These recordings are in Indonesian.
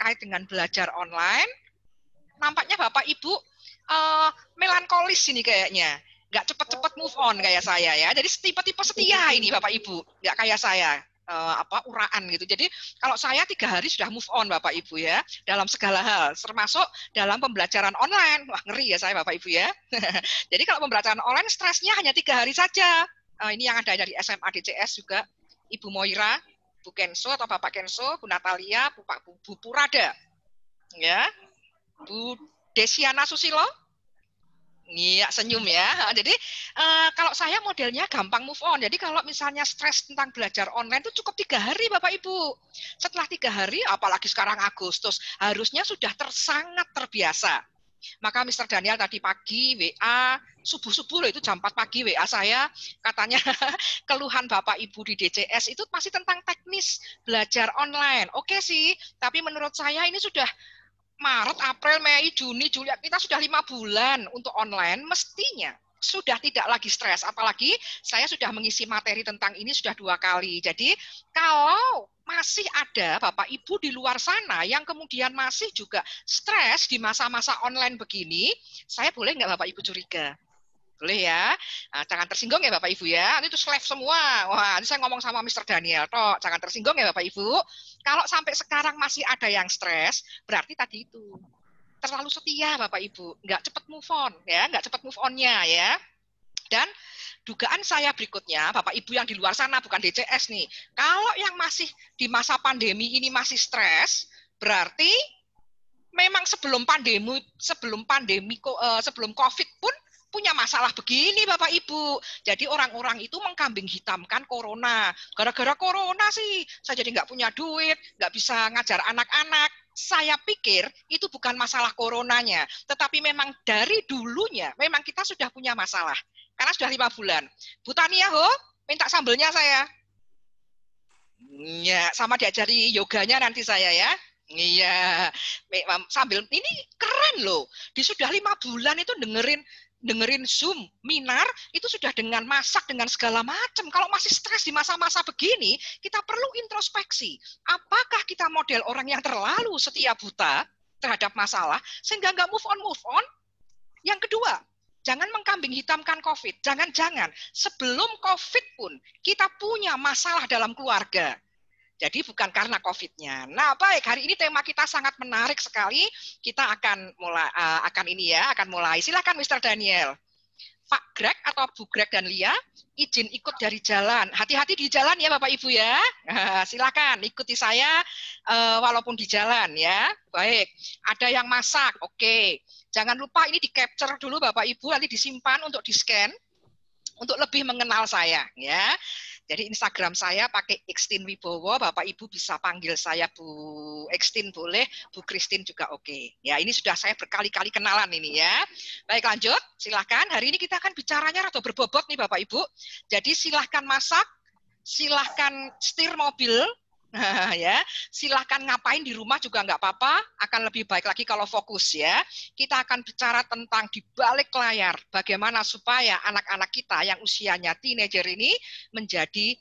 terkait dengan belajar online, nampaknya Bapak Ibu melankolis ini kayaknya. Nggak cepat-cepat move on kayak saya ya. Jadi tipe-tipe setia ini Bapak Ibu, nggak kayak saya. Uraan gitu. Jadi kalau saya 3 hari sudah move on Bapak Ibu ya, dalam segala hal, termasuk dalam pembelajaran online. Wah, ngeri ya saya Bapak Ibu ya. Jadi kalau pembelajaran online stresnya hanya 3 hari saja. Ini yang ada dari SMA DCS juga, Ibu Moira, Bu Kenso atau Bapak Kenso, Bu Natalia, Bu Purada, ya, Bu Desiana Susilo. Iya, senyum ya. Jadi kalau saya modelnya gampang move on. Jadi kalau misalnya stres tentang belajar online itu cukup 3 hari Bapak Ibu. Setelah 3 hari, apalagi sekarang Agustus, harusnya sudah sangat terbiasa. Maka Mr. Daniel tadi pagi WA, subuh-subuh loh, itu jam 4 pagi WA saya, katanya keluhan Bapak Ibu di DCS itu masih tentang teknis belajar online. Oke sih, tapi menurut saya ini sudah Maret, April, Mei, Juni, Juli, kita sudah 5 bulan untuk online, mestinya sudah tidak lagi stres. Apalagi saya sudah mengisi materi tentang ini sudah 2 kali. Jadi kalau masih ada Bapak Ibu di luar sana yang kemudian masih juga stres di masa-masa online begini, saya boleh nggak Bapak Ibu curiga? Boleh ya. Nah, jangan tersinggung ya Bapak Ibu ya. Ini tuh slave semua. Wah, ini saya ngomong sama Mr. Daniel. Toh, jangan tersinggung ya Bapak Ibu. Kalau sampai sekarang masih ada yang stres, berarti tadi itu terlalu setia Bapak Ibu. Nggak cepat move on ya, nggak cepat move on-nya ya. Dan dugaan saya berikutnya, Bapak Ibu yang di luar sana, bukan DCS nih. Kalau yang masih di masa pandemi ini masih stres, berarti memang sebelum COVID pun punya masalah begini Bapak Ibu. Jadi orang-orang itu mengkambing hitamkan corona. Gara-gara corona sih, saya jadi nggak punya duit, nggak bisa ngajar anak-anak. Saya pikir itu bukan masalah coronanya, tetapi memang dari dulunya memang kita sudah punya masalah. Karena sudah 5 bulan. Bu Tania, minta sambelnya saya. Ya, sama diajari yoganya nanti saya ya. Iya, sambil ini keren loh. Di sudah 5 bulan itu dengerin Zoom, minar, itu sudah dengan masak, dengan segala macam. Kalau masih stres di masa-masa begini, kita perlu introspeksi. Apakah kita model orang yang terlalu setia buta terhadap masalah, sehingga nggak move on? Yang kedua, jangan mengkambing hitamkan COVID. Jangan-jangan sebelum COVID pun kita punya masalah dalam keluarga. Jadi bukan karena COVID-nya. Nah, baik, hari ini tema kita sangat menarik sekali. Kita akan mulai. Silakan Mr. Daniel. Pak Greg atau Bu Greg dan Lia, izin ikut dari jalan. Hati-hati di jalan ya Bapak Ibu ya. Silakan ikuti saya walaupun di jalan ya. Baik, ada yang masak. Oke. Jangan lupa ini di-capture dulu Bapak Ibu, nanti disimpan untuk di-scan untuk lebih mengenal saya ya. Jadi Instagram saya pakai Xtin Wibowo, Bapak Ibu bisa panggil saya Bu Xtin boleh, Bu Christine juga oke. Ya, ini sudah saya berkali-kali kenalan ini ya. Baik, lanjut, silahkan. Hari ini kita akan bicaranya atau berbobot nih Bapak Ibu. Jadi silahkan masak, silahkan setir mobil, ya, silahkan ngapain di rumah juga nggak apa-apa, akan lebih baik lagi kalau fokus ya. Kita akan bicara tentang di balik layar, bagaimana supaya anak-anak kita yang usianya teenager ini menjadi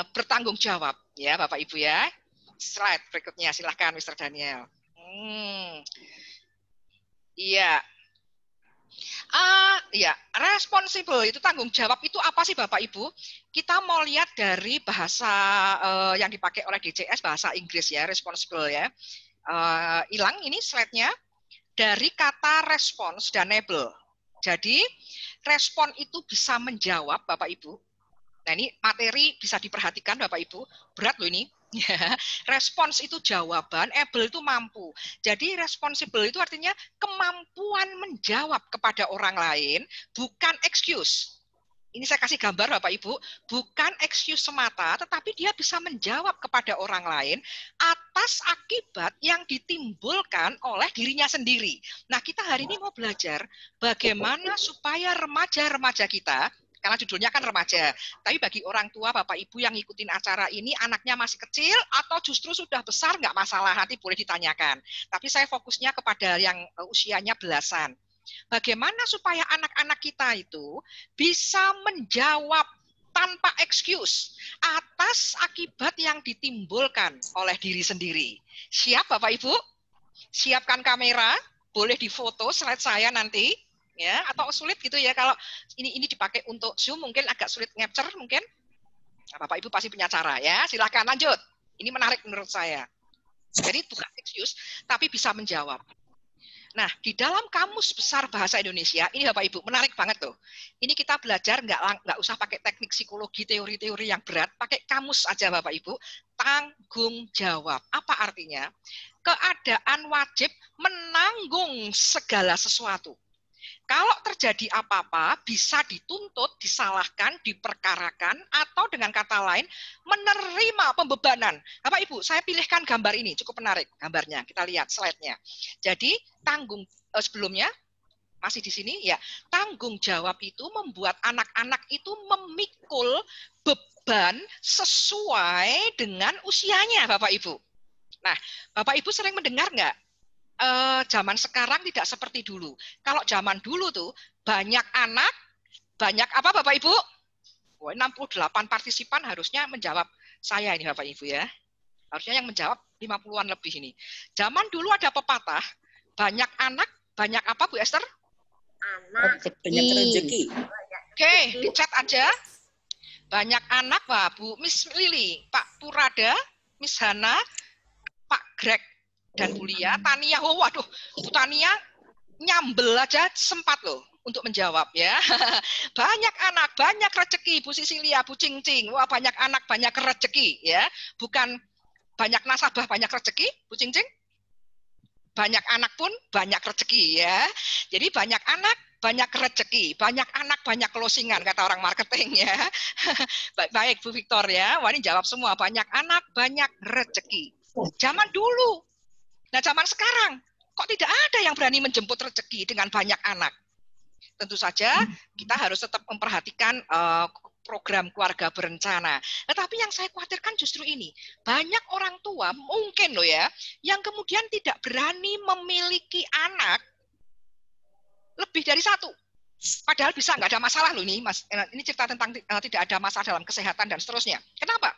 bertanggung jawab ya Bapak Ibu ya. Slide berikutnya, silahkan Mr. Daniel. Iya. Ya, responsible itu tanggung jawab itu apa sih Bapak Ibu? Kita mau lihat dari bahasa yang dipakai oleh DCS, bahasa Inggris ya, responsible ya. Hilang ini slide-nya, dari kata response dan enable. Jadi respon itu bisa menjawab Bapak Ibu. Nah ini materi bisa diperhatikan Bapak Ibu, berat loh ini. Ya, respons itu jawaban, able itu mampu. Jadi responsible itu artinya kemampuan menjawab kepada orang lain, bukan excuse. Ini saya kasih gambar Bapak Ibu, bukan excuse semata, tetapi dia bisa menjawab kepada orang lain atas akibat yang ditimbulkan oleh dirinya sendiri. Nah, kita hari ini mau belajar bagaimana supaya remaja-remaja kita, karena judulnya kan remaja, tapi bagi orang tua, Bapak Ibu yang ngikutin acara ini, anaknya masih kecil atau justru sudah besar, nggak masalah, nanti boleh ditanyakan. Tapi saya fokusnya kepada yang usianya belasan. Bagaimana supaya anak-anak kita itu bisa menjawab tanpa excuse atas akibat yang ditimbulkan oleh diri sendiri. Siap Bapak Ibu? Siapkan kamera, boleh difoto slide saya nanti, ya, atau sulit gitu ya kalau ini dipakai untuk Zoom mungkin agak sulit capture mungkin. Nah, Bapak Ibu pasti punya cara ya. Silakan lanjut. Ini menarik menurut saya. Jadi bukan excuse, tapi bisa menjawab. Nah, di dalam Kamus Besar Bahasa Indonesia, ini Bapak Ibu, menarik banget tuh. Ini kita belajar nggak usah pakai teknik psikologi, teori-teori yang berat, pakai kamus aja Bapak Ibu. Tanggung jawab. Apa artinya? Keadaan wajib menanggung segala sesuatu. Kalau terjadi apa-apa, bisa dituntut, disalahkan, diperkarakan, atau dengan kata lain, menerima pembebanan. Bapak Ibu, saya pilihkan gambar ini, cukup menarik gambarnya. Kita lihat slide-nya. Jadi, sebelumnya, masih di sini, ya, tanggung jawab itu membuat anak-anak itu memikul beban sesuai dengan usianya, Bapak Ibu. Nah, Bapak Ibu sering mendengar nggak? Zaman sekarang tidak seperti dulu. Kalau zaman dulu tuh banyak anak, banyak apa Bapak Ibu? 68 partisipan harusnya menjawab saya ini Bapak Ibu ya. Harusnya yang menjawab 50-an lebih ini. Zaman dulu ada pepatah, banyak anak, banyak apa Bu Esther? Anak, banyak rezeki. Oke, dicat aja. Banyak anak, Wah, Bu Miss Lili, Pak Purada, Miss Hana, Pak Greg, dan Bu Lia, Tania, oh waduh, Bu Tania nyambel aja sempat loh untuk menjawab ya. Banyak anak, banyak rezeki, Bu Sisilia, Bu Cingcing. Wah, banyak anak, banyak rezeki ya. Bukan banyak nasabah, banyak rezeki, Bu Cingcing. Banyak anak pun banyak rezeki ya. Jadi banyak anak, banyak rezeki, banyak anak, banyak closingan kata orang marketing ya. Baik Bu Victor ya. Wah, ini jawab semua, banyak anak, banyak rezeki. Zaman dulu. Nah, zaman sekarang kok tidak ada yang berani menjemput rezeki dengan banyak anak. Tentu saja kita harus tetap memperhatikan program keluarga berencana. Tetapi yang saya khawatirkan justru ini. Banyak orang tua mungkin loh ya, yang kemudian tidak berani memiliki anak lebih dari satu. Padahal bisa nggak ada masalah loh ini, Mas. Ini cerita tentang tidak ada masalah dalam kesehatan dan seterusnya. Kenapa?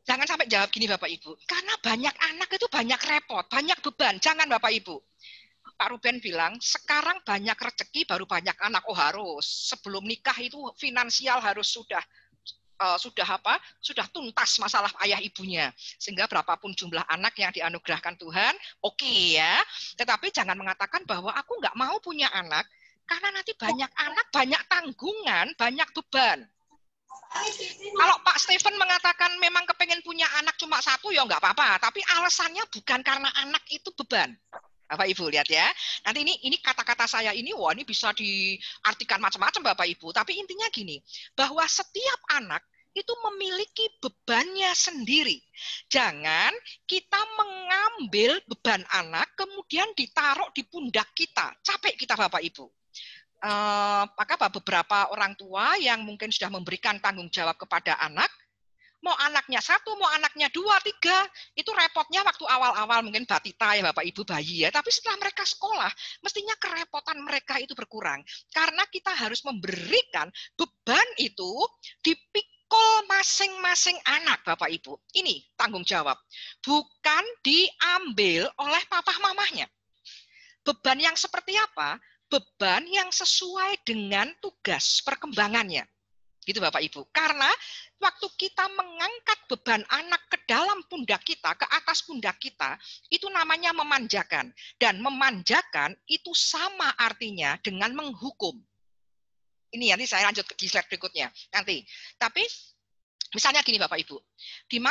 Jangan sampai jawab gini Bapak Ibu. Karena banyak anak itu banyak repot, banyak beban. Jangan Bapak Ibu. Pak Ruben bilang, sekarang banyak rezeki baru banyak anak. Oh harus. Sebelum nikah itu finansial harus sudah tuntas masalah ayah ibunya. Sehingga berapapun jumlah anak yang dianugerahkan Tuhan, oke ya. Tetapi jangan mengatakan bahwa aku nggak mau punya anak, karena nanti banyak anak, banyak tanggungan, banyak beban. Kalau Pak Stephen mengatakan memang kepengen punya anak cuma satu, ya nggak apa-apa. Tapi alasannya bukan karena anak itu beban. Bapak Ibu lihat ya. Nanti ini kata-kata saya ini, wah ini bisa diartikan macam-macam Bapak Ibu. Tapi intinya gini, bahwa setiap anak itu memiliki bebannya sendiri. Jangan kita mengambil beban anak, kemudian ditaruh di pundak kita. Capek kita Bapak Ibu. Maka beberapa orang tua yang mungkin sudah memberikan tanggung jawab kepada anak, mau anaknya satu, mau anaknya dua, tiga, itu repotnya waktu awal-awal mungkin batita ya Bapak Ibu bayi ya, tapi setelah mereka sekolah, mestinya kerepotan mereka itu berkurang. Karena kita harus memberikan beban itu dipikul masing-masing anak Bapak Ibu. Ini tanggung jawab. Bukan diambil oleh papa mamahnya. Beban yang seperti apa? Beban yang sesuai dengan tugas perkembangannya. Gitu Bapak Ibu. Karena waktu kita mengangkat beban anak ke dalam pundak kita, ke atas pundak kita, itu namanya memanjakan. Dan memanjakan itu sama artinya dengan menghukum. Ini nanti saya lanjut di slide berikutnya. Nanti. Tapi misalnya gini Bapak Ibu. Di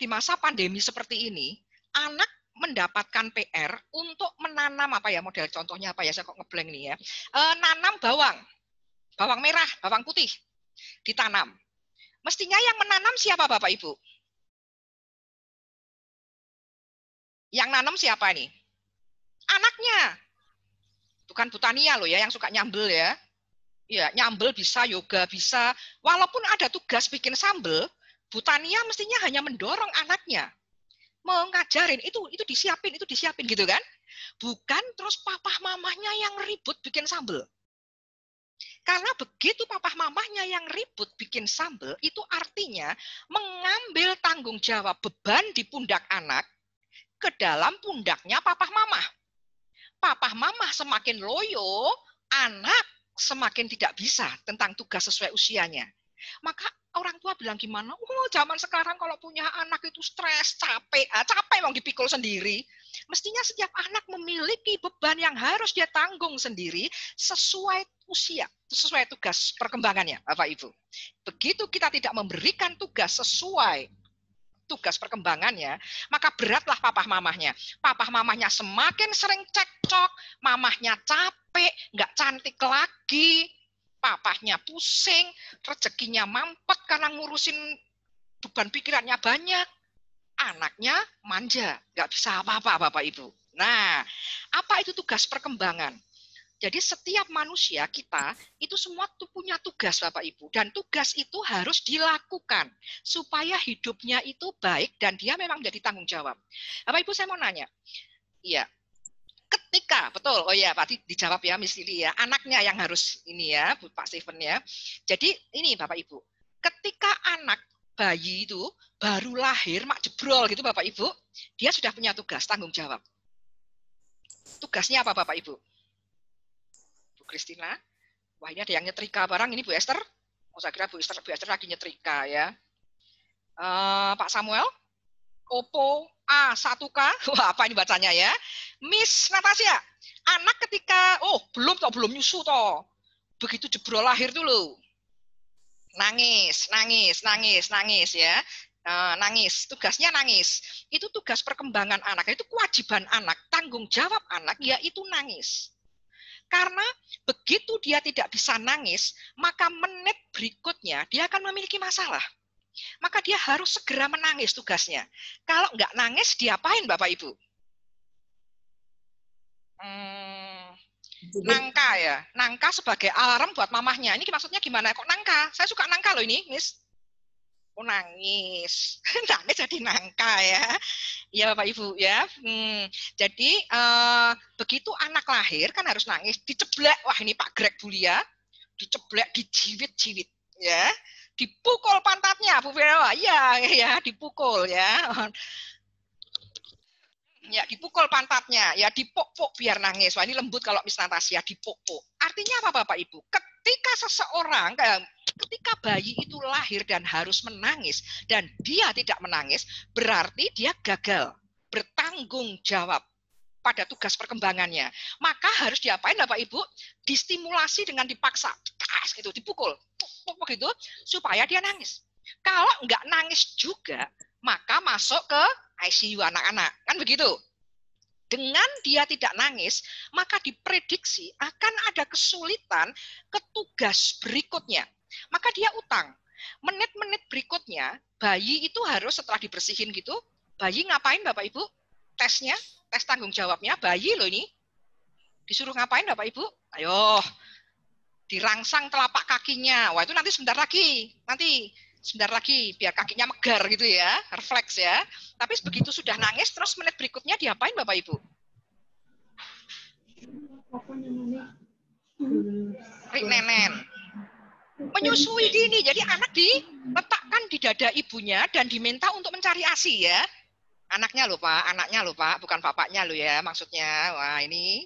masa pandemi seperti ini, anak mendapatkan PR untuk menanam apa ya, model contohnya apa ya, saya kok ngeblank nih ya. Nanam bawang merah, bawang putih ditanam. Mestinya yang menanam siapa Bapak Ibu? Yang nanam siapa nih? Anaknya. Bukan Bu Tania loh ya yang suka nyambel ya. Ya, nyambel bisa, yoga bisa. Walaupun ada tugas bikin sambel, Bu Tania mestinya hanya mendorong anaknya. Mengajarin itu disiapin gitu kan? Bukan terus papa mamanya yang ribut bikin sambel. Karena begitu papa mamahnya yang ribut bikin sambal, itu artinya mengambil tanggung jawab beban di pundak anak ke dalam pundaknya papa mamah. Papa mamah semakin loyo, anak semakin tidak bisa tentang tugas sesuai usianya. Maka orang tua bilang gimana? Oh, zaman sekarang kalau punya anak itu stres, capek. Capek mau dipikul sendiri. Mestinya setiap anak memiliki beban yang harus dia tanggung sendiri sesuai usia, sesuai tugas perkembangannya, Bapak Ibu. Begitu kita tidak memberikan tugas sesuai tugas perkembangannya, maka beratlah papah mamahnya. Papah mamahnya semakin sering cekcok, mamahnya capek, nggak cantik lagi, papahnya pusing, rezekinya mampet karena ngurusin beban pikirannya banyak, anaknya manja, nggak bisa apa-apa Bapak Ibu. Nah, apa itu tugas perkembangan? Jadi setiap manusia kita itu semua punya tugas Bapak Ibu. Dan tugas itu harus dilakukan supaya hidupnya itu baik dan dia memang jadi tanggung jawab. Bapak Ibu saya mau nanya. Iya. Ketika, betul, oh ya Pak dijawab ya Miss Lili ya. Anaknya yang harus ini ya Pak Steven ya. Jadi ini Bapak Ibu. Ketika anak bayi itu baru lahir, mak jebrol gitu Bapak Ibu. Dia sudah punya tugas, tanggung jawab. Tugasnya apa Bapak Ibu? Kristina, wah ini ada yang nyetrika barang, ini Bu Esther. Oh, saya kira Bu Esther lagi nyetrika ya. Pak Samuel, Oppo A1K, wah apa ini bacanya ya? Miss Natasha, anak ketika, belum nyusu toh. Begitu jebrol lahir dulu. Nangis ya. Nangis, tugasnya nangis. Itu tugas perkembangan anak, itu kewajiban anak, tanggung jawab anak, yaitu nangis. Karena begitu dia tidak bisa nangis, maka menit berikutnya dia akan memiliki masalah. Maka dia harus segera menangis tugasnya. Kalau nggak nangis, diapain Bapak Ibu? Nangka ya. Nangka sebagai alarm buat mamahnya. Ini maksudnya gimana? Kok nangka? Saya suka nangka loh ini, Miss. Oh nangis. Nangis jadi nangka ya. Ya Bapak Ibu ya. Jadi begitu anak lahir kan harus nangis, diceblek. Wah ini Pak Greg Bulia, diceblek, dijiwit-jiwit ya. Dipukul pantatnya Bu Vera. Ya dipukul ya. Ya dipukul pantatnya, ya dipok-pok biar nangis. Wah ini lembut kalau Miss Natasha dipok-pok. Artinya apa Bapak Ibu? Ketika seseorang ketika bayi itu lahir dan harus menangis dan dia tidak menangis, berarti dia gagal bertanggung jawab pada tugas perkembangannya. Maka harus diapain Bapak Ibu? Distimulasi dengan dipaksa, gitu, dipukul, begitu supaya dia nangis. Kalau nggak nangis juga, maka masuk ke ICU anak-anak, kan begitu? Dengan dia tidak nangis, maka diprediksi akan ada kesulitan ke tugas berikutnya. Maka dia utang. Menit-menit berikutnya, bayi itu harus setelah dibersihin gitu, bayi ngapain Bapak Ibu? Tesnya, tes tanggung jawabnya, bayi loh ini. Disuruh ngapain Bapak Ibu? Ayo, dirangsang telapak kakinya. Wah itu nanti sebentar lagi, biar kakinya megar gitu ya, refleks ya. Tapi begitu sudah nangis, terus menit berikutnya diapain Bapak Ibu? Nenen. Menyusui dini, jadi anak diletakkan di dada ibunya dan diminta untuk mencari ASI ya. Anaknya loh Pak, bukan bapaknya loh ya maksudnya. Wah ini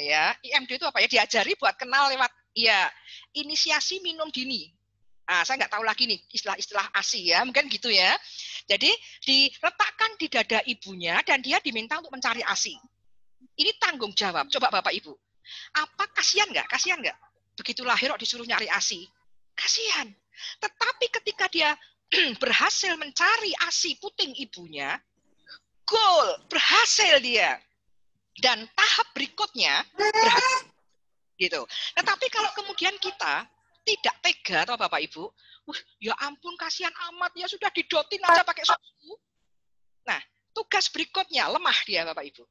ya, IMD itu apa ya? Diajari buat kenal lewat inisiasi minum dini. Saya nggak tahu lagi nih istilah-istilah ASI ya, mungkin gitu ya. Jadi diletakkan di dada ibunya dan dia diminta untuk mencari ASI. Ini tanggung jawab. Coba Bapak Ibu, apa kasihan nggak? Begitu lahir kok disuruh nyari ASI. Kasihan. Tetapi ketika dia berhasil mencari ASI puting ibunya, goal, berhasil dia. Dan tahap berikutnya berhasil. Gitu. Tetapi kalau kemudian kita tidak tega atau Bapak Ibu, ya ampun kasihan amat ya sudah didotin aja pakai susu. Nah, tugas berikutnya lemah dia Bapak Ibu.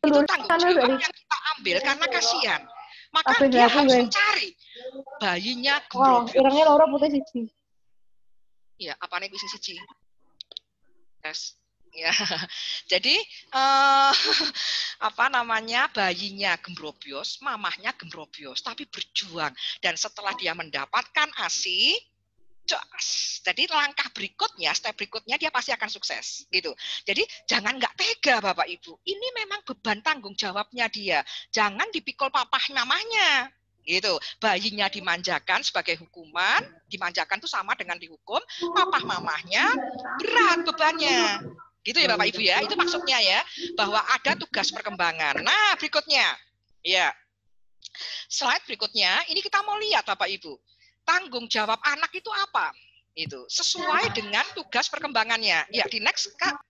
Itu tanggung jawab yang kita ambil karena kasihan. Maka dia harus mencari bayinya gembrobio. Irangnya Laura putih siji. Iya, apa nih bisa siji? Tes. Ya, jadi apa namanya, bayinya gembrobios, mamahnya gembrobios, tapi berjuang. Dan setelah dia mendapatkan ASI, jadi langkah berikutnya, step berikutnya dia pasti akan sukses, gitu. Jadi jangan nggak tega Bapak Ibu. Ini memang beban tanggung jawabnya dia. Jangan dipikul papah mamahnya, gitu. Bayinya dimanjakan sebagai hukuman, dimanjakan itu sama dengan dihukum. Papah mamahnya berat bebannya. Gitu ya Bapak Ibu ya. Itu maksudnya ya, bahwa ada tugas perkembangan. Nah, berikutnya. Ya. Slide berikutnya, ini kita mau lihat Bapak Ibu. Tanggung jawab anak itu apa? Itu sesuai dengan tugas perkembangannya. Ya, di next Kak,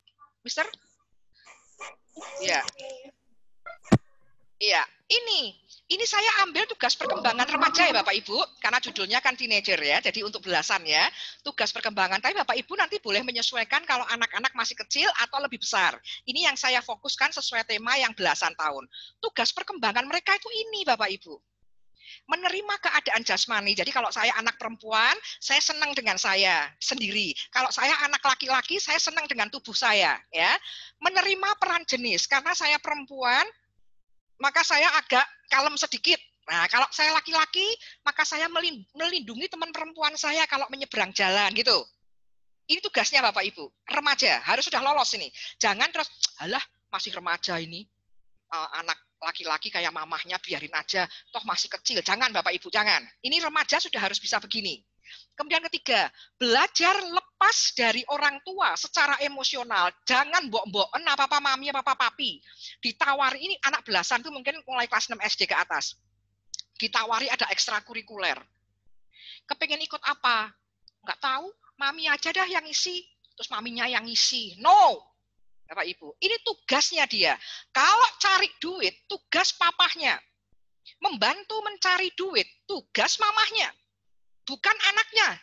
Mister. Ya. Iya, ini saya ambil tugas perkembangan remaja ya Bapak Ibu, karena judulnya kan teenager ya, jadi untuk belasan ya, tugas perkembangan. Tapi Bapak Ibu nanti boleh menyesuaikan kalau anak-anak masih kecil atau lebih besar. Ini yang saya fokuskan sesuai tema yang belasan tahun. Tugas perkembangan mereka itu ini Bapak Ibu. Menerima keadaan jasmani. Jadi kalau saya anak perempuan, saya senang dengan saya sendiri. Kalau saya anak laki-laki, saya senang dengan tubuh saya. Ya, menerima peran jenis. Karena saya perempuan, maka saya agak kalem sedikit. Nah, kalau saya laki-laki, maka saya melindungi teman perempuan saya kalau menyeberang jalan gitu. Ini tugasnya Bapak Ibu. Remaja harus sudah lolos ini. Jangan terus, alah masih remaja ini, anak laki-laki kayak mamahnya biarin aja, toh masih kecil. Jangan Bapak Ibu, jangan. Ini remaja sudah harus bisa begini. Kemudian ketiga, belajar lepas dari orang tua secara emosional. Jangan mbok-mboken apa-apa mami, apa-apa papi. Ditawari, ini anak belasan tuh mungkin mulai kelas 6 SD ke atas. Ditawari ada ekstrakurikuler. Kepengen ikut apa? Nggak tahu, mami aja dah yang isi. Terus maminya yang isi. No, Bapak Ibu. Ini tugasnya dia. Kalau cari duit, tugas papahnya. Membantu mencari duit, tugas mamahnya. Bukan anaknya.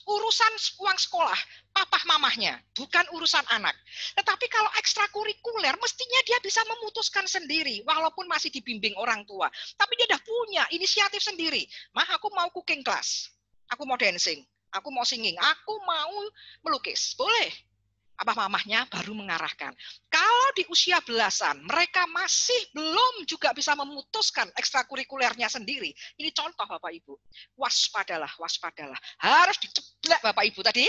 Urusan uang sekolah, papah mamahnya, bukan urusan anak. Tetapi kalau ekstrakurikuler, mestinya dia bisa memutuskan sendiri, walaupun masih dibimbing orang tua. Tapi dia udah punya inisiatif sendiri. Mah, aku mau cooking class, aku mau dancing, aku mau singing, aku mau melukis. Boleh. Apa mamahnya baru mengarahkan. Kalau di usia belasan, mereka masih belum juga bisa memutuskan ekstrakurikulernya sendiri. Ini contoh Bapak Ibu. Waspadalah, waspadalah. Harus diceblak Bapak Ibu tadi.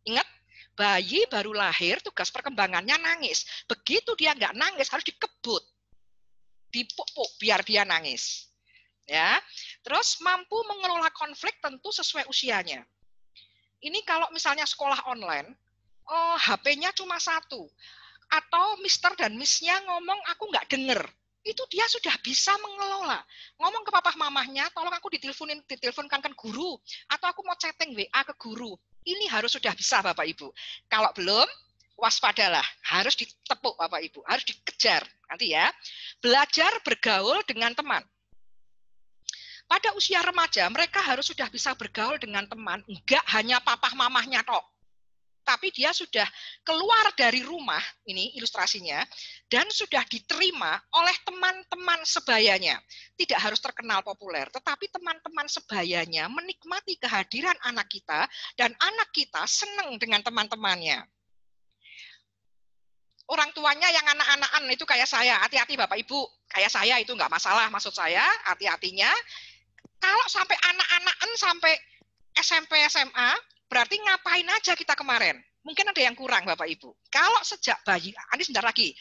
Ingat, bayi baru lahir, tugas perkembangannya nangis. Begitu dia nggak nangis, harus dikebut. Dipuk-puk biar dia nangis. Ya. Terus mampu mengelola konflik tentu sesuai usianya. Ini kalau misalnya sekolah online, HP-nya cuma satu. Atau Mister dan Miss-nya ngomong aku nggak denger. Itu dia sudah bisa mengelola. Ngomong ke papa mamahnya, tolong aku diteleponkan ke guru. Atau aku mau chatting WA ke guru. Ini harus sudah bisa Bapak Ibu. Kalau belum, waspadalah. Harus ditepuk Bapak Ibu. Harus dikejar. Nanti ya. Belajar bergaul dengan teman. Pada usia remaja, mereka harus sudah bisa bergaul dengan teman. Enggak hanya papa mamahnya tok. Tapi dia sudah keluar dari rumah, ini ilustrasinya, dan sudah diterima oleh teman-teman sebayanya. Tidak harus terkenal populer, tetapi teman-teman sebayanya menikmati kehadiran anak kita, dan anak kita senang dengan teman-temannya. Orang tuanya yang anak-anakan itu kayak saya, hati-hati Bapak Ibu, kayak saya itu nggak masalah, maksud saya hati-hatinya. Kalau sampai anak-anakan sampai SMP, SMA, berarti ngapain aja kita kemarin? Mungkin ada yang kurang Bapak Ibu. Kalau sejak bayi, ini sebentar lagi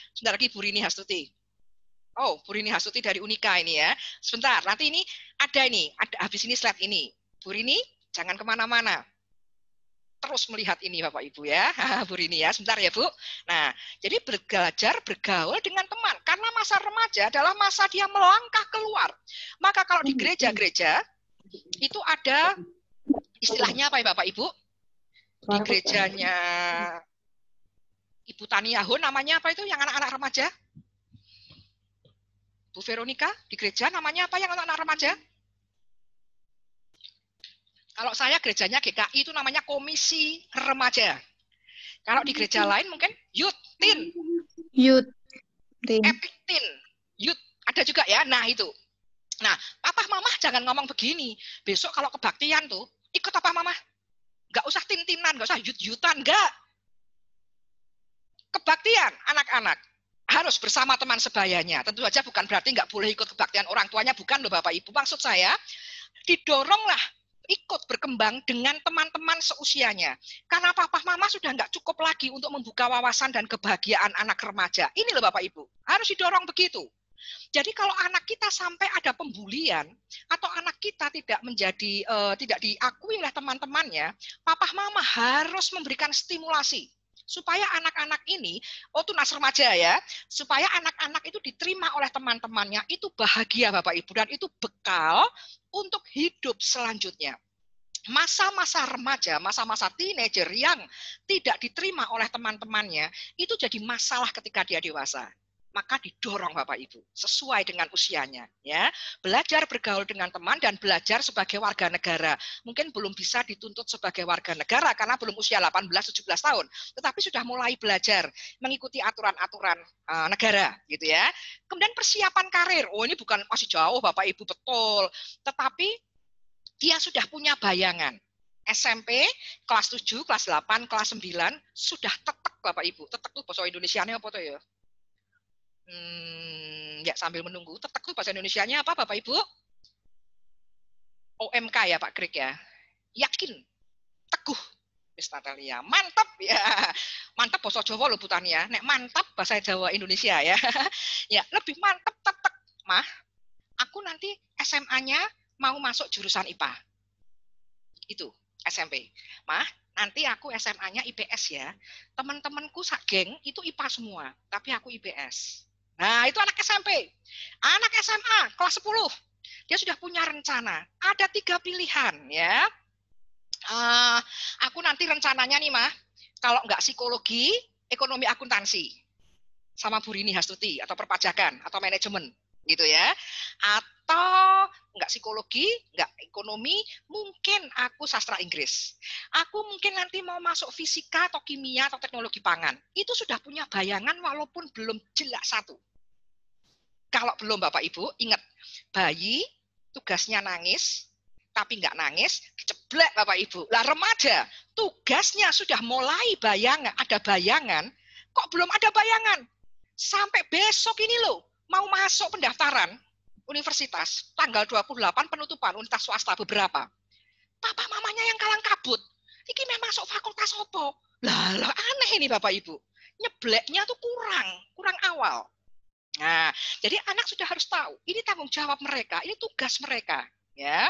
Bu Rini Hastuti. Oh, Bu Rini Hastuti dari Unika ini ya. Sebentar, nanti ini ada habis ini slide ini. Bu Rini, jangan kemana-mana. Terus melihat ini Bapak Ibu ya, Bu Rini ya. Sebentar ya Bu. Nah, jadi belajar bergaul dengan teman. Karena masa remaja adalah masa dia melangkah keluar. Maka kalau di gereja-gereja, itu ada istilahnya apa ya Bapak Ibu? Di gerejanya Ibu Tani Yahun namanya apa itu yang anak-anak remaja? Bu Veronica, di gereja namanya apa yang anak-anak remaja? Kalau saya gerejanya GKI itu namanya Komisi Remaja. Kalau di gereja lain mungkin Youth Teen. Youth Teen. Epic Teen. Youth. Ada juga ya. Nah itu. Nah, papa mama jangan ngomong begini. Besok kalau kebaktian tuh, ikut apa mama? Nggak usah tin-tinan, nggak usah yut-yutan, nggak. Kebaktian anak-anak harus bersama teman sebayanya. Tentu saja bukan berarti nggak boleh ikut kebaktian orang tuanya, bukan loh Bapak Ibu. Maksud saya, didoronglah ikut berkembang dengan teman-teman seusianya. Karena papa mama sudah nggak cukup lagi untuk membuka wawasan dan kebahagiaan anak remaja. Ini loh Bapak Ibu, harus didorong begitu. Jadi kalau anak kita sampai ada pembulian atau anak kita tidak diakui oleh teman-temannya, papa mama harus memberikan stimulasi supaya anak-anak ini, tunas remaja ya, supaya anak-anak itu diterima oleh teman-temannya, itu bahagia Bapak Ibu, dan itu bekal untuk hidup selanjutnya. Masa-masa remaja, masa-masa teenager yang tidak diterima oleh teman-temannya, itu jadi masalah ketika dia dewasa. Maka didorong Bapak Ibu sesuai dengan usianya, ya. Belajar bergaul dengan teman dan belajar sebagai warga negara. Mungkin belum bisa dituntut sebagai warga negara karena belum usia 18-17 tahun, tetapi sudah mulai belajar mengikuti aturan-aturan negara, gitu ya. Kemudian persiapan karir. Ini bukan masih jauh Bapak Ibu, betul. Tetapi dia sudah punya bayangan. SMP, kelas 7, kelas 8, kelas 9, sudah tetek Bapak Ibu. Tetek itu bahasa Indonesianya apa tuh ya? Ya sambil menunggu, tetek itu bahasa Indonesianya apa Bapak Ibu? OMK ya Pak Krik ya. Yakin, teguh, Miss Natalia. Mantap ya. Mantap bahasa Jawa loh butannya. Nek mantap bahasa Jawa Indonesia ya. Ya, lebih mantap tetek. Mah, aku nanti SMA-nya mau masuk jurusan IPA. Itu SMP. Mah, nanti aku SMA-nya IPS ya. Teman-temanku sak geng itu IPA semua, tapi aku IPS. Nah, itu anak SMP. Anak SMA kelas 10. Dia sudah punya rencana. Ada 3 pilihan ya. Aku nanti rencananya nih, Mah, kalau nggak psikologi, ekonomi akuntansi. Sama Bu Rini Hastuti, atau perpajakan, atau manajemen. Gitu ya. Atau nggak psikologi, nggak ekonomi, mungkin aku sastra Inggris. Aku mungkin nanti mau masuk fisika atau kimia atau teknologi pangan. Itu sudah punya bayangan walaupun belum jelas satu. Kalau belum Bapak Ibu, ingat, bayi tugasnya nangis, tapi nggak nangis, diceblek Bapak Ibu. Lah remaja, tugasnya sudah mulai ada bayangan, kok belum ada bayangan? Sampai besok ini loh, mau masuk pendaftaran universitas, tanggal 28 penutupan unitas swasta beberapa. Papa mamanya yang kalang kabut. Iki memang masuk fakultas apa? Lah aneh ini Bapak Ibu. Nyebleknya tuh kurang awal. Nah, jadi anak sudah harus tahu, ini tanggung jawab mereka, ini tugas mereka, ya.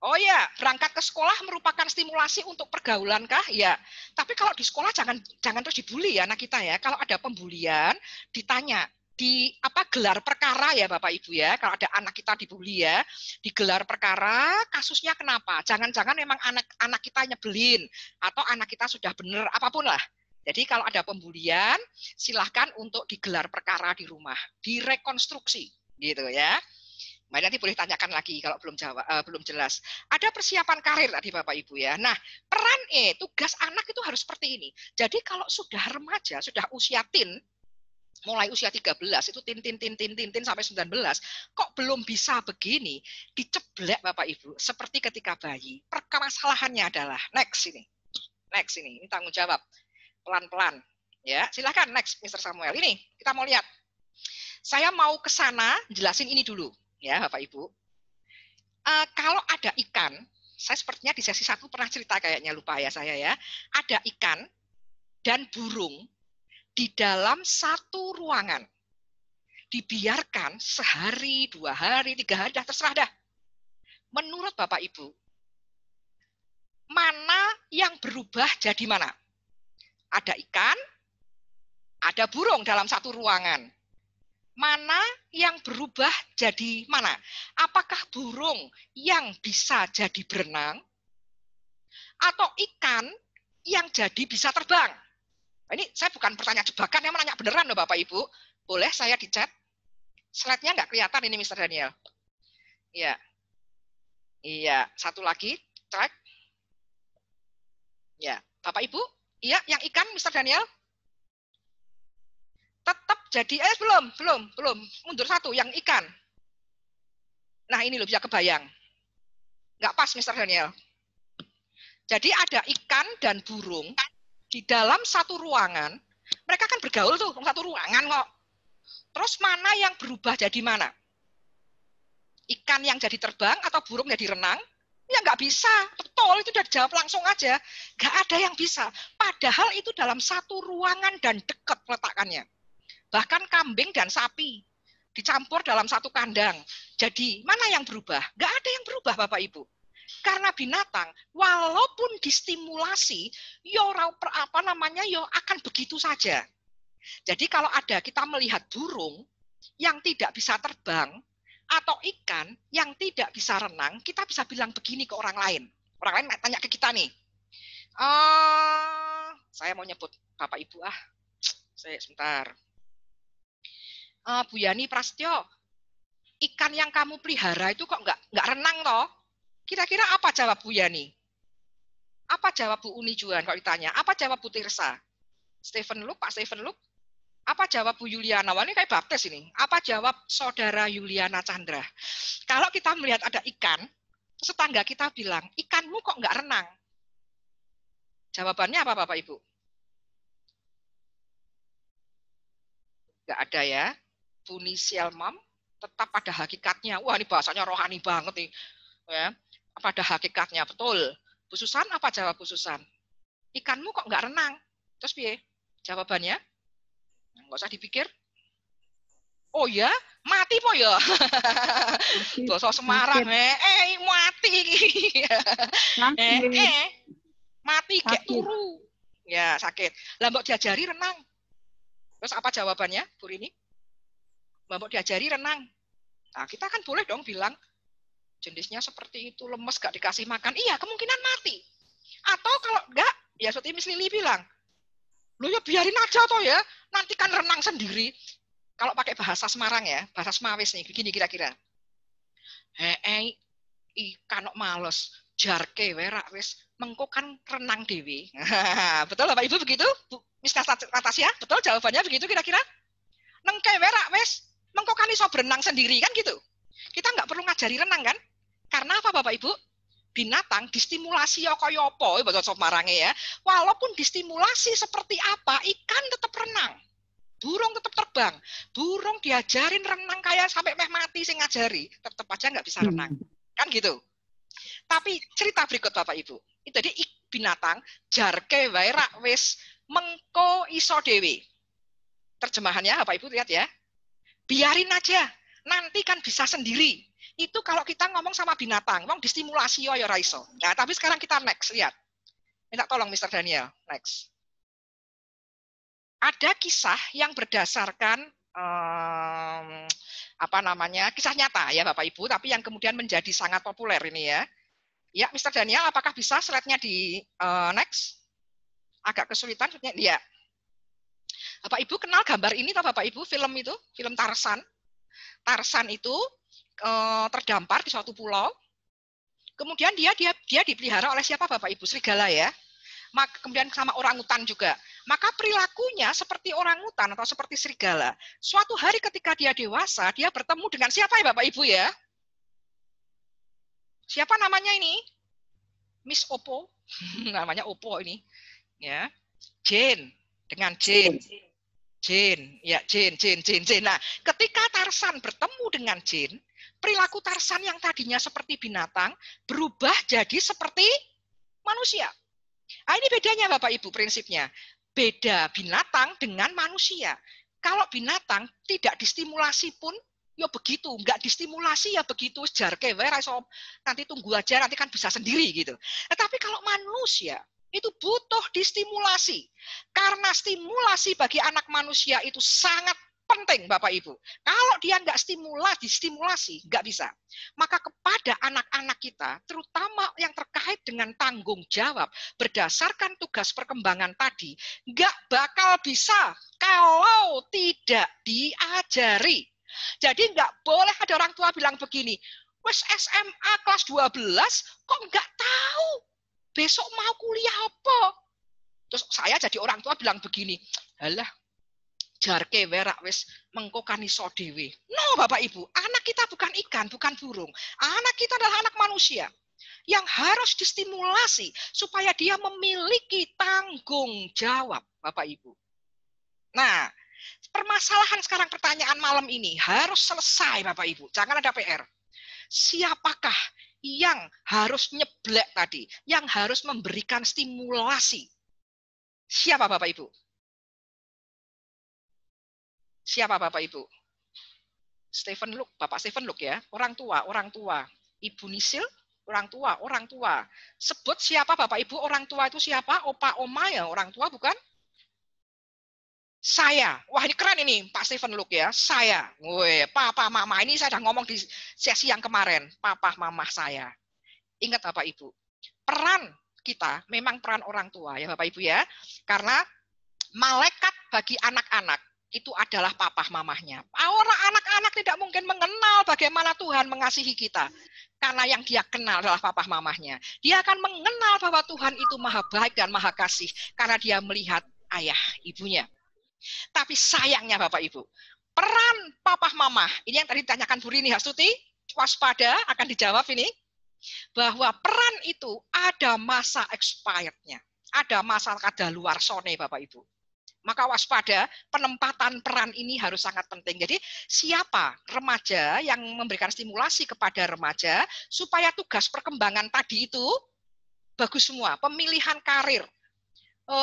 Oh ya, berangkat ke sekolah merupakan stimulasi untuk pergaulan kah? Ya. Tapi kalau di sekolah jangan terus dibully ya anak kita ya. Kalau ada pembulian, ditanya di gelar perkara ya Bapak Ibu ya. Kalau ada anak kita dibully ya, digelar perkara, kasusnya kenapa? Jangan-jangan memang anak kita nyebelin atau anak kita sudah benar apapun lah. Jadi kalau ada pembulian, silahkan untuk digelar perkara di rumah, direkonstruksi, gitu ya. Nanti boleh tanyakan lagi kalau belum jelas. Ada persiapan karir tadi Bapak Ibu ya. Nah, peran tugas anak itu harus seperti ini. Jadi kalau sudah remaja, sudah usia teen, mulai usia 13 itu tin sampai 19, kok belum bisa begini, diceblek Bapak Ibu, seperti ketika bayi. Permasalahannya adalah next ini tanggung jawab. Pelan-pelan. Ya, silakan next Mr. Samuel. Ini kita mau lihat. Saya mau ke sana jelasin ini dulu, ya Bapak Ibu. Kalau ada ikan, saya sepertinya di sesi 1 pernah cerita kayaknya, lupa ya saya ya. Ada ikan dan burung di dalam satu ruangan. Dibiarkan sehari, 2 hari, 3 hari, dah terserah dah. Menurut Bapak Ibu, mana yang berubah jadi mana? Ada ikan, ada burung dalam satu ruangan. Mana yang berubah jadi mana? Apakah burung yang bisa jadi berenang? Atau ikan yang jadi bisa terbang? Ini saya bukan pertanyaan jebakan, yang menanya beneran loh Bapak Ibu. Boleh saya di chat? Slide-nya nggak kelihatan ini Mr. Daniel. Iya. Iya, satu lagi, track. Ya, Bapak Ibu, iya yang ikan Mr. Daniel? Tetap jadi, belum, mundur satu, yang ikan. Nah ini loh bisa kebayang. Nggak pas Mr. Daniel. Jadi ada ikan dan burung Di dalam satu ruangan, mereka kan bergaul tuh, satu ruangan kok. Terus mana yang berubah jadi mana? Ikan yang jadi terbang atau burung jadi renang? Ya nggak bisa, betul, itu udah dijawab langsung aja. Nggak ada yang bisa. Padahal itu dalam satu ruangan dan dekat letakkannya. Bahkan kambing dan sapi dicampur dalam satu kandang. Jadi mana yang berubah? Nggak ada yang berubah, Bapak Ibu. Karena binatang, walaupun distimulasi, yo akan begitu saja. Jadi kalau ada kita melihat burung yang tidak bisa terbang, atau ikan yang tidak bisa renang, kita bisa bilang begini ke orang lain. Orang lain tanya ke kita nih, saya mau nyebut Bapak Ibu saya sebentar. Bu Yani Prasetyo, ikan yang kamu pelihara itu kok nggak renang toh? Kira-kira apa jawab Bu Yani? Apa jawab Bu Uni Juan kalau ditanya? Apa jawab Bu Tirsa? Pak Stephen Luke? Apa jawab Bu Yuliana? Wah, ini kayak baptis ini. Apa jawab saudara Yuliana Chandra? Kalau kita melihat ada ikan, tetangga kita bilang, ikanmu kok nggak renang? Jawabannya apa Bapak Ibu? Nggak ada ya. Punisial Mom tetap pada hakikatnya. Wah, ini bahasanya rohani banget nih. Ya, pada hakikatnya, betul. Bu Susan, apa jawab Bu Susan? Ikanmu kok nggak renang? Terus piye? Jawabannya? Nggak usah dipikir. Oh ya, mati po ya. Basa Semarang, mati. Mati kayak turu. Ya, sakit. Lah mbok diajari renang. Terus apa jawabannya, Bu Rini? Mbok diajari renang. Nah, kita kan boleh dong bilang, jenisnya seperti itu, lemes, gak dikasih makan. Iya, kemungkinan mati. Atau kalau enggak, ya seperti Miss Lili bilang, lo ya biarin aja toh ya, nanti kan renang sendiri. Kalau pakai bahasa Semarang ya, bahasa Semawis nih, gini kira-kira. Ikan kok males, jarke werak wis, mengko kan renang dewi. Betul Bapak Ibu begitu? Miss Natasha, betul jawabannya begitu kira-kira? Nengke werak wis, mengko kan iso berenang sendiri kan gitu. Kita nggak perlu ngajari renang kan? Karena apa Bapak Ibu? Binatang distimulasi ya kaya apa, bahasa Semarangnya ya. Walaupun distimulasi seperti apa, ikan tetap renang. Burung tetap terbang. Burung diajarin renang kayak sampai mati sing ngajari, tetap aja nggak bisa renang. Kan gitu. Tapi cerita berikut Bapak Ibu. Itu tadi binatang jarke wae rak wis mengko iso dewe. Terjemahannya Bapak Ibu lihat ya. Biarin aja, nanti kan bisa sendiri. Itu kalau kita ngomong sama binatang, wong distimulasi ya ora iso. Nah, tapi sekarang kita next, lihat. Minta tolong Mr. Daniel, next. Ada kisah yang berdasarkan kisah nyata ya Bapak Ibu, tapi yang kemudian menjadi sangat populer ini ya. Ya, Mr. Daniel, apakah bisa slide-nya di next? Agak kesulitan, ya. Bapak Ibu kenal gambar ini atau Bapak Ibu film itu, film Tarzan. Tarzan itu terdampar di suatu pulau. Kemudian dia dipelihara oleh siapa Bapak Ibu? Serigala ya. Kemudian sama orangutan juga. Maka perilakunya seperti orangutan atau seperti serigala. Suatu hari ketika dia dewasa, dia bertemu dengan siapa ya Bapak Ibu ya? Siapa namanya ini? Miss Oppo. Namanya Oppo ini. Ya. Jane. Dengan Jane. Jane. Ya, Jane. Nah, ketika Tarzan bertemu dengan Jane, perilaku Tarzan yang tadinya seperti binatang berubah jadi seperti manusia. Nah, ini bedanya Bapak Ibu prinsipnya. Beda binatang dengan manusia. Kalau binatang tidak distimulasi pun ya begitu, enggak distimulasi ya begitu, jarke nanti tunggu aja nanti kan bisa sendiri gitu. Tetapi kalau manusia itu butuh distimulasi. Karena stimulasi bagi anak manusia itu sangat penting Bapak Ibu. Kalau dia nggak distimulasi, nggak bisa. Maka kepada anak-anak kita, terutama yang terkait dengan tanggung jawab berdasarkan tugas perkembangan tadi, nggak bakal bisa kalau tidak diajari. Jadi nggak boleh ada orang tua bilang begini, wes SMA kelas 12 kok nggak tahu besok mau kuliah apa. Terus saya jadi orang tua bilang begini, halah jarke werak wis mengko kan iso dhewe. No Bapak Ibu, anak kita bukan ikan, bukan burung. Anak kita adalah anak manusia. yang harus distimulasi supaya dia memiliki tanggung jawab, Bapak Ibu. Nah, permasalahan sekarang pertanyaan malam ini harus selesai, Bapak Ibu. Jangan ada PR. Siapakah yang harus nyeblek tadi, yang harus memberikan stimulasi? Siapa Bapak Ibu? Siapa Bapak Ibu? Stephen Luke, Bapak Stephen Luke ya, orang tua. Ibu Nisil, orang tua. Sebut siapa Bapak Ibu, orang tua itu siapa? Opa, oma ya, orang tua bukan? Saya. Wah, ini keren ini Pak Stephen Luke ya. Saya. Woi, papa, mama. Ini saya sudah ngomong di sesi yang kemarin. Papa, mama saya. Ingat Bapak Ibu, peran kita memang peran orang tua ya Bapak Ibu ya. Karena malaikat bagi anak-anak itu adalah papa mamahnya. Orang anak-anak tidak mungkin mengenal bagaimana Tuhan mengasihi kita. Karena yang dia kenal adalah papa mamahnya. Dia akan mengenal bahwa Tuhan itu maha baik dan maha kasih. Karena dia melihat ayah ibunya. Tapi sayangnya Bapak Ibu, peran papa mama, ini yang tadi ditanyakan Bu Rini Hastuti, waspada akan dijawab ini, bahwa peran itu ada masa expired-nya. Ada masa kadaluarsane Bapak Ibu. Maka waspada, penempatan peran ini harus sangat penting. Jadi siapa remaja yang memberikan stimulasi kepada remaja supaya tugas perkembangan tadi itu bagus semua. Pemilihan karir,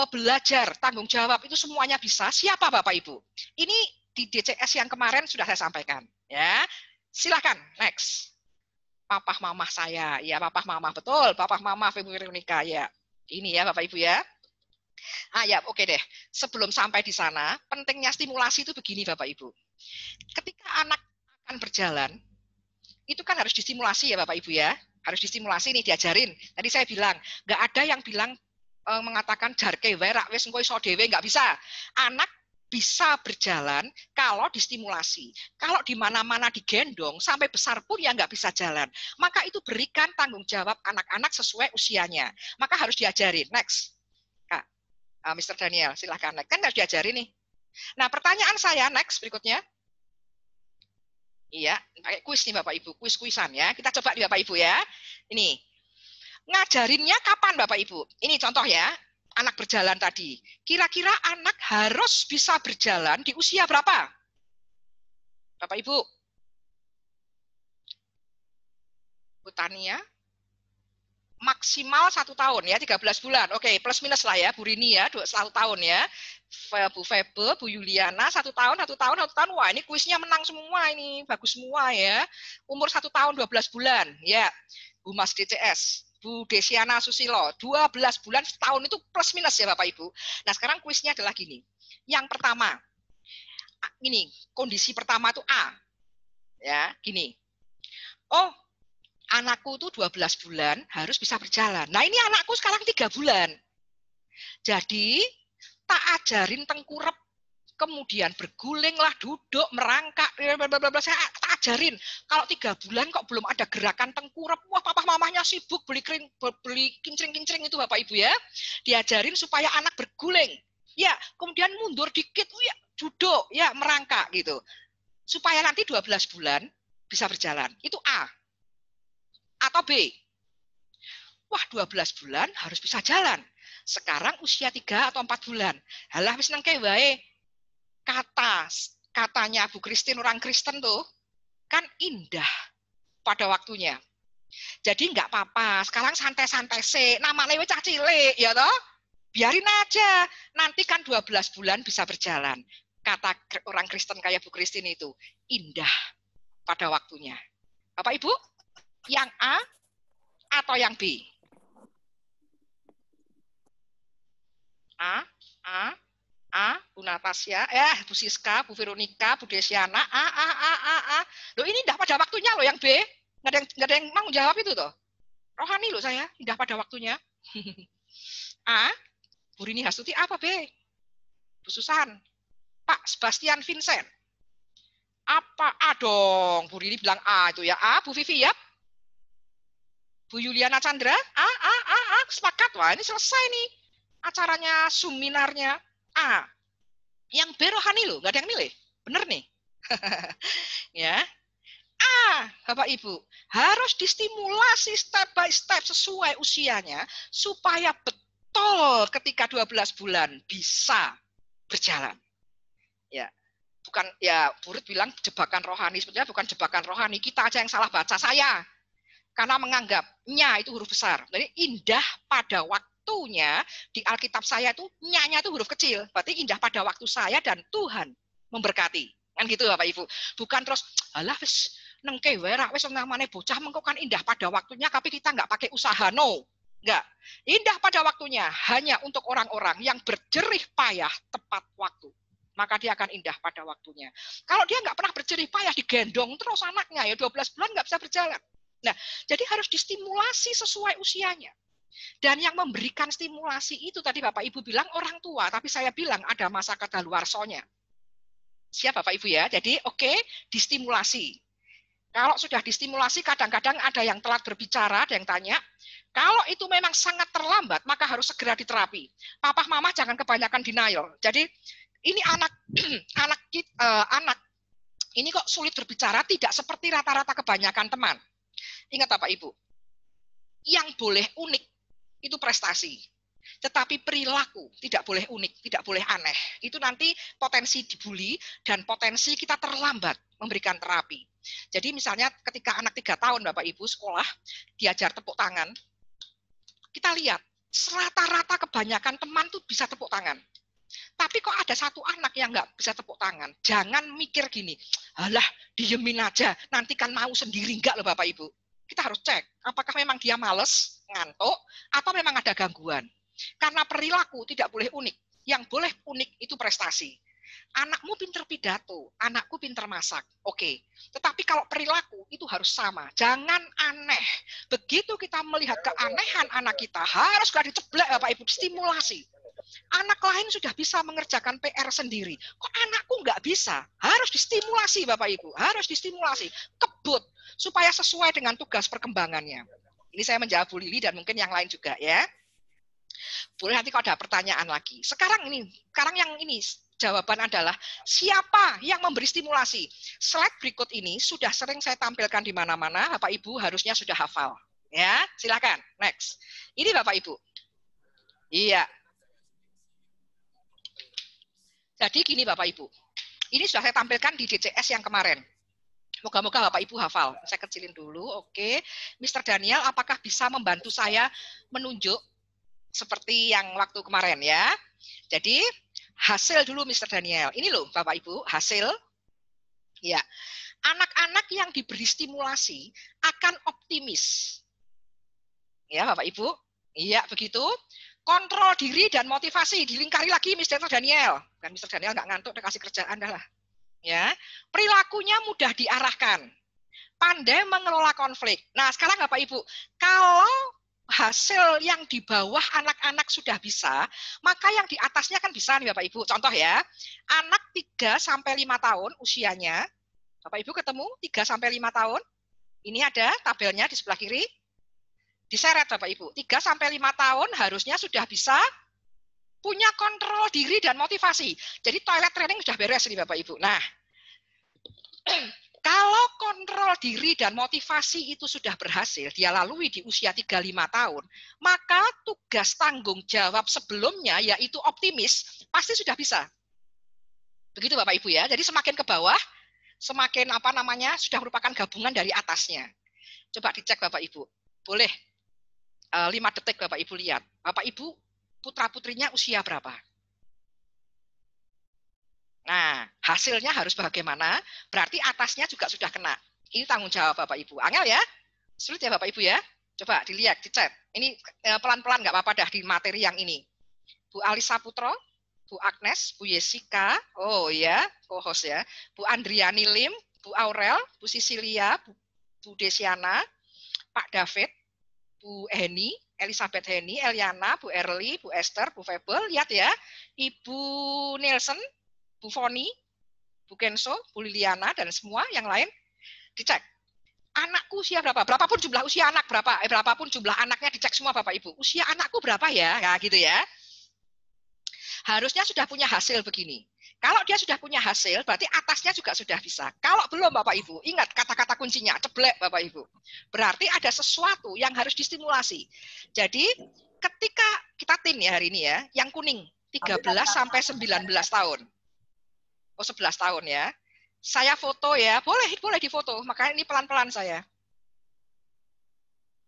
belajar, tanggung jawab, itu semuanya bisa. Siapa Bapak Ibu? Ini di DCS yang kemarin sudah saya sampaikan. Ya, silakan, next. Papa mama saya, ya papa mama, betul. Papa mama Veronica, ya. Ini ya Bapak Ibu ya. Ya, oke deh. Sebelum sampai di sana, pentingnya stimulasi itu begini Bapak Ibu. Ketika anak akan berjalan, itu kan harus distimulasi ya Bapak Ibu ya. Harus distimulasi nih, diajarin. Tadi saya bilang, nggak ada yang bilang mengatakan jarke wae rak wis engko iso dhewe, nggak bisa. Anak bisa berjalan kalau distimulasi. Kalau di mana-mana digendong sampai besar pun ya nggak bisa jalan. Maka itu berikan tanggung jawab anak-anak sesuai usianya. Maka harus diajarin. Next. Mr. Daniel, silahkan. Kan harus diajari nih. Nah, pertanyaan saya next berikutnya. Iya, pakai kuis nih Bapak Ibu, kuis-kuisan ya. Kita coba di Bapak Ibu ya. Ini, ngajarinnya kapan Bapak Ibu? Ini contoh ya, anak berjalan tadi. Kira-kira anak harus bisa berjalan di usia berapa? Bapak Ibu? Bu Tania? Maksimal 1 tahun ya, 13 bulan. Oke, plus minus lah ya, Bu Rini ya, 1 tahun ya. Bu Febe, Bu Yuliana, 1 tahun. Wah, ini kuisnya menang semua ini, bagus semua ya. Umur 1 tahun 12 bulan, ya. Bu Mas DCS, Bu Desiana Susilo, 12 bulan, setahun itu plus minus ya Bapak Ibu. Nah, sekarang kuisnya adalah gini. Yang pertama, ini kondisi pertama itu A. Ya, gini. Oh, anakku tuh 12 bulan harus bisa berjalan. Nah, ini anakku sekarang 3 bulan. Jadi, tak ajarin tengkurap, kemudian bergulinglah, duduk, merangkak, saya tak ajarin. Kalau 3 bulan kok belum ada gerakan tengkurap, wah papa mamahnya sibuk beli kincring-kincring itu Bapak Ibu ya. Diajarin supaya anak berguling. Ya, kemudian mundur dikit, ya duduk, ya merangkak gitu. Supaya nanti 12 bulan bisa berjalan. Itu A. Atau B, wah 12 bulan harus bisa jalan. Sekarang usia 3 atau 4 bulan. Halah wis nengke wae. Katanya Bu Kristin, orang Kristen tuh, kan indah pada waktunya. Jadi nggak apa-apa, sekarang santai-santai sih, namanya cah cilik, ya toh? Biarin aja, nanti kan 12 bulan bisa berjalan. Kata orang Kristen kayak Bu Kristin itu, indah pada waktunya. Bapak Ibu? Yang A atau yang B? A, Bu Natasya, Bu Siska, Bu Veronica, Bu Desiana, A. Loh ini indah pada waktunya loh yang B. Nggak ada yang mau jawab itu toh. Rohani loh saya, indah pada waktunya. A, Bu Rini Hastuti, apa B? Bu Susan, Pak Sebastian Vincent. Apa A dong? Bu Rini bilang A itu ya. A, Bu Vivi ya. Bu Yuliana Chandra, sepakat. Wah, ini selesai nih acaranya, seminarnya. A. Yang B rohani loh, nggak ada yang milih. Bener nih. Ya. A, Bapak Ibu, harus distimulasi step by step sesuai usianya supaya betul ketika 12 bulan bisa berjalan. Ya, bukan ya Burut bilang jebakan rohani, sebenarnya bukan jebakan rohani, kita aja yang salah baca, saya. Karena menganggapnya itu huruf besar. Jadi indah pada waktunya di Alkitab saya itu nya-nya itu huruf kecil. Berarti indah pada waktu saya dan Tuhan memberkati. Kan gitu Bapak Ibu. Bukan terus alah wis nengke wae ra wis namane bocah mengko kan indah pada waktunya tapi kita nggak pakai usaha. No. Enggak. Indah pada waktunya hanya untuk orang-orang yang berjerih payah tepat waktu. Maka dia akan indah pada waktunya. Kalau dia nggak pernah berjerih payah digendong terus anaknya ya 12 bulan nggak bisa berjalan. Nah, jadi harus distimulasi sesuai usianya. Dan yang memberikan stimulasi itu tadi Bapak Ibu bilang orang tua, tapi saya bilang ada masa kadaluarsonya. Siap Bapak Ibu ya. Jadi oke, distimulasi. Kalau sudah distimulasi kadang-kadang ada yang telat berbicara, ada yang tanya. Kalau itu memang sangat terlambat, maka harus segera diterapi. Papa mama jangan kebanyakan denial. Jadi ini anak ini kok sulit berbicara tidak seperti rata-rata kebanyakan teman. Ingat Bapak Ibu, yang boleh unik itu prestasi. Tetapi perilaku tidak boleh unik, tidak boleh aneh. Itu nanti potensi dibully dan potensi kita terlambat memberikan terapi. Jadi misalnya ketika anak 3 tahun Bapak Ibu sekolah, diajar tepuk tangan, kita lihat rata-rata kebanyakan teman tuh bisa tepuk tangan. Tapi kok ada satu anak yang nggak bisa tepuk tangan. Jangan mikir gini, alah diemin aja, nanti kan mau sendiri. Enggak loh Bapak Ibu. Kita harus cek, apakah memang dia males, ngantuk, atau memang ada gangguan. Karena perilaku tidak boleh unik. Yang boleh unik itu prestasi. Anakmu pinter pidato, anakku pinter masak. Oke. Tetapi kalau perilaku itu harus sama. Jangan aneh. Begitu kita melihat keanehan anak kita, harus gak diceblek Bapak Ibu, stimulasi. Anak lain sudah bisa mengerjakan PR sendiri. Kok anakku nggak bisa? Harus distimulasi Bapak Ibu, harus distimulasi. Kebut, supaya sesuai dengan tugas perkembangannya. Ini saya menjawab Bu Lili dan mungkin yang lain juga ya. Boleh nanti kalau ada pertanyaan lagi. Sekarang yang ini jawaban adalah siapa yang memberi stimulasi? Slide berikut ini sudah sering saya tampilkan di mana-mana. Bapak Ibu harusnya sudah hafal. Ya, silakan. Next. Ini Bapak Ibu. Iya. Jadi gini Bapak Ibu, ini sudah saya tampilkan di DCS yang kemarin. Moga-moga Bapak Ibu hafal. Saya kecilin dulu, oke. Mr. Daniel, apakah bisa membantu saya menunjuk seperti yang waktu kemarin ya? Jadi hasil dulu Mr. Daniel. Ini loh Bapak Ibu, hasil. Ya, anak-anak yang diberi stimulasi akan optimis. Ya Bapak Ibu, iya begitu. Kontrol diri dan motivasi, dilingkari lagi Mr. Daniel. Kan Mr. Daniel nggak ngantuk, udah kasih kerjaan dah lah. Ya, perilakunya mudah diarahkan, pandai mengelola konflik. Nah sekarang Bapak Ibu, kalau hasil yang di bawah anak-anak sudah bisa, maka yang di atasnya kan bisa nih Bapak Ibu. Contoh ya, anak 3-5 tahun usianya, Bapak Ibu ketemu 3-5 tahun, ini ada tabelnya di sebelah kiri, diseret Bapak Ibu, 3-5 tahun harusnya sudah bisa punya kontrol diri dan motivasi. Jadi toilet training sudah beres nih Bapak Ibu. Nah, kalau kontrol diri dan motivasi itu sudah berhasil, dia lalui di usia 3-5 tahun, maka tugas tanggung jawab sebelumnya yaitu optimis, pasti sudah bisa. Begitu Bapak Ibu ya. Jadi semakin ke bawah, semakin sudah merupakan gabungan dari atasnya. Coba dicek Bapak Ibu. Boleh 5 detik Bapak Ibu lihat. Bapak Ibu putra-putrinya usia berapa? Nah, hasilnya harus bagaimana? Berarti atasnya juga sudah kena. Ini tanggung jawab Bapak Ibu. Angel ya? Sulit ya Bapak Ibu ya? Coba dilihat, dicek. Ini pelan-pelan nggak apa-apa dah di materi yang ini. Bu Alisa Putro, Bu Agnes, Bu Yesika, oh ya, co-host ya. Bu Andriani Lim, Bu Aurel, Bu Sisilia, Bu Desiana, Pak David, Bu Heni, Elizabeth Heni, Eliana, Bu Erli, Bu Esther, Bu Febel, lihat ya. Ibu Nielsen, Bu Foni, Bu Kenso, Bu Liliana, dan semua yang lain dicek. Anakku usia berapa? Berapapun jumlah usia anak berapa? Berapapun jumlah anaknya dicek semua Bapak Ibu. Usia anakku berapa ya? Nah, gitu ya. Harusnya sudah punya hasil begini. Kalau dia sudah punya hasil, berarti atasnya juga sudah bisa. Kalau belum Bapak Ibu, ingat kata-kata kuncinya, ceblek Bapak Ibu. Berarti ada sesuatu yang harus distimulasi. Jadi ketika kita tin ya hari ini ya, yang kuning 13 sampai 19 tahun. Oh 11 tahun ya. Saya foto ya, boleh difoto, makanya ini pelan-pelan saya.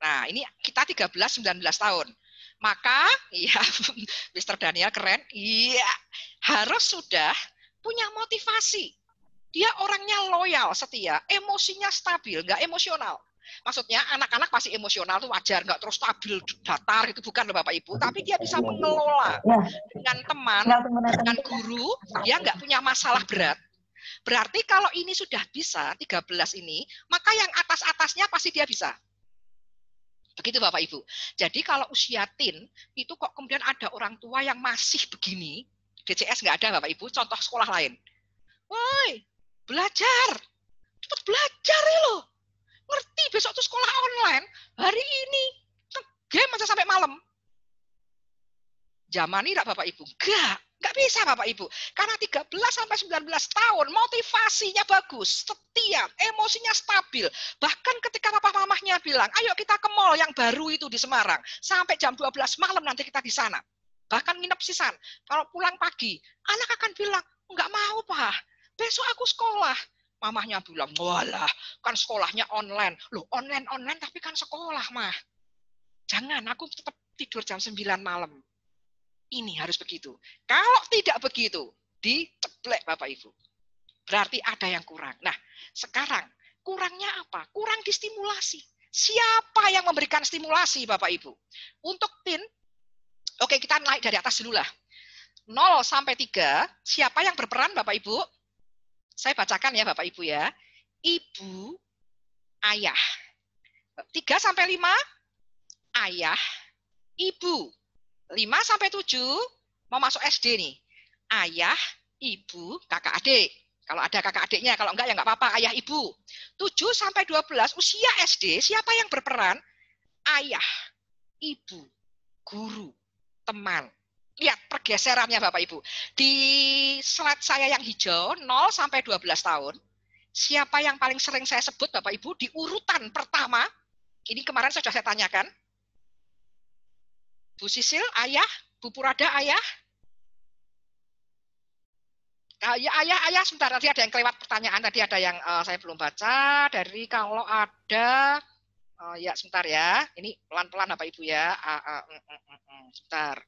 Nah, ini kita 13-19 tahun. Maka, ya, Mr. Daniel keren, iya, harus sudah punya motivasi. Dia orangnya loyal, setia, emosinya stabil, nggak emosional. Maksudnya anak-anak pasti emosional itu wajar, nggak terus stabil, datar, itu bukan loh Bapak Ibu. Tapi dia bisa mengelola dengan teman, dengan guru, dia nggak punya masalah berat. Berarti kalau ini sudah bisa, 13 ini, maka yang atas-atasnya pasti dia bisa. Begitu Bapak Ibu. Jadi kalau usia teen, itu kok kemudian ada orang tua yang masih begini, DCS nggak ada Bapak Ibu, contoh sekolah lain. Woi, belajar. Cepat belajar ya loh. Ngerti besok tuh sekolah online, hari ini game aja sampai malam. Zaman ini Bapak Ibu, nggak bisa Bapak Ibu. Karena 13 sampai 19 tahun, motivasinya bagus, setia, emosinya stabil. Bahkan ketika papa mamahnya bilang, ayo kita ke mall yang baru itu di Semarang. Sampai jam 12 malam nanti kita di sana. Bahkan nginep sisan. Kalau pulang pagi, anak akan bilang, nggak mau Pak, besok aku sekolah. Mamahnya bilang, walah, kan sekolahnya online. Loh, online tapi kan sekolah, Mah. Jangan, aku tetap tidur jam 9 malam. Ini harus begitu. Kalau tidak begitu, diceblek Bapak Ibu. Berarti ada yang kurang. Nah, sekarang kurangnya apa? Kurang distimulasi. Siapa yang memberikan stimulasi Bapak Ibu? Untuk teen, oke kita naik dari atas dulu lah. 0 sampai 3, siapa yang berperan Bapak Ibu? Saya bacakan ya Bapak Ibu ya. Ibu, ayah. 3 sampai 5, ayah, ibu. 5 sampai 7 mau masuk SD nih. Ayah, ibu, kakak adik. Kalau ada kakak adiknya, kalau enggak ya enggak apa-apa, ayah, ibu. 7 sampai 12 usia SD, siapa yang berperan? Ayah, ibu, guru, teman. Lihat pergeserannya Bapak Ibu. Di slide saya yang hijau 0 sampai 12 tahun, siapa yang paling sering saya sebut Bapak Ibu di urutan pertama? Ini kemarin sudah saya tanyakan. Bu Sisil, ayah, Bu Purada, ayah. Ayah, sebentar, tadi ada yang kelewat pertanyaan, tadi ada yang saya belum baca, dari kalau ada, ya sebentar ya, ini pelan-pelan Bapak Ibu ya, sebentar.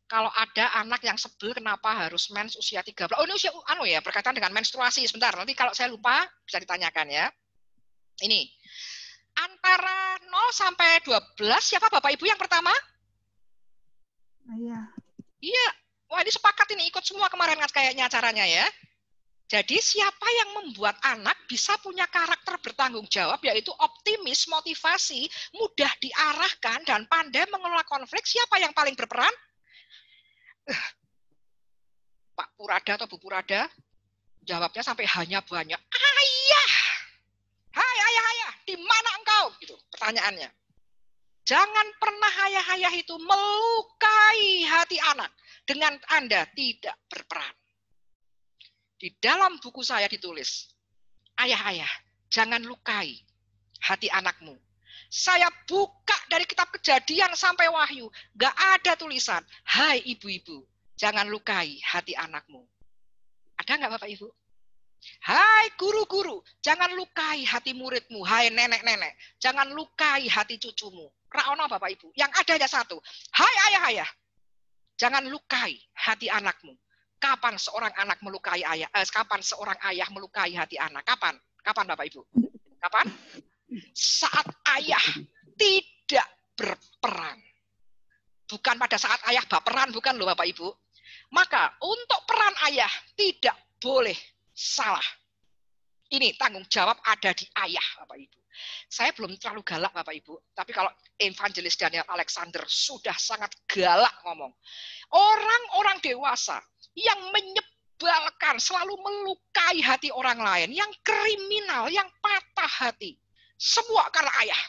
Kalau ada anak yang sebel, kenapa harus mens usia 13? Oh ini usia, berkaitan dengan menstruasi, sebentar, nanti kalau saya lupa, bisa ditanyakan ya. Ini. Antara 0 sampai 12, siapa Bapak Ibu yang pertama? Ayah. Iya. Wah, ini sepakat ini, ikut semua kemarin kayaknya acaranya ya. Jadi siapa yang membuat anak bisa punya karakter bertanggung jawab, yaitu optimis, motivasi, mudah diarahkan, dan pandai mengelola konflik, siapa yang paling berperan? Pak Purada atau Bu Purada? Jawabnya sampai hanya banyak. Ayah! Hai ayah, di mana engkau? Gitu pertanyaannya. Jangan pernah ayah itu melukai hati anak dengan Anda tidak berperan. Di dalam buku saya ditulis, ayah, jangan lukai hati anakmu. Saya buka dari kitab Kejadian sampai Wahyu, nggak ada tulisan, hai ibu-ibu, jangan lukai hati anakmu. Ada nggak Bapak Ibu? Hai guru-guru, jangan lukai hati muridmu. Hai nenek-nenek, jangan lukai hati cucumu. Ra'ono Bapak Ibu, yang ada hanya satu. Hai ayah, jangan lukai hati anakmu. Kapan seorang anak melukai ayah? Kapan seorang ayah melukai hati anak? Kapan? Kapan Bapak Ibu? Kapan? Saat ayah tidak berperan. Bukan pada saat ayah baperan, bukan loh Bapak Ibu. Maka untuk peran ayah tidak boleh salah. Ini tanggung jawab ada di ayah, Bapak Ibu. Saya belum terlalu galak, Bapak Ibu. Tapi kalau Evangelis Daniel Alexander sudah sangat galak ngomong. Orang-orang dewasa yang menyebalkan, selalu melukai hati orang lain, yang kriminal, yang patah hati. Semua karena ayah.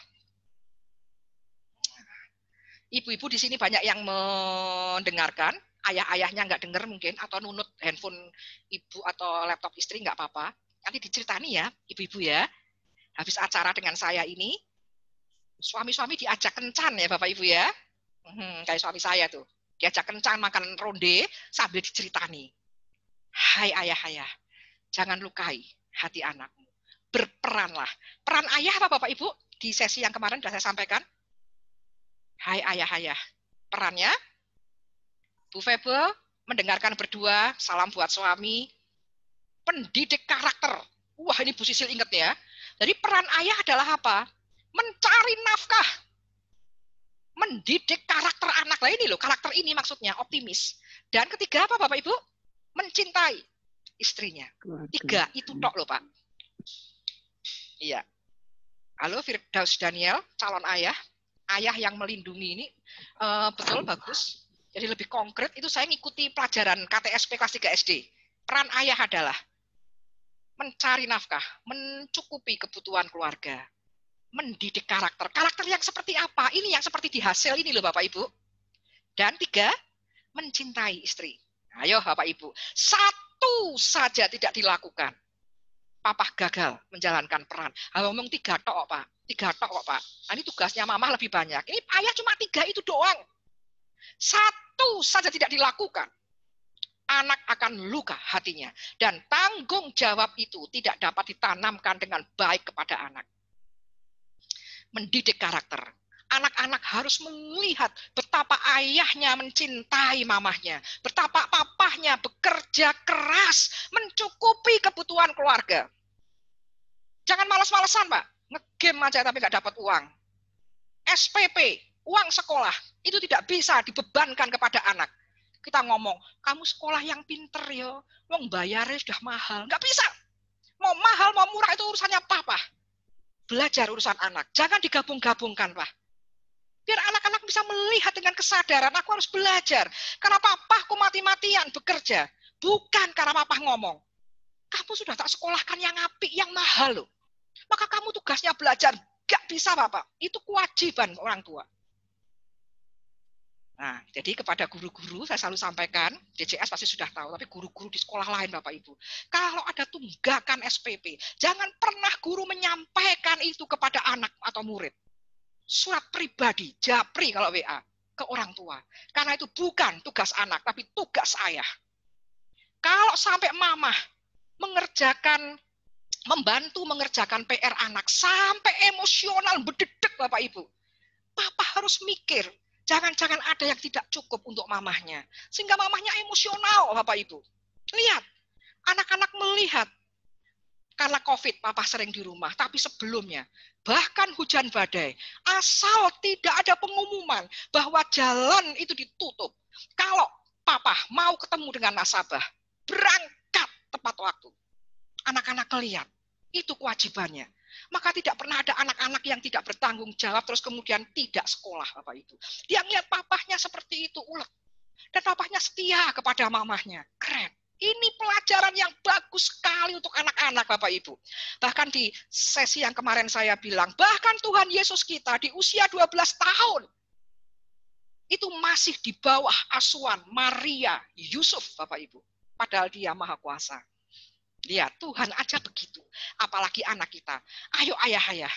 Ibu-ibu di sini banyak yang mendengarkan, ayah-ayahnya nggak dengar mungkin, atau nunut handphone ibu atau laptop istri nggak apa-apa. Nanti diceritani ya, ibu-ibu ya. Habis acara dengan saya ini, suami-suami diajak kencan ya Bapak Ibu ya. Kayak suami saya tuh. Diajak kencan makan ronde sambil diceritani. Hai ayah-ayah, jangan lukai hati anakmu. Berperanlah. Peran ayah apa Bapak Ibu? Di sesi yang kemarin sudah saya sampaikan. Hai ayah-ayah, perannya Bu Febe mendengarkan berdua, salam buat suami, pendidik karakter. Wah ini Bu Sisil ingat ya. Jadi peran ayah adalah apa? Mencari nafkah, mendidik karakter anak. Lah ini loh, karakter ini maksudnya optimis. Dan ketiga apa Bapak Ibu? Mencintai istrinya. 3 itu tok loh Pak. Iya. Halo Firdaus Daniel, calon ayah. Ayah yang melindungi ini betul bagus. Jadi lebih konkret itu saya ngikuti pelajaran KTSP kelas 3 SD. Peran ayah adalah mencari nafkah, mencukupi kebutuhan keluarga, mendidik karakter. Karakter yang seperti apa? Ini yang seperti di hasil ini loh Bapak Ibu. Dan 3, mencintai istri. Ayo Bapak Ibu, 1 saja tidak dilakukan. Papa gagal menjalankan peran. Ngomong 3 tok Pak. 3 tok kok Pak. Nah, ini tugasnya mama lebih banyak. Ini ayah cuma 3 itu doang. 1 saja tidak dilakukan. Anak akan luka hatinya. Dan tanggung jawab itu tidak dapat ditanamkan dengan baik kepada anak. Mendidik karakter. Anak-anak harus melihat betapa ayahnya mencintai mamahnya. Betapa papahnya bekerja keras mencukupi kebutuhan keluarga. Jangan malas-malasan Pak. Nge-game aja tapi nggak dapat uang. SPP, uang sekolah, itu tidak bisa dibebankan kepada anak. Kita ngomong, kamu sekolah yang pinter ya, wong bayarnya sudah mahal. Nggak bisa. Mau mahal, mau murah itu urusannya papa. Belajar urusan anak. Jangan digabung-gabungkan, Pak. Biar anak-anak bisa melihat dengan kesadaran, aku harus belajar. Karena papaku mati-matian bekerja. Bukan karena papa ngomong. Kamu sudah tak sekolahkan yang apik, yang mahal loh. Maka kamu tugasnya belajar. Nggak bisa, Bapak. Itu kewajiban orang tua. Nah, jadi kepada guru-guru saya selalu sampaikan, DJS pasti sudah tahu, tapi guru-guru di sekolah lain Bapak Ibu, kalau ada tunggakan SPP, jangan pernah guru menyampaikan itu kepada anak atau murid. Surat pribadi, japri kalau WA, ke orang tua. Karena itu bukan tugas anak, tapi tugas ayah. Kalau sampai mama membantu mengerjakan PR anak, sampai emosional berdedek Bapak Ibu, papa harus mikir, jangan-jangan ada yang tidak cukup untuk mamahnya. Sehingga mamahnya emosional, Bapak Ibu. Lihat, anak-anak melihat. Karena COVID, papa sering di rumah. Tapi sebelumnya, bahkan hujan badai. Asal tidak ada pengumuman bahwa jalan itu ditutup. Kalau papa mau ketemu dengan nasabah, berangkat tepat waktu. Anak-anak lihat, itu kewajibannya. Maka tidak pernah ada anak-anak yang tidak bertanggung jawab terus kemudian tidak sekolah Bapak Ibu. Dia melihat papahnya seperti itu ulet. Dan papahnya setia kepada mamahnya. Keren. Ini pelajaran yang bagus sekali untuk anak-anak Bapak Ibu. Bahkan di sesi yang kemarin saya bilang, bahkan Tuhan Yesus kita di usia 12 tahun itu masih di bawah asuhan Maria, Yusuf Bapak Ibu. Padahal dia maha kuasa. Lihat, Tuhan aja begitu. Apalagi anak kita. Ayo ayah-ayah,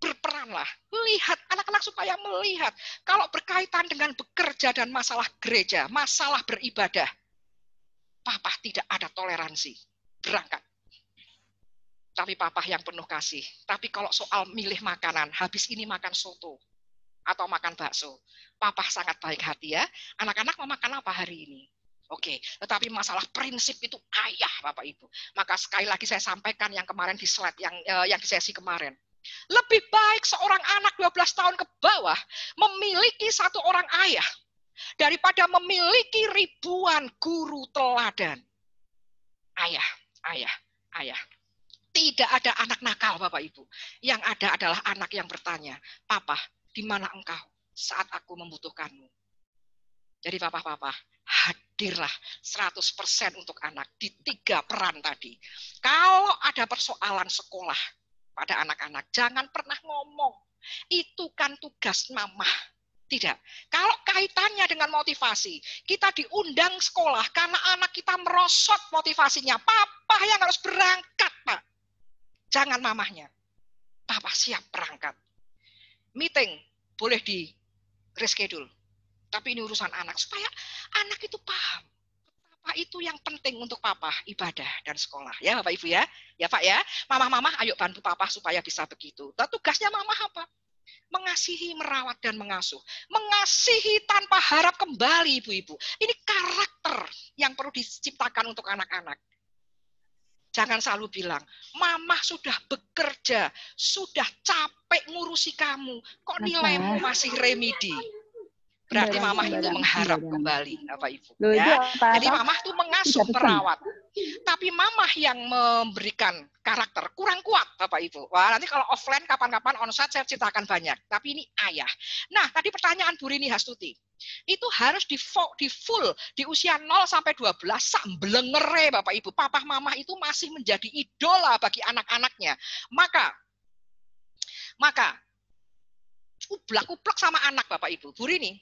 berperanlah. Lihat, anak-anak supaya melihat. Kalau berkaitan dengan bekerja dan masalah gereja, masalah beribadah, papa tidak ada toleransi. Berangkat. Tapi papa yang penuh kasih. Tapi kalau soal milih makanan, habis ini makan soto. Atau makan bakso. Papa sangat baik hati ya. Anak-anak mau makan apa hari ini? Oke, tetapi masalah prinsip itu ayah Bapak Ibu. Maka sekali lagi saya sampaikan yang kemarin di slide, yang di sesi kemarin. Lebih baik seorang anak 12 tahun ke bawah memiliki satu orang ayah daripada memiliki ribuan guru teladan. Ayah. Tidak ada anak nakal Bapak Ibu. Yang ada adalah anak yang bertanya, Papa, di mana engkau saat aku membutuhkanmu? Jadi papa, hadirlah 100% untuk anak di 3 peran tadi. Kalau ada persoalan sekolah pada anak-anak, jangan pernah ngomong. Itu kan tugas mama. Tidak. Kalau kaitannya dengan motivasi, kita diundang sekolah karena anak kita merosot motivasinya. Papa yang harus berangkat, Pak. Jangan mamahnya. Papa siap berangkat. Meeting boleh di reschedule. Tapi ini urusan anak. Supaya anak itu paham. Betapa itu yang penting untuk papa, ibadah dan sekolah. Ya Bapak Ibu ya. Ya Pak ya. Mama-mama ayo bantu papa supaya bisa begitu. Dan tugasnya mama apa? Mengasihi, merawat, dan mengasuh. Mengasihi tanpa harap kembali, ibu-ibu. Ini karakter yang perlu diciptakan untuk anak-anak. Jangan selalu bilang, mama sudah bekerja, sudah capek ngurusi kamu, kok nilaimu masih remedi. Berarti mama itu mengharap kembali, Bapak Ibu. Ya. Jadi mama itu mengasuh, merawat. Tapi mama yang memberikan karakter kurang kuat, Bapak Ibu. Wah, nanti kalau offline kapan-kapan onsite saya ceritakan banyak. Tapi ini ayah. Nah, tadi pertanyaan Bu Rini Hastuti. Itu harus di full di usia 0 sampai 12 sambelengere Bapak Ibu. Papa mama itu masih menjadi idola bagi anak-anaknya. Maka ublak-ublak sama anak Bapak Ibu. Bu Rini,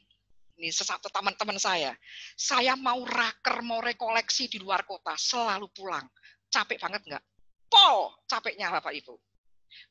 ini sesatu teman-teman saya mau raker, mau rekoleksi di luar kota, selalu pulang. Capek banget enggak? Pol capeknya Bapak Ibu.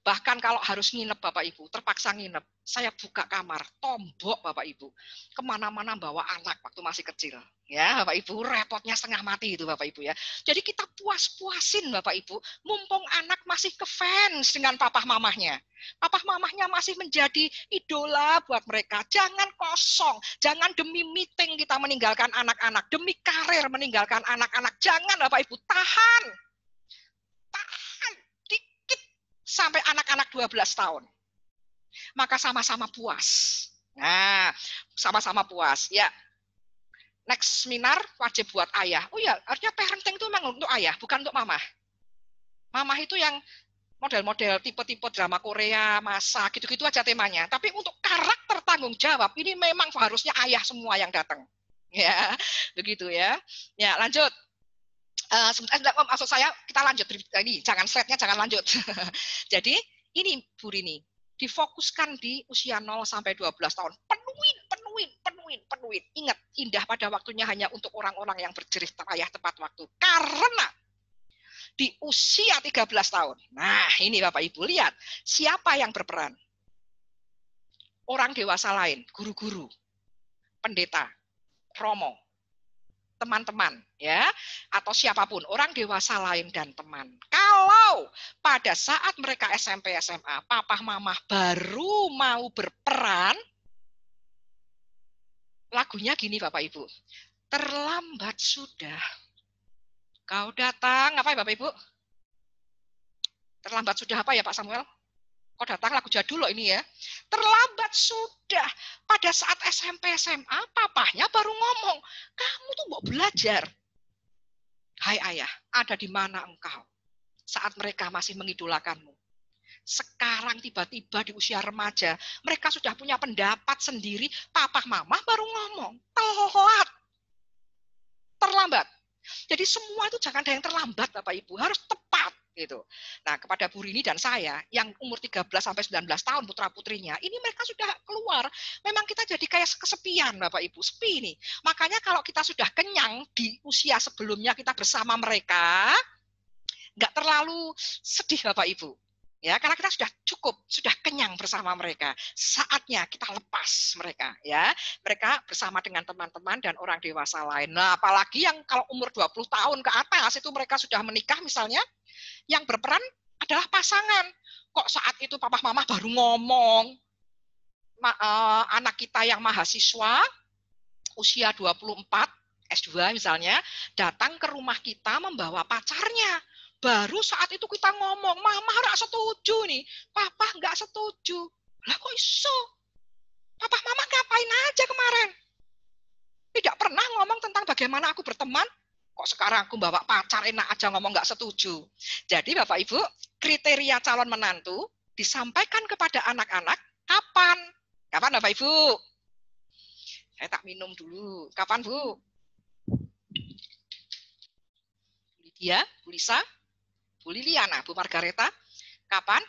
Bahkan kalau harus nginep Bapak Ibu, terpaksa nginep, saya buka kamar, tombok Bapak Ibu. Kemana-mana bawa anak waktu masih kecil. Ya Bapak Ibu, repotnya setengah mati itu Bapak Ibu ya. Jadi kita puas-puasin Bapak Ibu, mumpung anak masih kefans dengan papa mamahnya. Papa mamahnya masih menjadi idola buat mereka. Jangan kosong, jangan demi meeting kita meninggalkan anak-anak, demi karir meninggalkan anak-anak. Jangan Bapak Ibu, tahan dikit sampai anak-anak 12 tahun. Maka sama-sama puas. Nah, sama-sama puas. Ya, next seminar wajib buat ayah. Oh ya, artinya parenting itu memang untuk ayah, bukan untuk mama. Mama itu yang model-model tipe-tipe drama Korea, masa, gitu-gitu aja temanya. Tapi untuk karakter tanggung jawab, ini memang harusnya ayah semua yang datang. Ya, begitu ya. Ya, lanjut. Maksud saya, kita lanjut. Ini, jangan slide-nya, jangan lanjut. Jadi, ini Bu Rini, difokuskan di usia 0 sampai 12 tahun. Penuhin. Ingat, indah pada waktunya hanya untuk orang-orang yang berjerih payah tepat waktu. Karena di usia 13 tahun. Nah, ini Bapak Ibu lihat, siapa yang berperan? Orang dewasa lain, guru-guru, pendeta, romo, teman-teman, ya, atau siapapun, orang dewasa lain dan teman. Kalau pada saat mereka SMP, SMA, papa mama baru mau berperan, lagunya gini Bapak Ibu, terlambat sudah kau datang, apa ya Bapak Ibu? Terlambat sudah apa ya Pak Samuel? Kau datang, lagu jadul loh ini ya. Terlambat sudah. Pada saat SMP, SMA, papahnya baru ngomong, kamu tuh mau belajar. Hai ayah, ada di mana engkau? Saat mereka masih mengidolakanmu. Sekarang tiba-tiba di usia remaja, mereka sudah punya pendapat sendiri, papa mama baru ngomong. Telat. Terlambat. Jadi semua itu jangan ada yang terlambat Bapak Ibu, harus tepat gitu. Nah, kepada Bu Rini dan saya yang umur 13 sampai 19 tahun putra-putrinya, ini mereka sudah keluar. Memang kita jadi kayak kesepian Bapak Ibu, sepi nih. Makanya kalau kita sudah kenyang di usia sebelumnya kita bersama mereka, nggak terlalu sedih Bapak Ibu. Ya, karena kita sudah cukup, sudah kenyang bersama mereka. Saatnya kita lepas mereka, ya. Mereka bersama dengan teman-teman dan orang dewasa lain. Nah, apalagi yang kalau umur 20 tahun ke atas itu mereka sudah menikah misalnya, yang berperan adalah pasangan. Kok saat itu papa mama baru ngomong, anak kita yang mahasiswa usia 24, S2 misalnya, datang ke rumah kita membawa pacarnya. Baru saat itu kita ngomong, mama nggak setuju nih, papa nggak setuju. Lah kok iso? Papa mama ngapain aja kemarin? Tidak pernah ngomong tentang bagaimana aku berteman. Kok sekarang aku bawa pacar enak aja ngomong nggak setuju. Jadi Bapak Ibu, kriteria calon menantu disampaikan kepada anak-anak kapan? Kapan Bapak Ibu? Saya tak minum dulu. Kapan Bu? Lydia, Bu Lisa, Bu Liliana, Bu Margareta, kapan?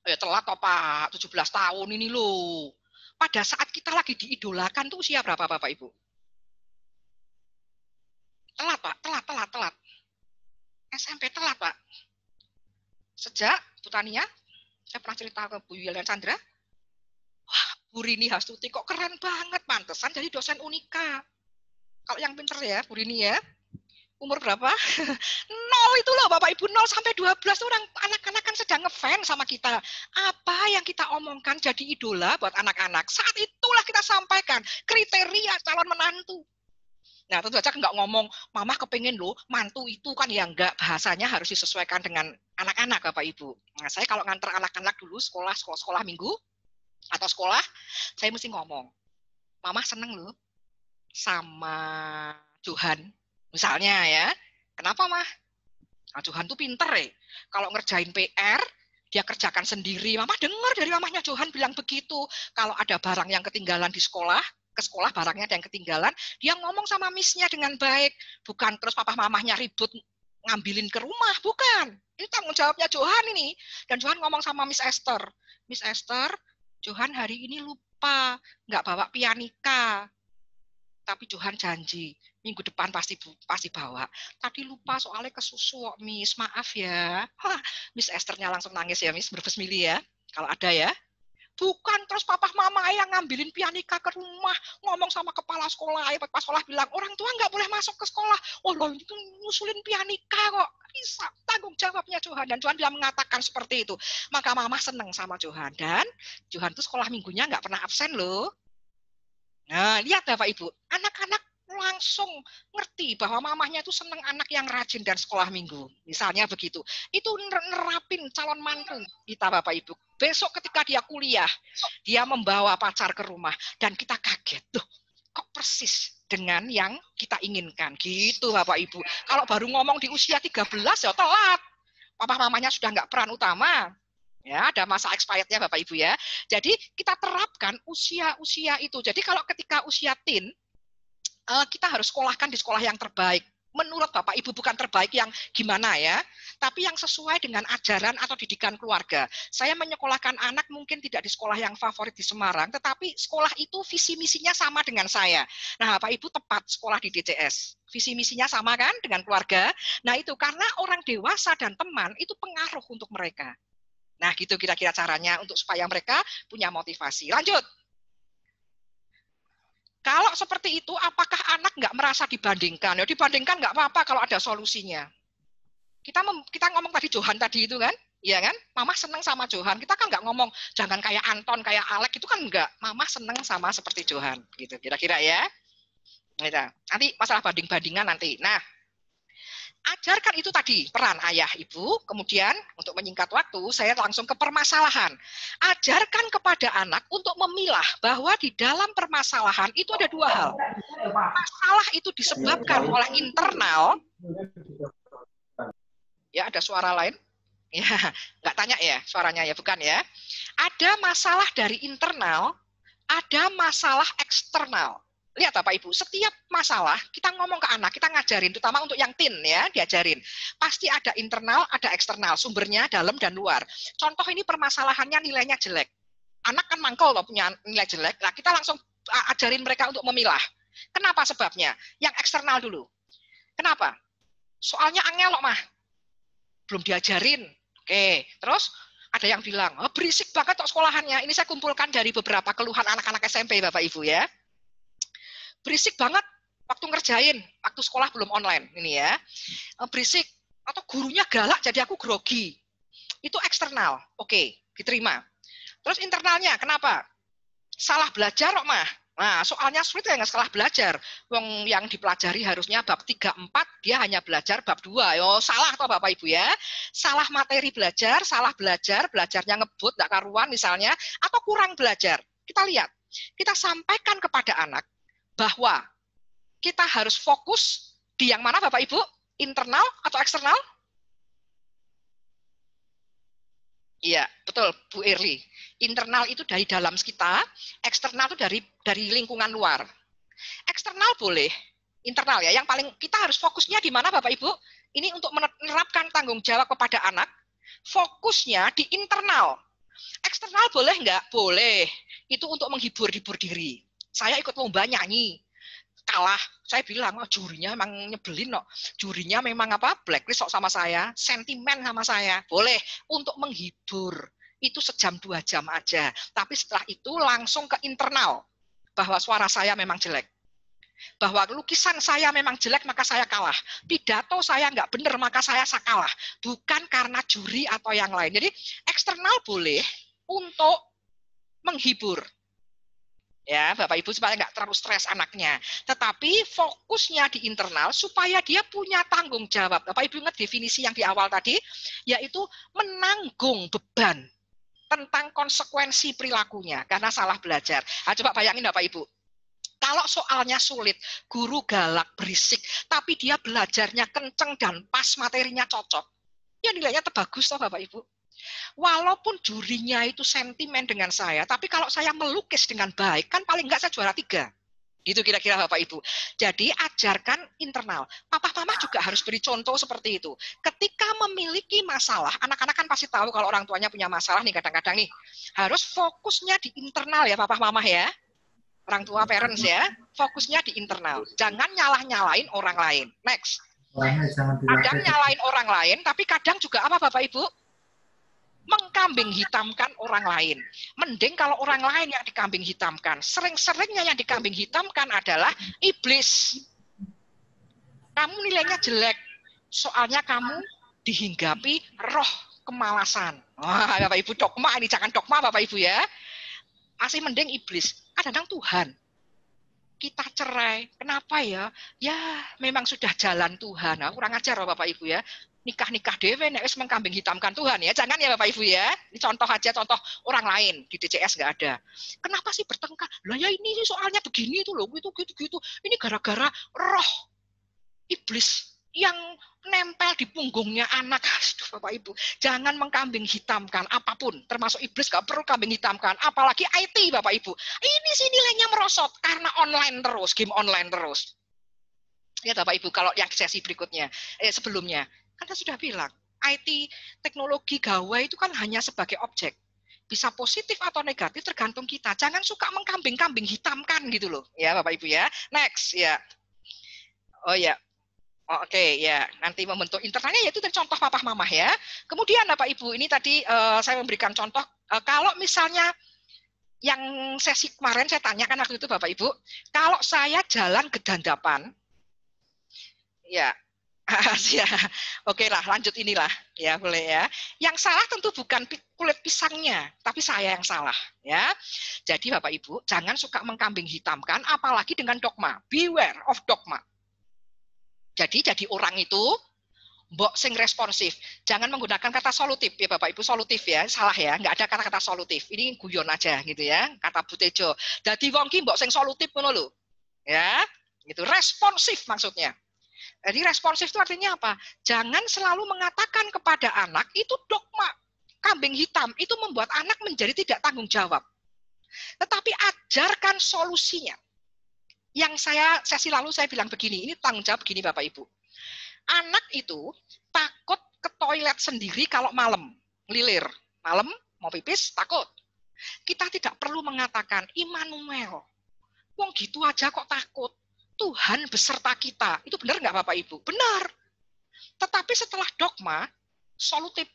Ya telat toh Pak, 17 tahun ini loh. pada saat kita lagi diidolakan tuh usia berapa Bapak Ibu? Telat Pak, telat. SMP telat Pak. Sejak Bu Tania, saya pernah cerita ke Bu Yulian Chandra, wah Bu Rini Hastuti kok keren banget, pantesan jadi dosen Unika. Kalau yang pinter ya Bu Rini ya, umur berapa? 0 itu loh Bapak Ibu, 0 sampai 12 orang anak-anak kan sedang ngefans sama kita. Apa yang kita omongkan jadi idola buat anak-anak. Saat itulah kita sampaikan kriteria calon menantu. Nah tentu saja nggak ngomong, mama kepengen loh, mantu itu kan ya enggak, bahasanya harus disesuaikan dengan anak-anak Bapak Ibu. Nah saya kalau nganter anak-anak dulu sekolah minggu atau sekolah, saya mesti ngomong, mama seneng loh sama Johan. Misalnya ya, kenapa mah? Nah, Johan tuh pinter ya. Kalau ngerjain PR, dia kerjakan sendiri. Mama dengar dari mamahnya Johan bilang begitu. Kalau ada barang yang ketinggalan di sekolah, ke sekolah barangnya ada yang ketinggalan, dia ngomong sama miss-nya dengan baik. Bukan terus papa mamahnya ribut ngambilin ke rumah, bukan. Ini tanggung jawabnya Johan ini. Dan Johan ngomong sama Miss Esther. Miss Esther, Johan hari ini lupa, nggak bawa pianika. Tapi Johan janji, minggu depan pasti bawa. Tadi lupa soalnya kesusu, Miss. Maaf ya. Hah, Miss Esthernya langsung nangis ya, Miss. Berbesmili ya. Kalau ada ya. Bukan terus papa mama yang ngambilin pianika ke rumah, ngomong sama kepala sekolah, kepala sekolah bilang, orang tua nggak boleh masuk ke sekolah. Oh loh, itu ngusulin pianika kok. Bisa, tanggung jawabnya Johan. Dan Johan dia mengatakan seperti itu. Maka mama seneng sama Johan. Dan Johan tuh sekolah minggunya nggak pernah absen loh. Nah, lihat Bapak Ibu, anak-anak langsung ngerti bahwa mamahnya itu senang anak yang rajin dan sekolah minggu. Misalnya begitu. Itu nerapin calon mantu kita Bapak Ibu. Besok ketika dia kuliah, dia membawa pacar ke rumah dan kita kaget. Tuh, kok persis dengan yang kita inginkan. Gitu Bapak Ibu. Kalau baru ngomong di usia 13 ya telat. Papa mamanya sudah nggak peran utama. Ya, ada masa expirednya Bapak Ibu ya. Jadi kita terapkan usia-usia itu. Jadi kalau ketika usia teen, kita harus sekolahkan di sekolah yang terbaik. Menurut Bapak Ibu bukan terbaik yang gimana ya, tapi yang sesuai dengan ajaran atau didikan keluarga. Saya menyekolahkan anak mungkin tidak di sekolah yang favorit di Semarang, tetapi sekolah itu visi misinya sama dengan saya. Nah Bapak Ibu tepat sekolah di DCS. Visi misinya sama kan dengan keluarga. Nah itu karena orang dewasa dan teman itu pengaruh untuk mereka. Nah gitu kira-kira caranya untuk supaya mereka punya motivasi. Lanjut. Kalau seperti itu, apakah anak nggak merasa dibandingkan? Ya dibandingkan nggak apa-apa kalau ada solusinya. Kita ngomong tadi Johan tadi itu kan, iya kan? Mama seneng sama Johan. Kita kan nggak ngomong jangan kayak Anton, kayak Alek itu kan nggak. Mama seneng sama seperti Johan, gitu kira-kira ya. Nanti masalah banding-bandingan nanti. Nah, ajarkan itu tadi peran ayah ibu, kemudian untuk menyingkat waktu saya langsung ke permasalahan. Ajarkan kepada anak untuk memilah bahwa di dalam permasalahan itu ada dua hal. Masalah itu disebabkan oleh internal. Ya ada suara lain? Ya nggak tanya ya suaranya ya bukan ya. Ada masalah dari internal, ada masalah eksternal. Lihat Bapak Ibu, setiap masalah kita ngomong ke anak, kita ngajarin, terutama untuk yang teen ya, diajarin. Pasti ada internal, ada eksternal, sumbernya dalam dan luar. Contoh ini permasalahannya nilainya jelek. Anak kan mangkol loh punya nilai jelek, nah kita langsung ajarin mereka untuk memilah. Kenapa sebabnya? Yang eksternal dulu. Kenapa? Soalnya angel loh mah. Belum diajarin. Oke, terus ada yang bilang, oh, berisik banget kok sekolahannya. Ini saya kumpulkan dari beberapa keluhan anak-anak SMP Bapak Ibu ya. Berisik banget waktu ngerjain, waktu sekolah belum online ini ya. Berisik atau gurunya galak jadi aku grogi. Itu eksternal. Oke, diterima. Terus internalnya kenapa? Salah belajar kok mah. Nah, soalnya sulit ya setelah belajar. Wong yang dipelajari harusnya bab 3 4, dia hanya belajar bab 2. Yo, salah toh Bapak Ibu ya. Salah materi belajar, salah belajar, belajarnya ngebut enggak karuan misalnya atau kurang belajar. Kita lihat. Kita sampaikan kepada anak bahwa kita harus fokus di yang mana Bapak Ibu? Internal atau eksternal? Iya, betul Bu Irli. Internal itu dari dalam kita, eksternal itu dari lingkungan luar. Eksternal boleh, internal ya. Yang paling kita harus fokusnya di mana Bapak Ibu? Ini untuk menerapkan tanggung jawab kepada anak, fokusnya di internal. Eksternal boleh nggak? Boleh. Itu untuk menghibur diri. Saya ikut lomba nyanyi, kalah. Saya bilang, oh, jurinya memang nyebelin kok. Jurinya memang blacklist kok sama saya, sentimen sama saya. Boleh untuk menghibur. Itu sejam 2 jam aja. Tapi setelah itu langsung ke internal. Bahwa suara saya memang jelek. Bahwa lukisan saya memang jelek, maka saya kalah. Pidato saya nggak benar, maka saya kalah. Bukan karena juri atau yang lain. Jadi eksternal boleh untuk menghibur. Ya, Bapak Ibu supaya nggak terlalu stres anaknya. Tetapi fokusnya di internal supaya dia punya tanggung jawab. Bapak Ibu ingat definisi yang di awal tadi, yaitu menanggung beban tentang konsekuensi perilakunya karena salah belajar. Nah, coba bayangin Bapak Ibu. Kalau soalnya sulit, guru galak, berisik, tapi dia belajarnya kenceng dan pas, materinya cocok. Ya nilainya terbagus toh Bapak Ibu. Walaupun jurinya itu sentimen dengan saya, tapi kalau saya melukis dengan baik, kan paling enggak saya juara 3. Gitu kira-kira Bapak Ibu. Jadi ajarkan internal. Papa mama juga harus beri contoh seperti itu. Ketika memiliki masalah, anak-anak kan pasti tahu kalau orang tuanya punya masalah nih kadang-kadang nih. Harus fokusnya di internal ya Papa mama ya. Orang tua parents ya, fokusnya di internal. Jangan nyalah-nyalain orang lain. Next. Kadang nyalain orang lain, tapi kadang juga apa Bapak Ibu? Mengkambing hitamkan orang lain. Mending kalau orang lain yang dikambing hitamkan. Sering-seringnya yang dikambing hitamkan adalah iblis. Kamu nilainya jelek, soalnya kamu dihinggapi roh kemalasan. Wah, Bapak Ibu dogma ini, jangan dogma Bapak Ibu ya. Masih mending iblis. Kadang-kadang Tuhan. Kita cerai, kenapa ya? Ya, memang sudah jalan Tuhan. Nah, kurang ajar Bapak Ibu ya. Nikah-nikah dewe nek wis mengkambing hitamkan Tuhan ya. Jangan ya Bapak Ibu ya. Ini contoh aja, contoh orang lain di DCS nggak ada. Kenapa sih bertengkar? Lah ya ini soalnya begini itu loh, gitu. Ini gara-gara roh iblis yang nempel di punggungnya anak. Aduh, Bapak Ibu, jangan mengkambing hitamkan apapun, termasuk iblis gak perlu kambing hitamkan, apalagi IT Bapak Ibu. Ini sih nilainya merosot karena online terus, game online terus. Ya Bapak Ibu, kalau yang sesi berikutnya, sebelumnya, kan saya sudah bilang, IT teknologi gawai itu kan hanya sebagai objek. Bisa positif atau negatif tergantung kita. Jangan suka mengkambing-kambing hitamkan gitu loh. Ya Bapak Ibu ya. Next ya. Oh ya. Oke ya, nanti membentuk internalnya yaitu contoh papa mama ya. Kemudian Bapak Ibu, ini tadi saya memberikan contoh kalau misalnya yang sesi kemarin saya tanyakan waktu itu Bapak Ibu, kalau saya jalan ke dandapan, ya, ya, oke lah, lanjut inilah, ya boleh ya. Yang salah tentu bukan kulit pisangnya, tapi saya yang salah, ya. Jadi Bapak Ibu, jangan suka mengkambing hitamkan, apalagi dengan dogma. Beware of dogma. Jadi orang itu mbok sing responsif. Jangan menggunakan kata solutif ya Bapak Ibu, solutif ya. Salah ya, nggak ada kata-kata solutif. Ini guyon aja gitu ya, kata Butejo. Dadi wong ki mbok sing solutif ngono lho. Ya, gitu. Responsif maksudnya. Jadi responsif itu artinya apa? Jangan selalu mengatakan kepada anak itu dogma. Kambing hitam itu membuat anak menjadi tidak tanggung jawab. Tetapi ajarkan solusinya. Yang sesi lalu saya bilang begini, ini tanggung jawab begini Bapak Ibu. Anak itu takut ke toilet sendiri kalau malam, lilir. Malam mau pipis, takut. Kita tidak perlu mengatakan, Immanuel, wong gitu aja kok takut. Tuhan beserta kita. Itu benar nggak Bapak Ibu? Benar. Tetapi setelah dogma, solutif,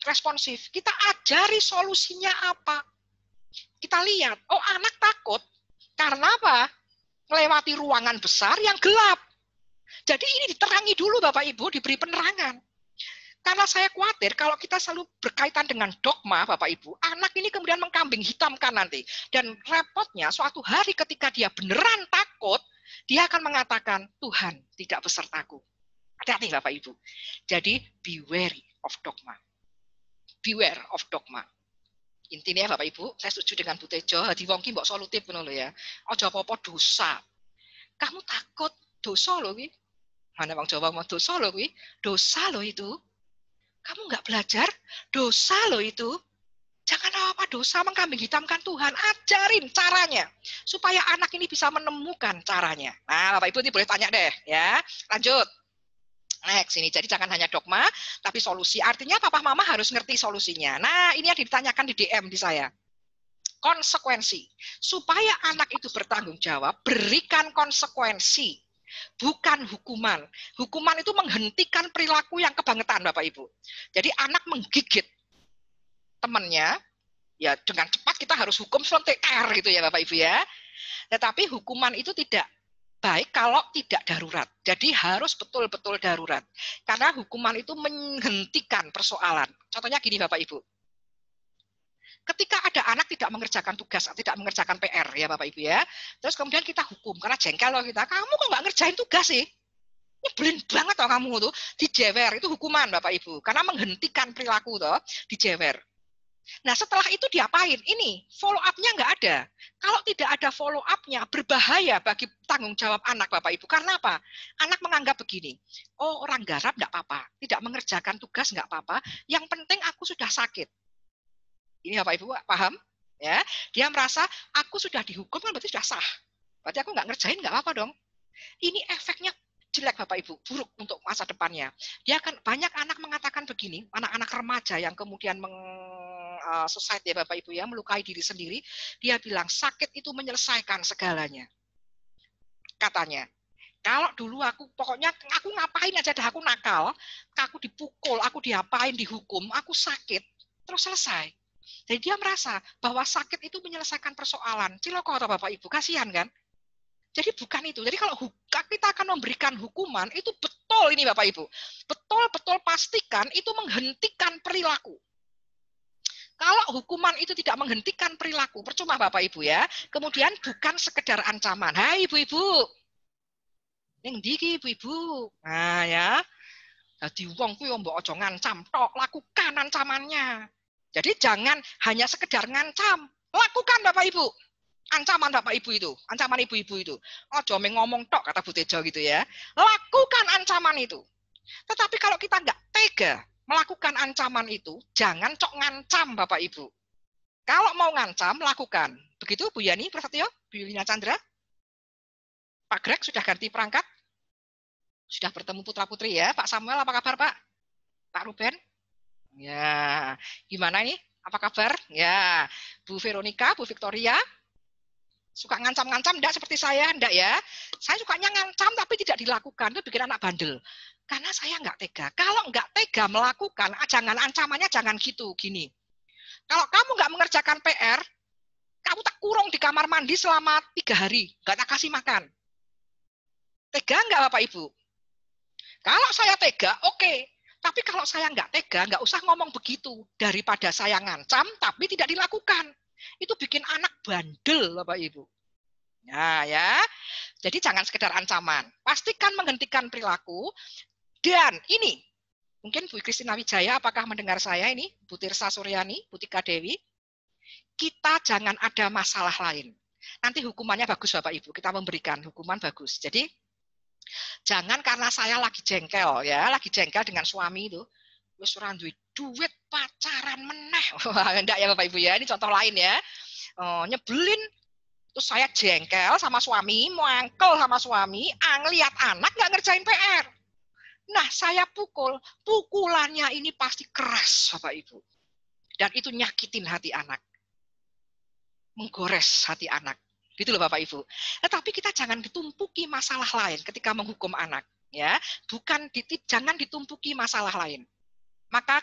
responsif, kita ajari solusinya apa. Kita lihat, oh anak takut. Karena apa? Melewati ruangan besar yang gelap. Jadi ini diterangi dulu Bapak Ibu, diberi penerangan. Karena saya khawatir kalau kita selalu berkaitan dengan dogma Bapak Ibu, anak ini kemudian mengkambing hitamkan nanti. Dan repotnya suatu hari ketika dia beneran takut, dia akan mengatakan, Tuhan tidak besertaku. Hati-hati Bapak Ibu. Jadi be wary of dogma. Beware of dogma. Intinya Bapak Ibu, saya setuju dengan Bu Tejo, di wong ki mbok solutif ngono lho ya. Aja apa-apa dosa. Kamu takut dosa lho kuwi. Mana wong Jawa mau dosa lho kuwi. Dosa lho itu. Kamu enggak belajar? Dosa lho itu. Jangan apa-apa dosa mengkambing hitamkan Tuhan. Ajarin caranya. Supaya anak ini bisa menemukan caranya. Nah, Bapak Ibu ini boleh tanya deh ya. Lanjut. Next ini, jadi jangan hanya dogma, tapi solusi. Artinya papa mama harus ngerti solusinya. Nah, ini yang ditanyakan di DM di saya. Konsekuensi. Supaya anak itu bertanggung jawab, berikan konsekuensi. Bukan hukuman. Hukuman itu menghentikan perilaku yang kebangetan, Bapak Ibu. Jadi anak menggigit temannya, ya dengan cepat kita harus hukum selontek gitu ya Bapak Ibu ya. Tetapi hukuman itu tidak baik kalau tidak darurat. Jadi harus betul-betul darurat. Karena hukuman itu menghentikan persoalan. Contohnya gini Bapak Ibu. Ketika ada anak tidak mengerjakan tugas, tidak mengerjakan PR ya Bapak Ibu ya. Terus kemudian kita hukum karena jengkel loh kita. Kamu kok nggak ngerjain tugas sih? Nyebelin banget loh kamu tuh. Dijewer itu hukuman Bapak Ibu. Karena menghentikan perilaku tuh, dijewer. Nah setelah itu diapain? Ini follow up-nya nggak ada. Kalau tidak ada follow up-nya berbahaya bagi tanggung jawab anak Bapak Ibu. Karena apa? Anak menganggap begini, oh orang garap nggak apa-apa, tidak mengerjakan tugas nggak apa-apa, yang penting aku sudah sakit. Ini Bapak Ibu paham? Ya, dia merasa aku sudah dihukum kan berarti sudah sah. Berarti aku nggak ngerjain nggak apa-apa dong. Ini efeknya jelek Bapak Ibu, buruk untuk masa depannya. Dia akan banyak anak mengatakan begini, anak-anak remaja yang kemudian society ya Bapak Ibu ya, melukai diri sendiri, dia bilang sakit itu menyelesaikan segalanya. Katanya, kalau dulu aku pokoknya aku ngapain aja dah, aku nakal, aku dipukul, aku diapain, dihukum, aku sakit, terus selesai. Jadi dia merasa bahwa sakit itu menyelesaikan persoalan. Ciloko atau Bapak Ibu, kasihan kan? Jadi bukan itu. Jadi kalau kita akan memberikan hukuman, itu betul ini Bapak Ibu. Betul-betul pastikan itu menghentikan perilaku. Kalau hukuman itu tidak menghentikan perilaku, percuma Bapak Ibu ya. Kemudian bukan sekedar ancaman. Hai ibu-ibu. Ning ndi iki ibu-ibu? Nah ya. Dadi wong kuwi mbok aja ngancam tok, lakukan ancamannya. Jadi jangan hanya sekedar ngancam, lakukan Bapak Ibu. Ancaman Bapak Ibu itu, ancaman ibu-ibu itu. Ojo ngomong tok kata Bu Tejo gitu ya. Lakukan ancaman itu. Tetapi kalau kita nggak tega melakukan ancaman itu, jangan cok ngancam Bapak Ibu. Kalau mau ngancam, lakukan. Begitu Bu Yani Prasetyo, Bu Yulina Chandra. Pak Greg sudah ganti perangkat? Sudah bertemu putra-putri ya. Pak Samuel apa kabar Pak? Pak Ruben? Ya, gimana ini? Apa kabar? Ya, Bu Veronica, Bu Victoria, suka ngancam-ngancam enggak seperti saya? Enggak ya. Saya sukanya ngancam tapi tidak dilakukan. Itu bikin anak bandel. Karena saya enggak tega. Kalau enggak tega melakukan, jangan ancamannya jangan gitu, gini. Kalau kamu enggak mengerjakan PR, kamu tak kurung di kamar mandi selama 3 hari. Enggak tak kasih makan. Tega enggak Bapak Ibu? Kalau saya tega, oke. Tapi kalau saya nggak tega, nggak usah ngomong begitu. Daripada saya ngancam, tapi tidak dilakukan. Itu bikin anak bandel, Bapak Ibu. Nah ya, jadi jangan sekedar ancaman. Pastikan menghentikan perilaku. Dan ini, mungkin Bu Kristina Wijaya, apakah mendengar saya ini? Bu Tirsa Suryani, Bu Tika Dewi. Kita jangan ada masalah lain. Nanti hukumannya bagus, Bapak Ibu. Kita memberikan hukuman bagus. Jadi, jangan karena saya lagi jengkel ya, lagi jengkel dengan suami itu, wis ora duwe duit pacaran meneh. Wah, enggak ya Bapak Ibu ya, ini contoh lain ya. Nyebelin, terus saya jengkel sama suami, mangkel sama suami, ngeliat anak nggak ngerjain PR. Nah, saya pukul, pukulannya ini pasti keras Bapak Ibu. Dan itu nyakitin hati anak. Menggores hati anak. Gitu loh Bapak Ibu. Tetapi kita jangan ditumpuki masalah lain ketika menghukum anak, ya. Jangan ditumpuki masalah lain. Maka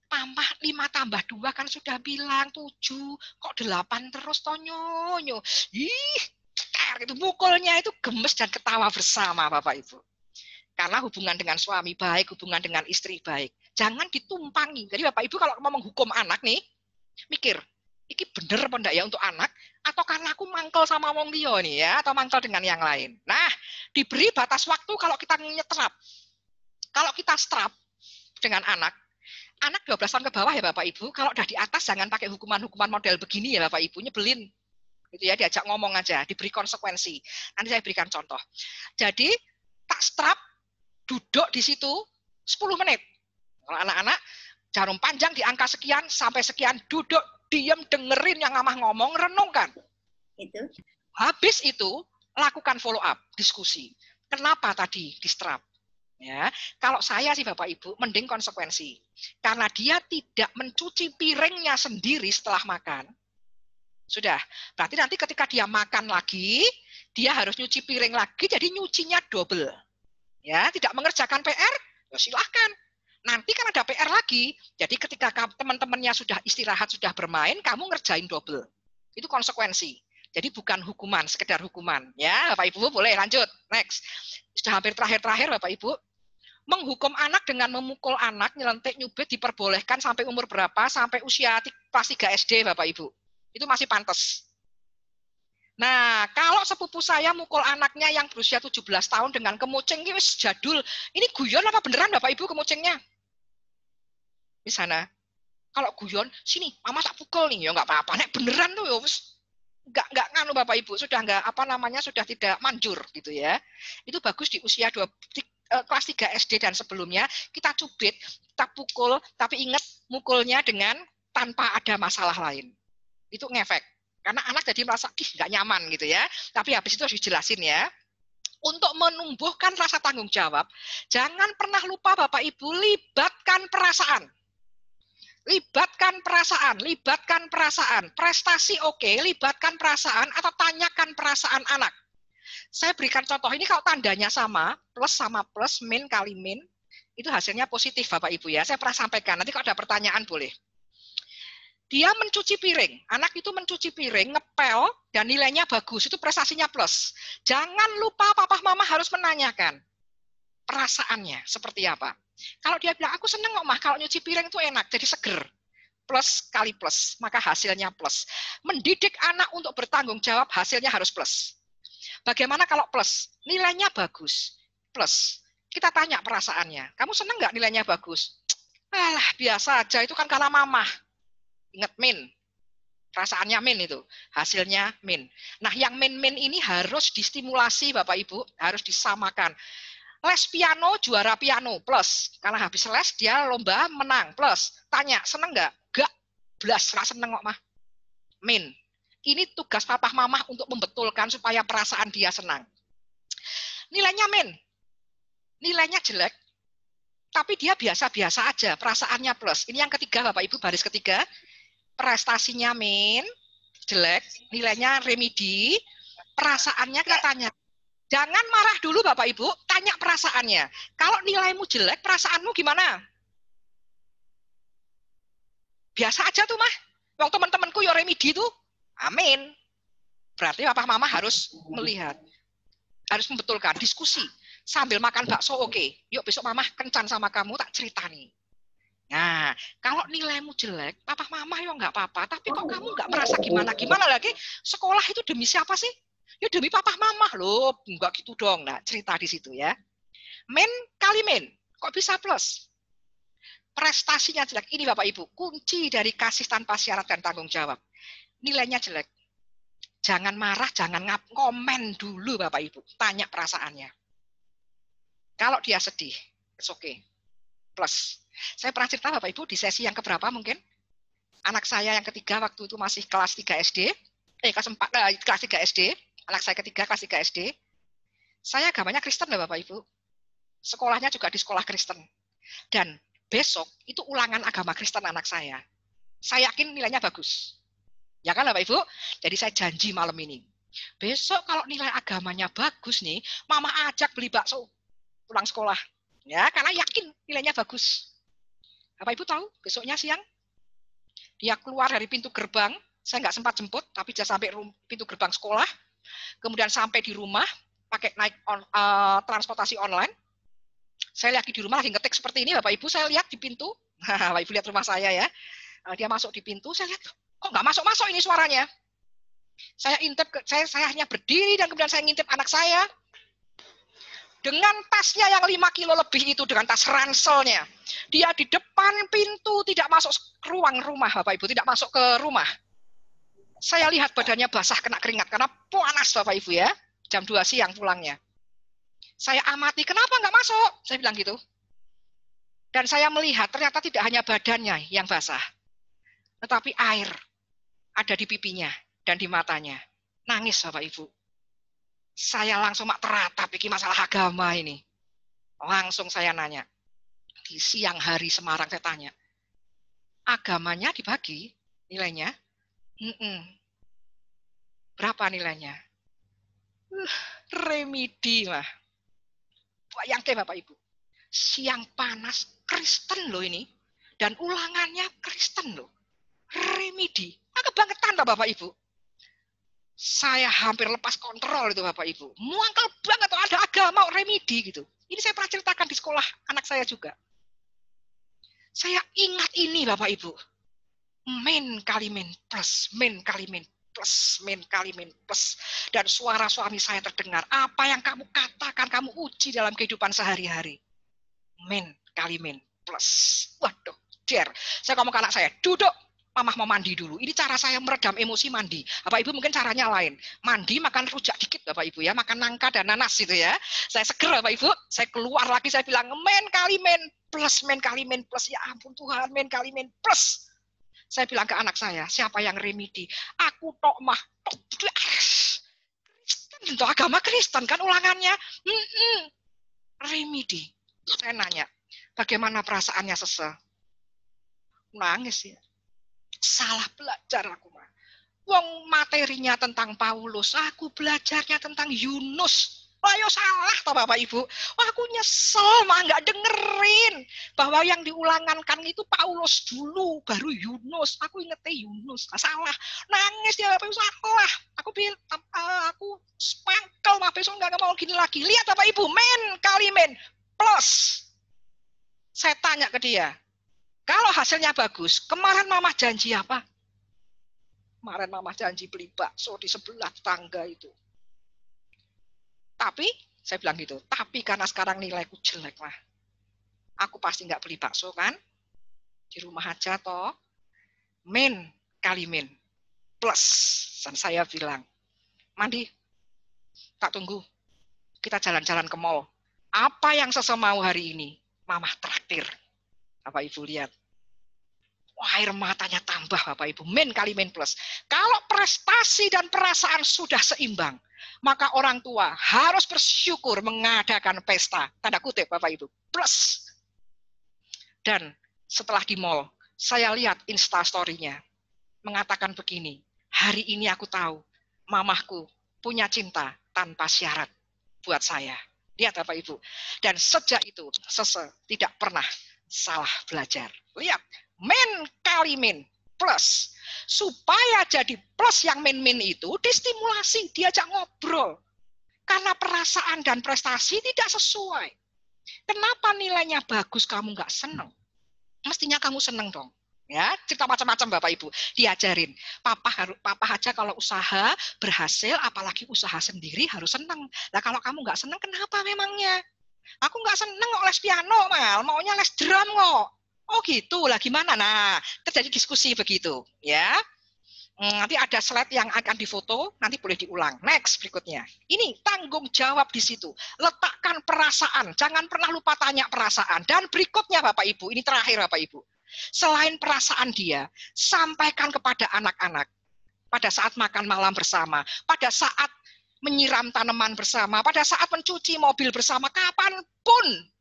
Mama 5 tambah 2 kan sudah bilang 7, kok 8 terus Tonyonyo. Ih, itu mukulnya itu gemes dan ketawa bersama Bapak Ibu. Karena hubungan dengan suami baik, hubungan dengan istri baik. Jangan ditumpangi. Jadi Bapak Ibu kalau mau menghukum anak nih, mikir, ini bener apa enggak ya untuk anak, atau karena aku mangkel sama wong liya nih ya, atau mangkel dengan yang lain. Nah, diberi batas waktu kalau kita nyetrap. Kalau kita strap dengan anak 12 tahun ke bawah ya Bapak Ibu, kalau udah di atas jangan pakai hukuman-hukuman model begini ya Bapak Ibu, nyebelin. Gitu ya, diajak ngomong aja, diberi konsekuensi. Nanti saya berikan contoh. Jadi, tak strap, duduk di situ 10 menit. Kalau anak-anak, jarum panjang di angka sekian sampai sekian, duduk diam, dengerin yang mamah ngomong, renungkan. Itu. Habis itu, lakukan follow up, diskusi. Kenapa tadi di strap? Ya, kalau saya sih Bapak Ibu, mending konsekuensi. Karena dia tidak mencuci piringnya sendiri setelah makan. Sudah, berarti nanti ketika dia makan lagi, dia harus nyuci piring lagi, jadi nyucinya double. Ya, tidak mengerjakan PR, ya silahkan. Nanti kan ada PR lagi, jadi ketika teman-temannya sudah istirahat, sudah bermain, kamu ngerjain double. Itu konsekuensi. Jadi bukan hukuman, sekedar hukuman. Ya, Bapak Ibu boleh lanjut. Next. Sudah hampir terakhir-terakhir Bapak Ibu. Menghukum anak dengan memukul anak, nyelentik, nyubit diperbolehkan sampai umur berapa? Sampai usia kelas 3 SD Bapak Ibu. Itu masih pantas. Nah, kalau sepupu saya mukul anaknya yang berusia 17 tahun dengan kemucing, ini jadul. Ini guyon apa beneran Bapak Ibu kemucingnya? Di sana. Kalau guyon, sini, mama tak pukul nih. Ya nggak apa-apa. Nek beneran tuh, ya nggak nganu Bapak Ibu, sudah nggak sudah tidak manjur gitu ya. Itu bagus di usia kelas 3 SD dan sebelumnya kita cubit, kita pukul, tapi ingat mukulnya dengan tanpa ada masalah lain. Itu ngefek. Karena anak jadi merasa nggak nyaman gitu ya. Tapi habis itu harus dijelasin ya. Untuk menumbuhkan rasa tanggung jawab, jangan pernah lupa Bapak Ibu libatkan perasaan. Libatkan perasaan. Prestasi oke, libatkan perasaan atau tanyakan perasaan anak. Saya berikan contoh ini kalau tandanya sama, plus sama plus, min kali min, itu hasilnya positif Bapak Ibu ya. Saya pernah sampaikan, nanti kalau ada pertanyaan boleh. Dia mencuci piring, anak itu mencuci piring, ngepel, dan nilainya bagus, itu prestasinya plus. Jangan lupa papa mama harus menanyakan perasaannya seperti apa. Kalau dia bilang, aku seneng kok mah, kalau nyuci piring itu enak, jadi seger. Plus kali plus, maka hasilnya plus. Mendidik anak untuk bertanggung jawab, hasilnya harus plus. Bagaimana kalau plus? Nilainya bagus, plus. Kita tanya perasaannya, kamu seneng nggak nilainya bagus? Alah, biasa aja, itu kan karena mama. Ingat min, perasaannya min itu, hasilnya min. Nah, yang min-min ini harus distimulasi Bapak Ibu, harus disamakan. Les piano, juara piano, plus. Karena habis les, dia lomba menang, plus. Tanya, seneng nggak? Nggak, belas, nggak seneng kok mah. Min. Ini tugas papa mama untuk membetulkan supaya perasaan dia senang. Nilainya min. Nilainya jelek, tapi dia biasa-biasa aja, perasaannya plus. Ini yang ketiga Bapak Ibu, baris ketiga. Prestasinya min, jelek, nilainya remedi, perasaannya kita tanya. Jangan marah dulu Bapak Ibu, tanya perasaannya. Kalau nilaimu jelek, perasaanmu gimana? Biasa aja tuh mah. Wong teman-temanku yo remedi tuh, amin. Berarti papa mama harus melihat, harus membetulkan, diskusi. Sambil makan bakso oke. Yuk besok mama kencan sama kamu, tak cerita nih. Nah, kalau nilaimu jelek, papa mama ya nggak apa-apa, tapi kok kamu nggak merasa gimana-gimana lagi? Sekolah itu demi siapa sih? Ya demi papa mama loh, nggak gitu dong. Nah, cerita di situ ya. Min kali min, kok bisa plus? Prestasinya jelek. Ini Bapak Ibu, kunci dari kasih tanpa syarat dan tanggung jawab. Nilainya jelek. Jangan marah, jangan komen dulu Bapak Ibu. Tanya perasaannya. Kalau dia sedih, it's okay. Plus. Saya pernah cerita Bapak Ibu di sesi yang keberapa mungkin? Anak saya yang ketiga waktu itu masih kelas 3 SD, kelas 3 SD, anak saya ketiga kelas 3 SD. Saya agamanya Kristen loh Bapak Ibu. Sekolahnya juga di sekolah Kristen. Dan besok itu ulangan agama Kristen anak saya. Saya yakin nilainya bagus. Ya kan Bapak Ibu? Jadi saya janji malam ini. Besok kalau nilai agamanya bagus nih, mama ajak beli bakso pulang sekolah. Ya, karena yakin nilainya bagus. Bapak Ibu tahu, besoknya siang, dia keluar dari pintu gerbang, saya nggak sempat jemput, tapi dia sampai pintu gerbang sekolah, kemudian sampai di rumah, pakai naik transportasi online, saya lagi di rumah, lagi ngetik seperti ini, Bapak Ibu, saya lihat di pintu, Bapak Ibu lihat rumah saya ya, dia masuk di pintu, saya lihat, kok nggak masuk-masuk ini suaranya? Saya intip, saya hanya berdiri, dan kemudian saya ngintip anak saya, dengan tasnya yang 5 kilo lebih itu, dengan tas ranselnya. Dia di depan pintu, tidak masuk ke ruang rumah, Bapak Ibu, tidak masuk ke rumah. Saya lihat badannya basah, kena keringat, karena panas Bapak Ibu ya, jam 2 siang pulangnya. Saya amati, kenapa nggak masuk? Saya bilang gitu. Dan saya melihat, ternyata tidak hanya badannya yang basah, tetapi air ada di pipinya dan di matanya. Nangis Bapak Ibu. Saya langsung mak teratap, ini masalah agama ini. Langsung saya nanya. Di siang hari Semarang saya tanya. Agamanya dibagi nilainya? Berapa nilainya? Remedi lah. Bayangkan Bapak Ibu. Siang panas Kristen loh ini. Dan ulangannya Kristen loh. Remedi. Kebangetan Bapak Ibu. Saya hampir lepas kontrol itu Bapak Ibu. Muangkel banget ada agama remedi gitu. Ini saya pernah ceritakan di sekolah anak saya juga. Saya ingat ini Bapak Ibu. Men kali men plus, men kali men plus, men kali men plus. Dan suara suami saya terdengar. Apa yang kamu katakan, kamu uji dalam kehidupan sehari-hari. Men kali men plus. Waduh, der. Saya ngomong ke anak saya, duduk. Mamah mau mandi dulu. Ini cara saya meredam emosi mandi. Bapak Ibu mungkin caranya lain. Mandi makan rujak dikit Bapak Ibu ya. Makan nangka dan nanas gitu ya. Saya seger Bapak Ibu. Saya keluar lagi saya bilang men kali men plus. Men kali men plus. Ya ampun Tuhan men kali men plus. Saya bilang ke anak saya. Siapa yang remedi? Aku tok mah. Kristen. Itu agama Kristen kan ulangannya. Remedi. Saya nanya. Bagaimana perasaannya Sese? Nangis ya. Salah belajar aku mah. Wong materinya tentang Paulus, aku belajarnya tentang Yunus. Wah, yo salah toh Bapak Ibu. Wah, aku nyesel mah nggak dengerin bahwa yang diulangankan itu Paulus dulu, baru Yunus. Aku ingetnya Yunus. Salah. Nangis ya Bapak Ibu, salah. Aku spangkel mah besok nggak mau gini lagi. Lihat Bapak Ibu, men kali men plus. Saya tanya ke dia. Kalau hasilnya bagus, kemarin Mama janji apa? Kemarin Mama janji beli bakso di sebelah tangga itu. Tapi, saya bilang gitu, tapi karena sekarang nilaiku jelek lah. Aku pasti nggak beli bakso kan? Di rumah aja toh. Men kali men plus. Dan saya bilang, Mandi, tak tunggu. Kita jalan-jalan ke mall. Apa yang Sese mau hari ini? Mama traktir. Bapak Ibu lihat. Wah, air matanya tambah Bapak Ibu. Men kali men plus. Kalau prestasi dan perasaan sudah seimbang, maka orang tua harus bersyukur mengadakan pesta. Tanda kutip Bapak Ibu. Plus. Dan setelah di mall, saya lihat Instastory-nya. Mengatakan begini. Hari ini aku tahu, mamahku punya cinta tanpa syarat buat saya. Lihat Bapak Ibu. Dan sejak itu, Sese tidak pernah salah belajar. Lihat. Men kali men plus. Supaya jadi plus yang men-men itu distimulasi, diajak ngobrol. Karena perasaan dan prestasi tidak sesuai. Kenapa nilainya bagus kamu nggak seneng? Mestinya kamu seneng dong. Ya, cerita macam-macam Bapak Ibu. Diajarin. Papa aja kalau usaha berhasil, apalagi usaha sendiri harus seneng. Nah kalau kamu nggak seneng, kenapa memangnya? Aku nggak seneng kok les piano, Mal. Maunya les drum kok. Oh gitu, lah gimana? Nah, terjadi diskusi begitu, ya. Nanti ada slide yang akan difoto, nanti boleh diulang. Next, berikutnya. Ini tanggung jawab di situ. Letakkan perasaan, jangan pernah lupa tanya perasaan. Dan berikutnya Bapak Ibu, ini terakhir Bapak Ibu. Selain perasaan dia, sampaikan kepada anak-anak. Pada saat makan malam bersama, pada saat menyiram tanaman bersama, pada saat mencuci mobil bersama, kapanpun.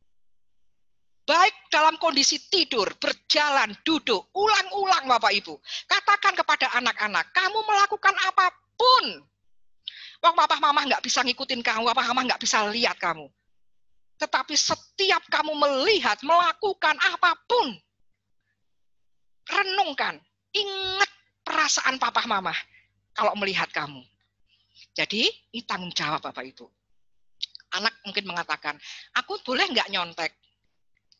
Baik dalam kondisi tidur, berjalan, duduk, ulang-ulang Bapak Ibu. Katakan kepada anak-anak, kamu melakukan apapun. Wong papa mama nggak bisa ngikutin kamu, papa mama nggak bisa lihat kamu. Tetapi setiap kamu melihat, melakukan apapun, renungkan, ingat perasaan papa mama kalau melihat kamu. Jadi, ini tanggung jawab Bapak Ibu. Anak mungkin mengatakan, aku boleh nggak nyontek?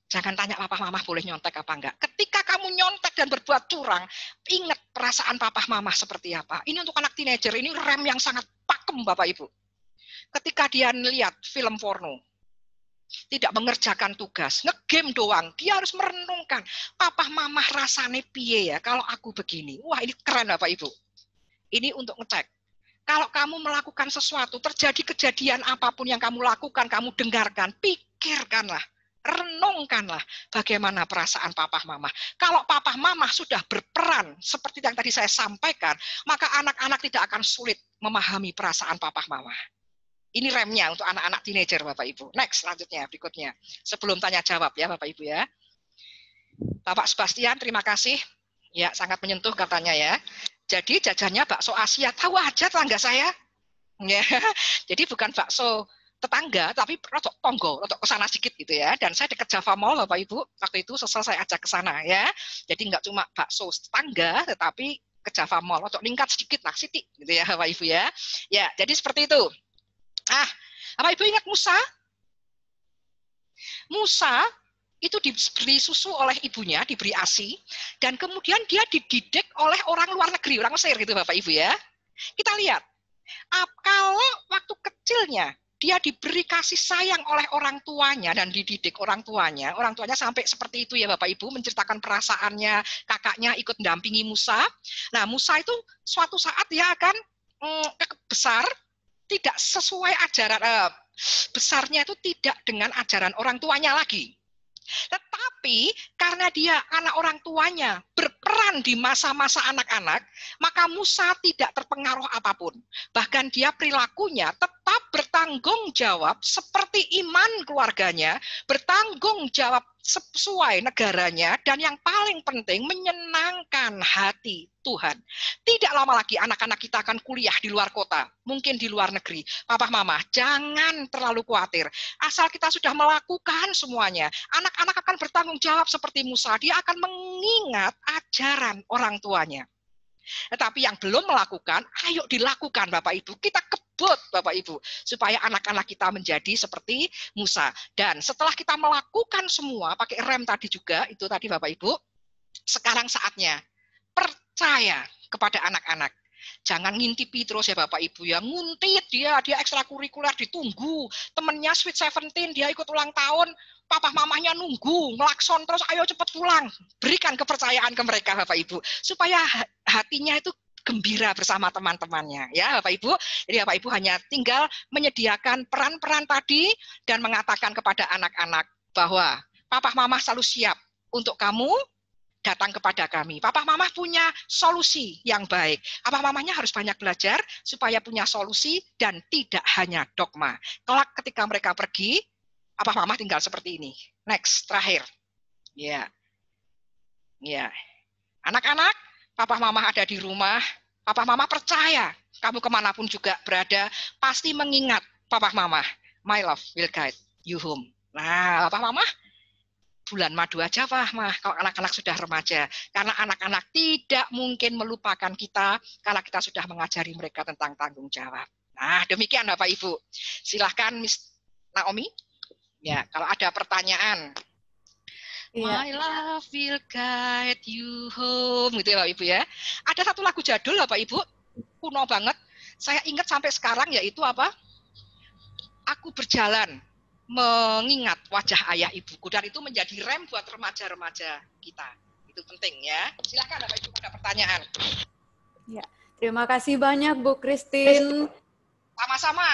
Jangan tanya papa mama boleh nyontek apa enggak. Ketika kamu nyontek dan berbuat curang, ingat perasaan papa mama seperti apa. Ini untuk anak teenager, ini rem yang sangat pakem Bapak Ibu. Ketika dia melihat film porno, tidak mengerjakan tugas, ngegame doang, dia harus merenungkan, papa mama rasane piye ya kalau aku begini. Wah ini keren Bapak Ibu. Ini untuk ngecek. Kalau kamu melakukan sesuatu, terjadi kejadian apapun yang kamu lakukan, kamu dengarkan, pikirkanlah. Renungkanlah bagaimana perasaan papa mama. Kalau papa mama sudah berperan seperti yang tadi saya sampaikan, maka anak-anak tidak akan sulit memahami perasaan papa mama. Ini remnya untuk anak-anak teenager Bapak Ibu. Next, selanjutnya, berikutnya. Sebelum tanya jawab ya Bapak Ibu ya. Bapak Sebastian, terima kasih. Ya, sangat menyentuh katanya ya. Jadi jajannya bakso Asia, tahu aja tetangga saya. Ya, jadi bukan bakso tetangga, tapi rotok tonggo, rotok kesana sedikit gitu ya. Dan saya dekat Java Mall, Bapak Ibu. Waktu itu saya ajak ke sana ya. Jadi nggak cuma bakso tetangga, tetapi ke Java Mall, rotok lingkat sedikit lah, sitik gitu ya, Bapak Ibu ya. Ya, jadi seperti itu. Bapak Ibu ingat Musa? Musa itu diberi susu oleh ibunya, diberi ASI, dan kemudian dia dididik oleh orang luar negeri, orang Mesir gitu Bapak Ibu ya. Kita lihat, kalau waktu kecilnya dia diberi kasih sayang oleh orang tuanya dan dididik orang tuanya sampai seperti itu ya Bapak Ibu, menceritakan perasaannya, kakaknya ikut mendampingi Musa. Nah Musa itu suatu saat dia akan besar, tidak sesuai ajaran, besarnya itu tidak dengan ajaran orang tuanya lagi. Tetapi karena dia anak orang tuanya berperan di masa-masa anak-anak, maka Musa tidak terpengaruh apapun. Bahkan dia perilakunya tetap bertanggung jawab seperti iman keluarganya, bertanggung jawab sesuai negaranya, dan yang paling penting menyenangkan hati Tuhan. Tidak lama lagi anak-anak kita akan kuliah di luar kota, mungkin di luar negeri. Papa Mama, jangan terlalu khawatir. Asal kita sudah melakukan semuanya, anak-anak akan bertanggung jawab seperti Musa. Dia akan mengingat ajaran orang tuanya. Tetapi yang belum melakukan, ayo dilakukan Bapak Ibu. Kita kebut Bapak Ibu, supaya anak-anak kita menjadi seperti Musa. Dan setelah kita melakukan semua, pakai rem tadi juga, itu tadi Bapak Ibu, sekarang saatnya percaya kepada anak-anak. Jangan ngintipi terus ya Bapak Ibu ya, nguntit dia ekstrakurikuler ditunggu, temennya Sweet 17 dia ikut ulang tahun, papa mamanya nunggu, ngelakson terus, ayo cepet pulang. Berikan kepercayaan ke mereka Bapak Ibu, supaya hatinya itu gembira bersama teman-temannya ya Bapak Ibu. Jadi Bapak Ibu hanya tinggal menyediakan peran-peran tadi dan mengatakan kepada anak-anak bahwa papa mama selalu siap untuk kamu datang kepada kami. Papa mama punya solusi yang baik. Papa mamanya harus banyak belajar supaya punya solusi dan tidak hanya dogma. Kelak ketika mereka pergi, papa mama tinggal seperti ini. Next, terakhir. Ya. Ya. Anak-anak, papa mama ada di rumah, papa mama percaya kamu kemanapun juga berada, pasti mengingat papa mama. My love will guide you home. Nah, papa mama, bulan madu aja Pak Mah, kalau anak-anak sudah remaja. Karena anak-anak tidak mungkin melupakan kita kalau kita sudah mengajari mereka tentang tanggung jawab. Nah, demikian Bapak Ibu. Silahkan Miss Naomi. Ya, kalau ada pertanyaan. My love will guide you home, gitu ya Bapak Ibu ya. Ada satu lagu jadul Bapak Ibu, kuno banget. Saya ingat sampai sekarang, yaitu apa? Aku berjalan mengingat wajah ayah ibuku, dan itu menjadi rem buat remaja-remaja kita. Itu penting ya. Silakan Bapak Ibu ada pertanyaan. Ya, terima kasih banyak Bu Christine. Sama-sama.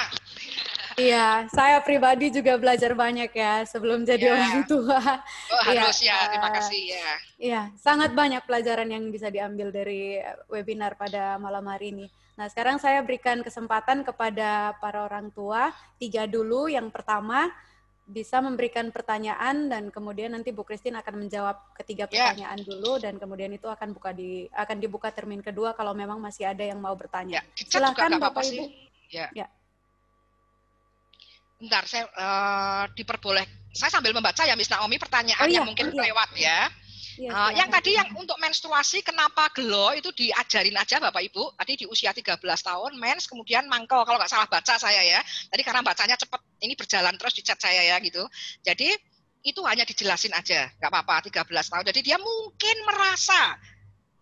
Iya, saya pribadi juga belajar banyak ya sebelum jadi orang tua. Oh, harus ya, terima kasih ya. Iya, sangat banyak pelajaran yang bisa diambil dari webinar pada malam hari ini. Nah, sekarang saya berikan kesempatan kepada para orang tua, 3 dulu. Yang pertama, bisa memberikan pertanyaan, dan kemudian nanti Bu Christine akan menjawab ketiga pertanyaan dulu, dan kemudian itu akan dibuka termin kedua kalau memang masih ada yang mau bertanya. Silakan Bapak Ibu. Ya. Bentar, saya diperboleh. Saya sambil membaca ya Miss Naomi pertanyaannya mungkin lewat ya. Yang tadi yang untuk menstruasi, kenapa gelo itu diajarin aja Bapak Ibu. Tadi di usia 13 tahun mens, kemudian mangkel, kalau nggak salah baca saya ya. Tadi karena bacanya cepat, ini berjalan terus di chat saya ya gitu. Jadi itu hanya dijelasin aja, nggak apa-apa 13 tahun. Jadi dia mungkin merasa.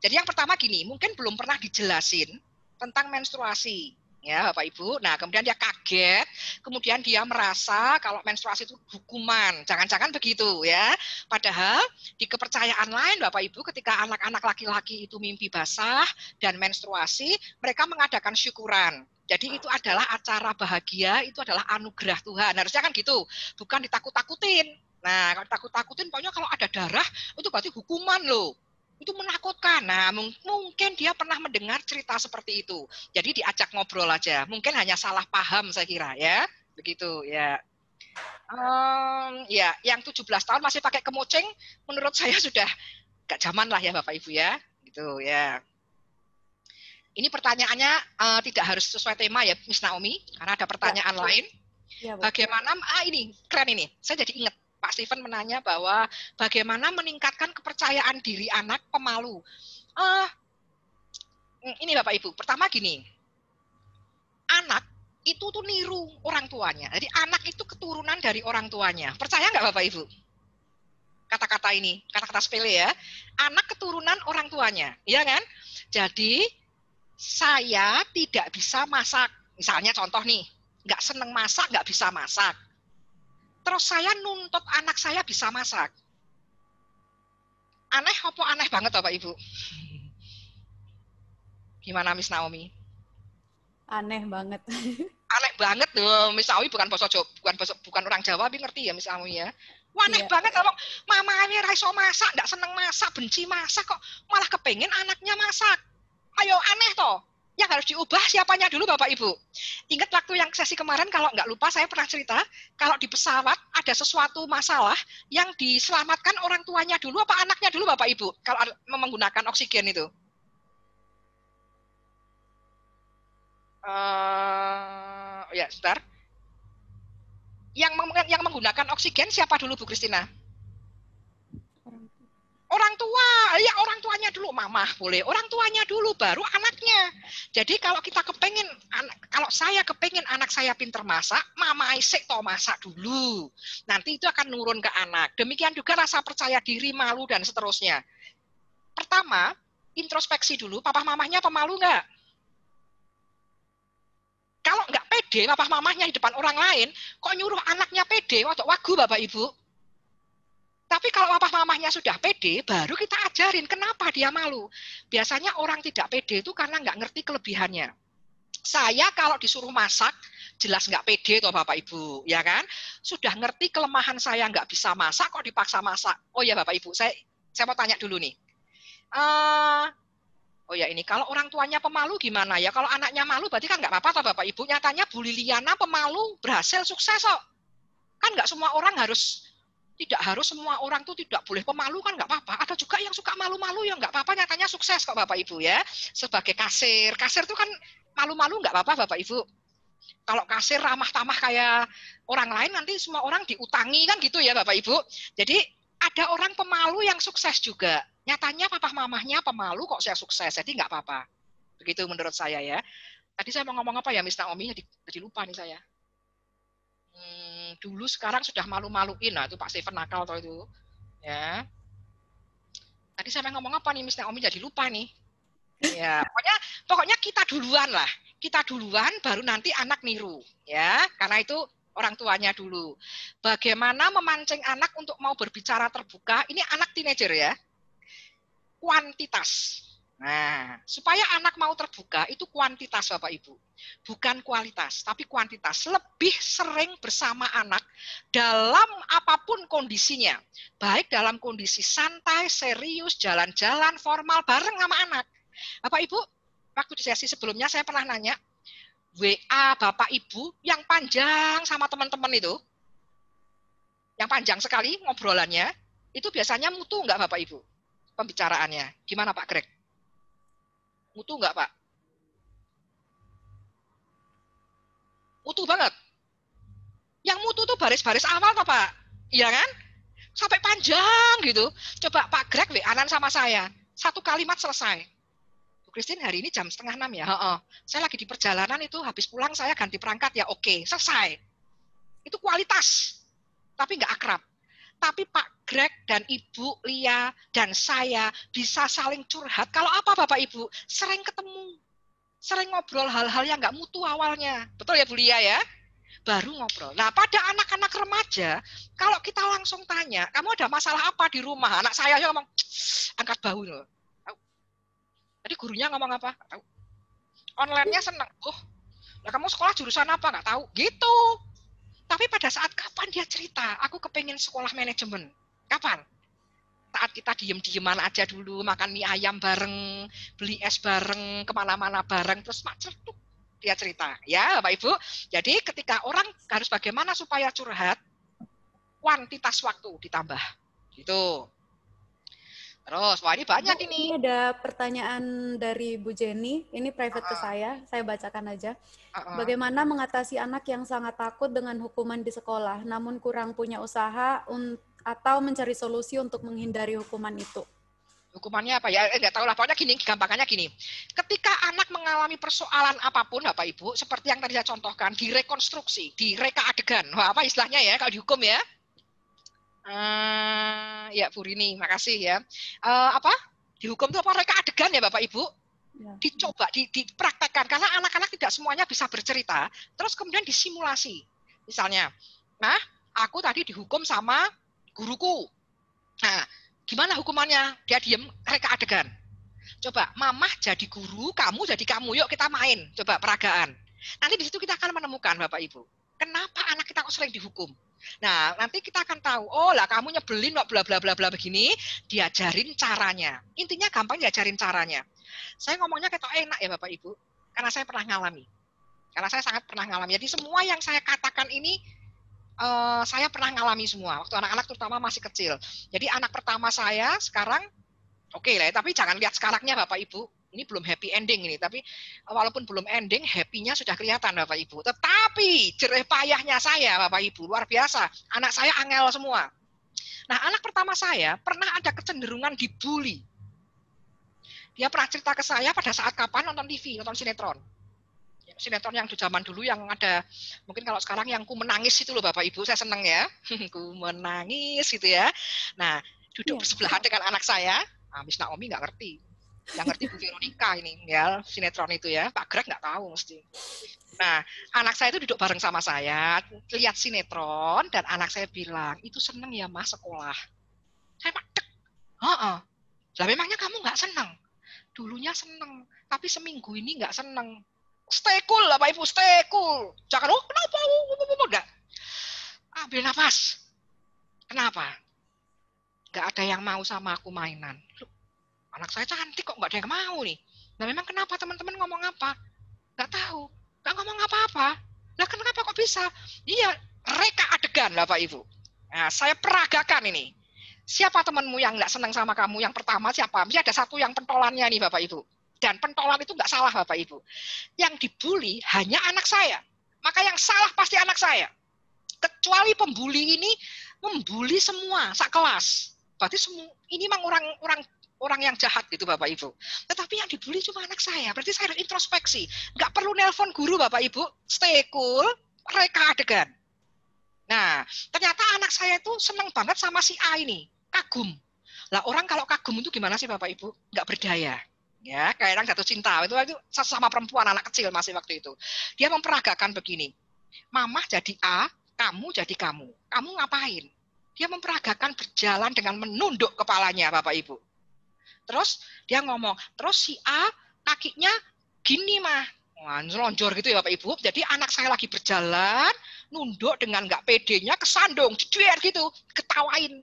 Jadi yang pertama gini, mungkin belum pernah dijelasin tentang menstruasi. Ya Bapak Ibu, nah kemudian dia kaget, kemudian dia merasa kalau menstruasi itu hukuman, jangan-jangan begitu ya. Padahal di kepercayaan lain Bapak Ibu, ketika anak-anak laki-laki itu mimpi basah dan menstruasi, mereka mengadakan syukuran. Jadi itu adalah acara bahagia, itu adalah anugerah Tuhan, harusnya kan gitu, bukan ditakut-takutin. Nah kalau ditakut-takutin, pokoknya kalau ada darah, itu berarti hukuman loh. Itu menakutkan. Nah, mungkin dia pernah mendengar cerita seperti itu. Jadi diajak ngobrol aja. Mungkin hanya salah paham saya kira ya. Begitu ya. Ya, yang 17 tahun masih pakai kemucing, menurut saya sudah gak zaman lah ya Bapak Ibu ya. Gitu ya. Ini pertanyaannya tidak harus sesuai tema ya Miss Naomi, karena ada pertanyaan lain. Ya, Bagaimana, ini keren ini, saya jadi ingat Pak Steven menanya bahwa bagaimana meningkatkan kepercayaan diri anak pemalu. Ini Bapak Ibu, pertama gini, anak itu tuh niru orang tuanya. Jadi anak itu keturunan dari orang tuanya. Percaya nggak Bapak Ibu? Kata-kata ini, kata-kata sepele ya. Anak keturunan orang tuanya, iya kan? Jadi saya tidak bisa masak. Misalnya contoh nih, nggak seneng masak, nggak bisa masak. Terus saya nuntut anak saya bisa masak. Aneh apa aneh banget Bapak Ibu? Gimana Miss Naomi? Aneh banget. Aneh banget loh, Miss Naomi bukan bukan orang Jawa, tapi ngerti ya Miss Naomi ya. Wah, aneh banget kalau mama ini raiso masak, nggak seneng masak, benci masak kok malah kepengen anaknya masak. Ayo aneh toh. Yang harus diubah siapanya dulu Bapak Ibu. Ingat waktu yang sesi kemarin, kalau nggak lupa saya pernah cerita, kalau di pesawat ada sesuatu masalah yang diselamatkan orang tuanya dulu apa anaknya dulu Bapak Ibu, kalau menggunakan oksigen itu. Ya, sebentar. Yang menggunakan oksigen siapa dulu Bu Kristina? Orang tua, ya orang tuanya dulu, mama boleh, orang tuanya dulu, baru anaknya. Jadi kalau kita kepengen, kalau saya kepengen anak saya pinter masak, mama isik toh masak dulu. Nanti itu akan nurun ke anak. Demikian juga rasa percaya diri, malu, dan seterusnya. Pertama, introspeksi dulu, papa mamahnya pemalu nggak? Kalau nggak pede, papa mamahnya di depan orang lain, kok nyuruh anaknya pede, waktu wagu Bapak Ibu? Tapi kalau papa mamahnya sudah pede, baru kita ajarin kenapa dia malu. Biasanya orang tidak pede itu karena nggak ngerti kelebihannya. Saya kalau disuruh masak, jelas nggak pede toh Bapak Ibu, ya kan? Sudah ngerti kelemahan saya nggak bisa masak, kok dipaksa masak. Oh ya Bapak Ibu, saya mau tanya dulu nih. Oh ya ini, kalau orang tuanya pemalu gimana ya? Kalau anaknya malu berarti kan nggak apa-apa toh Bapak Ibu. Nyatanya Bu Liliana pemalu berhasil sukses kok. Kan nggak semua orang tidak harus semua orang tuh tidak boleh pemalu, kan nggak apa-apa. Ada juga yang suka malu-malu ya nggak apa-apa, nyatanya sukses kok Bapak Ibu ya. Sebagai kasir tuh kan malu-malu nggak apa-apa Bapak Ibu. Kalau kasir ramah tamah kayak orang lain nanti semua orang diutangi kan gitu ya Bapak Ibu. Jadi ada orang pemalu yang sukses juga. Nyatanya papa mamahnya pemalu kok saya sukses, jadi nggak apa-apa. Begitu menurut saya ya. Tadi saya mau ngomong apa ya Miss Naomi, jadi lupa nih saya. Dulu sekarang sudah malu-maluin, nah itu Pak Steven nakal atau itu ya. Tadi saya mau ngomong apa nih Miss Naomi, jadi lupa nih ya. Pokoknya kita duluan lah, kita duluan baru nanti anak niru ya, karena itu orang tuanya dulu. Bagaimana memancing anak untuk mau berbicara terbuka, ini anak teenager ya, kuantitas. Nah, supaya anak mau terbuka itu kuantitas Bapak Ibu. Bukan kualitas, tapi kuantitas. Lebih sering bersama anak dalam apapun kondisinya. Baik dalam kondisi santai, serius, jalan-jalan, formal, bareng sama anak. Bapak Ibu, waktu di sesi sebelumnya saya pernah nanya, WA Bapak Ibu yang panjang sama teman-teman itu, yang panjang sekali ngobrolannya, itu biasanya mutu nggak Bapak Ibu? Pembicaraannya. Gimana Pak Greg? Mutu nggak Pak? Mutu banget. Yang mutu tuh baris-baris awal toh Pak? Iya kan? Sampai panjang gitu. Coba Pak Greg WA-an sama saya. Satu kalimat selesai. Bu Christine hari ini jam 5:30 ya? Saya lagi di perjalanan itu, habis pulang saya ganti perangkat ya, oke, selesai. Itu kualitas. Tapi nggak akrab. Tapi Pak Greg dan Ibu Lia dan saya bisa saling curhat. Kalau apa Bapak Ibu? Sering ketemu. Sering ngobrol hal-hal yang nggak mutu awalnya. Betul ya Bu Lia ya? Baru ngobrol. Nah pada anak-anak remaja, kalau kita langsung tanya, kamu ada masalah apa di rumah? Anak saya ngomong, angkat bahu loh. Tadi gurunya ngomong apa? Nggak tahu. Online-nya senang. Oh, lah kamu sekolah jurusan apa? Nggak tahu. Gitu. Tapi pada saat kapan dia cerita, aku kepengen sekolah manajemen. Kapan? Saat kita diem-dieman aja dulu, makan mie ayam bareng, beli es bareng, kemana-mana bareng, terus mak cetuk dia cerita. Ya Bapak Ibu, jadi ketika orang harus bagaimana supaya curhat, kuantitas waktu ditambah. Gitu. Terus, wah ini banyak Bu, ini. ini ada pertanyaan dari Bu Jenny, ini private ke saya bacakan aja. Bagaimana mengatasi anak yang sangat takut dengan hukuman di sekolah, namun kurang punya usaha atau mencari solusi untuk menghindari hukuman itu? Hukumannya apa ya? Enggak tahu lah, pokoknya gini, gampangannya gini. Ketika anak mengalami persoalan apapun, Bapak Ibu, seperti yang tadi saya contohkan, direkonstruksi, direka adegan. Wah, apa istilahnya ya kalau dihukum ya? Ya Bu Rini, makasih ya. Apa? Dihukum itu apa? Reka adegan ya Bapak Ibu? Ya. Dicoba, dipraktekkan. Karena anak-anak tidak semuanya bisa bercerita, terus kemudian disimulasi. Misalnya, nah, aku tadi dihukum sama guruku. Nah, gimana hukumannya? Dia diem, reka adegan. Coba, mamah jadi guru, kamu jadi kamu. Yuk kita main, coba peragaan. Nanti di situ kita akan menemukan Bapak Ibu. Kenapa anak kita kok sering dihukum? Nah, nanti kita akan tahu, oh lah kamu nyebelin kok bla bla bla bla begini, diajarin caranya. Intinya gampang diajarin caranya. Saya ngomongnya kayak enak ya Bapak Ibu, karena saya pernah ngalami. Karena saya sangat pernah ngalami. Jadi semua yang saya katakan ini saya pernah ngalami semua. Waktu anak-anak terutama masih kecil. Jadi anak pertama saya sekarang oke lah, tapi jangan lihat sekarangnya Bapak Ibu. Ini belum happy ending ini, tapi walaupun belum ending, happy-nya sudah kelihatan Bapak Ibu. Tetapi jerih payahnya saya Bapak Ibu, luar biasa. Anak saya angel semua. Nah, anak pertama saya pernah ada kecenderungan dibully. Dia pernah cerita ke saya pada saat kapan nonton TV, nonton sinetron. Sinetron yang di zaman dulu yang ada, mungkin kalau sekarang yang Ku Menangis itu loh Bapak Ibu, saya seneng ya. Ku Menangis gitu ya. Nah, duduk bersebelahan dengan anak saya, Miss Naomi nggak ngerti. Yang ngerti Bu Veronica ini ya, sinetron itu ya. Pak Greg nggak tahu mesti. Nah, anak saya itu duduk bareng sama saya, lihat sinetron, dan anak saya bilang, itu seneng ya Mas sekolah. Saya padek. Lah memangnya kamu nggak seneng? Dulunya seneng, tapi seminggu ini nggak seneng. Stay cool lah Pak Ibu, stay cool. Jangan, kenapa? Enggak. Ambil nafas. Kenapa? Nggak ada yang mau sama aku mainan. Anak saya cantik kok nggak ada yang mau nih. Nah memang kenapa teman-teman ngomong apa? Nggak tahu. Nggak ngomong apa-apa. Nah kenapa kok bisa? Iya, reka adegan lah Pak Ibu. Nah, saya peragakan ini. Siapa temanmu yang nggak senang sama kamu? Yang pertama siapa? Mesti ada satu yang pentolannya nih Bapak Ibu. Dan pentolan itu nggak salah Bapak Ibu. Yang dibully hanya anak saya. Maka yang salah pasti anak saya. Kecuali pembuli ini membuli semua, sak kelas. Berarti semua ini memang orang yang jahat gitu Bapak Ibu. Tetapi yang dibully cuma anak saya. Berarti saya harus introspeksi. Nggak perlu nelpon guru Bapak Ibu. Stay cool, reka adegan. Nah, ternyata anak saya itu senang banget sama si A ini. Kagum. Lah orang kalau kagum itu gimana sih Bapak Ibu? Nggak berdaya. Ya, kayak orang jatuh cinta. Itu sama perempuan anak kecil masih waktu itu. Dia memperagakan begini. Mamah jadi A, kamu jadi kamu. Kamu ngapain? Dia memperagakan berjalan dengan menunduk kepalanya Bapak Ibu. Terus dia ngomong, terus si A kakinya gini mah. Wah, lonjor gitu ya Bapak Ibu. Jadi anak saya lagi berjalan, nunduk dengan nggak pedenya, kesandung, jejer gitu, ketawain.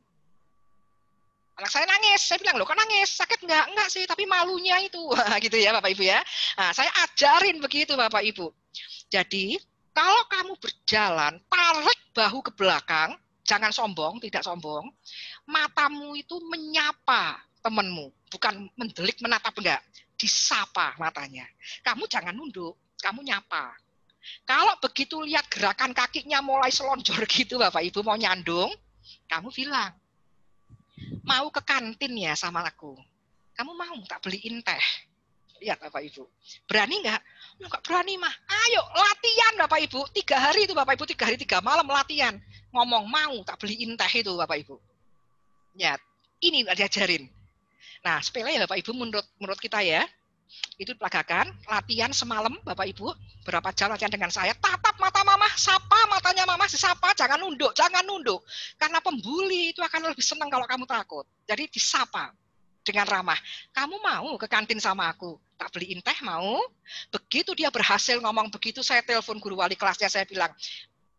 Anak saya nangis, saya bilang, loh kok nangis? Sakit nggak? Enggak sih, tapi malunya itu. Gitu ya Bapak Ibu ya. Nah, saya ajarin begitu Bapak Ibu. Jadi, kalau kamu berjalan, tarik bahu ke belakang, jangan sombong, tidak sombong. Matamu itu menyapa temanmu, bukan mendelik menatap enggak. Disapa matanya. Kamu jangan nunduk, kamu nyapa. Kalau begitu lihat gerakan kakinya mulai selonjor gitu Bapak Ibu, mau nyandung, kamu bilang, mau ke kantin ya sama aku. Kamu mau tak beliin teh? Lihat Bapak Ibu. Berani nggak? Nggak berani mah. Ayo latihan Bapak Ibu. 3 hari itu Bapak Ibu, 3 hari 3 malam latihan. Ngomong mau tak beliin teh itu Bapak Ibu. Ya, ini diajarin. Nah, sepele ya Bapak Ibu menurut kita ya. Itu pelagakan, latihan semalam Bapak Ibu, berapa jam latihan dengan saya, tatap mata mamah, sapa matanya mamah, disapa, jangan nunduk, jangan nunduk. Karena pembuli itu akan lebih senang kalau kamu takut. Jadi disapa dengan ramah. Kamu mau ke kantin sama aku? Tak beliin teh mau? Begitu dia berhasil ngomong begitu, saya telepon guru wali kelasnya, saya bilang,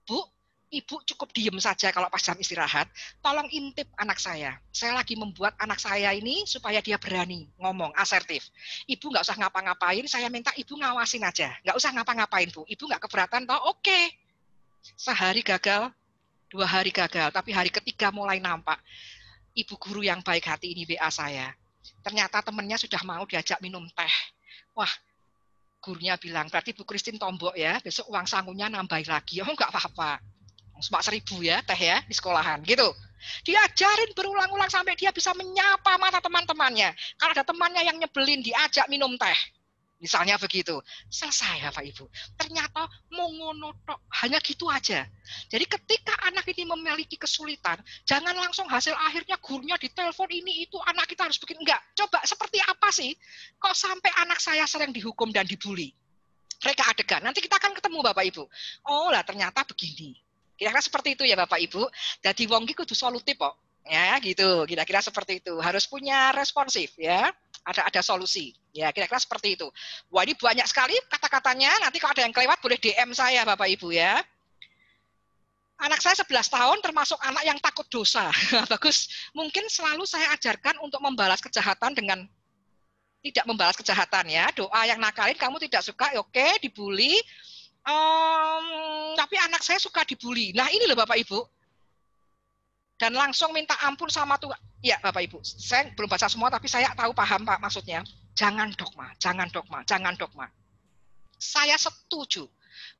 Bu, Ibu cukup diem saja kalau pas jam istirahat. Tolong intip anak saya. Saya lagi membuat anak saya ini supaya dia berani ngomong, asertif. Ibu nggak usah ngapa-ngapain, saya minta ibu ngawasin aja. Nggak usah ngapa-ngapain, Bu. Ibu nggak keberatan, toh oke. Sehari gagal, 2 hari gagal, tapi hari ketiga mulai nampak. Ibu guru yang baik hati ini WA saya. Ternyata temennya sudah mau diajak minum teh. Wah, gurunya bilang, berarti Bu Christine tombok ya, besok uang sangunya nambahin lagi. Oh, nggak apa-apa. Cuma 1.000 ya teh ya di sekolahan gitu. Diajarin berulang-ulang sampai dia bisa menyapa mata teman-temannya. Kalau ada temannya yang nyebelin diajak minum teh. Misalnya begitu. Selesai Bapak Ibu. Ternyata mongonotok, hanya gitu aja. Jadi ketika anak ini memiliki kesulitan, jangan langsung hasil akhirnya gurunya ditelepon ini itu anak kita harus bikin. Enggak. Coba seperti apa sih kok sampai anak saya sering dihukum dan dibully? Reka adegan. Nanti kita akan ketemu Bapak Ibu. Oh lah ternyata begini. Kira-kira seperti itu ya Bapak Ibu. Jadi wong ki kudu solutif kok. Ya, gitu. Kira-kira seperti itu. Harus punya responsif ya. Ada solusi. Ya, kira-kira seperti itu. Wah, ini banyak sekali kata-katanya. Nanti kalau ada yang kelewat boleh DM saya Bapak Ibu ya. Anak saya 11 tahun termasuk anak yang takut dosa. Bagus. Mungkin selalu saya ajarkan untuk membalas kejahatan dengan tidak membalas kejahatan ya. Doa yang nakalin kamu tidak suka, oke, dibully. Tapi anak saya suka dibully. Nah ini loh Bapak Ibu. Dan langsung minta ampun sama Tuhan. Ya Bapak Ibu, saya belum baca semua tapi saya tahu paham Pak maksudnya. Jangan dogma, jangan dogma, jangan dogma. Saya setuju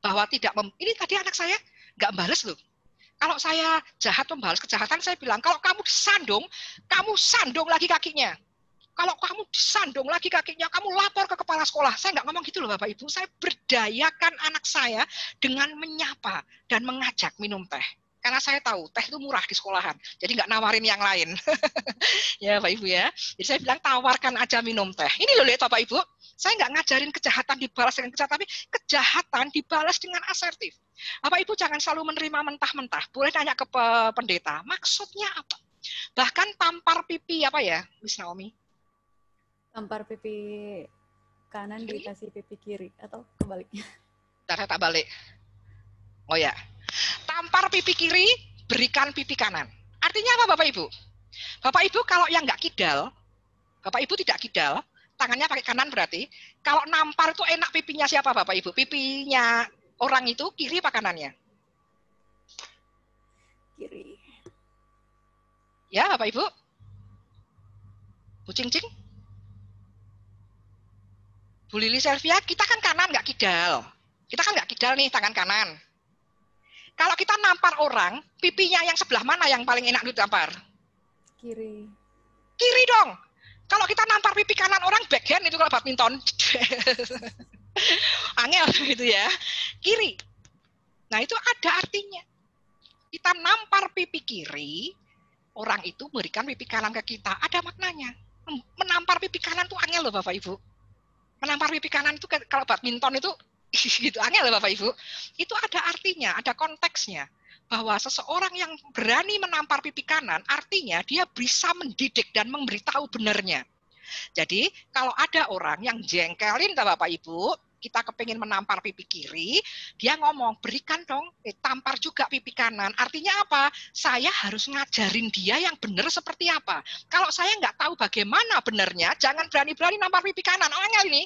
bahwa tidak ini tadi anak saya nggak balas loh. Kalau saya jahat membalas kejahatan, saya bilang kalau kamu sandung lagi kakinya. Kalau kamu disandung lagi kakinya, kamu lapor ke kepala sekolah. Saya nggak ngomong gitu loh Bapak Ibu. Saya berdayakan anak saya dengan menyapa dan mengajak minum teh. Karena saya tahu teh itu murah di sekolahan. Jadi nggak nawarin yang lain. Ya Bapak Ibu ya. Jadi saya bilang tawarkan aja minum teh. Ini loh lihat Bapak Ibu. Saya nggak ngajarin kejahatan dibalas dengan kejahatan, tapi kejahatan dibalas dengan asertif. Bapak Ibu jangan selalu menerima mentah-mentah. Boleh tanya ke pendeta. Maksudnya apa? Bahkan tampar pipi apa ya, Miss Naomi? Tampar pipi kanan dikasih pipi kiri atau kebaliknya? Ntar tak balik. Oh ya, tampar pipi kiri, berikan pipi kanan. Artinya apa Bapak Ibu? Bapak Ibu kalau yang nggak kidal, Bapak Ibu tidak kidal, tangannya pakai kanan berarti. Kalau nampar itu enak pipinya siapa Bapak Ibu? Pipinya orang itu kiri apa kanannya? Kiri. Ya Bapak Ibu? Bu Cing-Cing? Bu Lili Selvia, kita kan kanan nggak kidal. Kita kan nggak kidal nih, tangan kanan. Kalau kita nampar orang, pipinya yang sebelah mana yang paling enak ditampar? Kiri. Kiri dong. Kalau kita nampar pipi kanan orang, backhand itu kalau badminton. Angel gitu ya. Kiri. Nah itu ada artinya. Kita nampar pipi kiri, orang itu memberikan pipi kanan ke kita. Ada maknanya. Menampar pipi kanan itu angel loh Bapak Ibu. Menampar pipi kanan itu kalau badminton itu gitu angel loh Bapak Ibu. Itu ada artinya, ada konteksnya. Bahwa seseorang yang berani menampar pipi kanan, artinya dia bisa mendidik dan memberitahu benarnya. Jadi kalau ada orang yang jengkelin Bapak Ibu, kita kepingin menampar pipi kiri, dia ngomong, berikan dong, tampar juga pipi kanan. Artinya apa? Saya harus ngajarin dia yang benar seperti apa. Kalau saya nggak tahu bagaimana benarnya, jangan berani-berani nampar pipi kanan. Angel ini.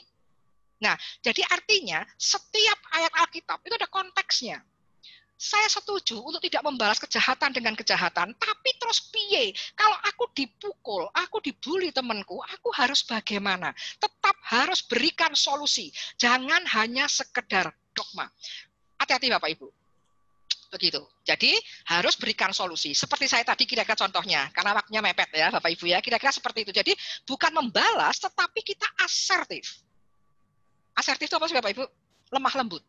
Nah, jadi artinya setiap ayat Alkitab itu ada konteksnya. Saya setuju untuk tidak membalas kejahatan dengan kejahatan, tapi terus piye? Kalau aku dipukul, aku dibully temanku, aku harus bagaimana? Tetap harus berikan solusi. Jangan hanya sekedar dogma. Hati-hati Bapak Ibu. Begitu. Jadi harus berikan solusi. Seperti saya tadi kira-kira contohnya, karena waktunya mepet ya Bapak Ibu ya, kira-kira seperti itu. Jadi bukan membalas, tetapi kita asertif. Asertif itu apa sih Bapak Ibu? Lemah lembut.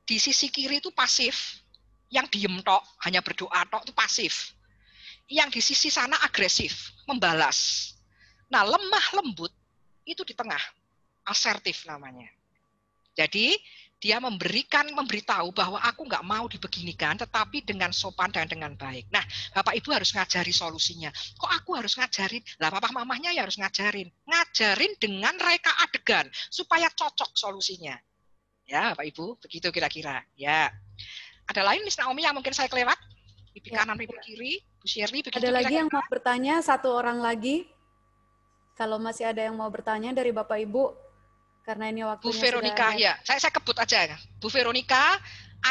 Di sisi kiri itu pasif, yang diem tok, hanya berdoa tok itu pasif. Yang di sisi sana agresif, membalas. Nah, lemah lembut itu di tengah, asertif namanya. Jadi dia memberitahu bahwa aku nggak mau dibeginikan, tetapi dengan sopan dan dengan baik. Nah, Bapak Ibu harus ngajari solusinya. Kok aku harus ngajarin? Lah, papa mamahnya ya harus ngajarin. Ngajarin dengan reka adegan supaya cocok solusinya. Ya, Bapak Ibu, begitu kira-kira. Ya. Ada lain Miss Naomi yang mungkin saya kelewat? Pipi Ya. kanan, pipi kiri, Bu Shirley, begitu Ada lagi yang kira-kira? mau bertanya, satu orang lagi. Kalau masih ada yang mau bertanya dari Bapak Ibu, karena ini Bu waktunya Veronica, sudah. ya. Saya kebut aja. Bu Veronica,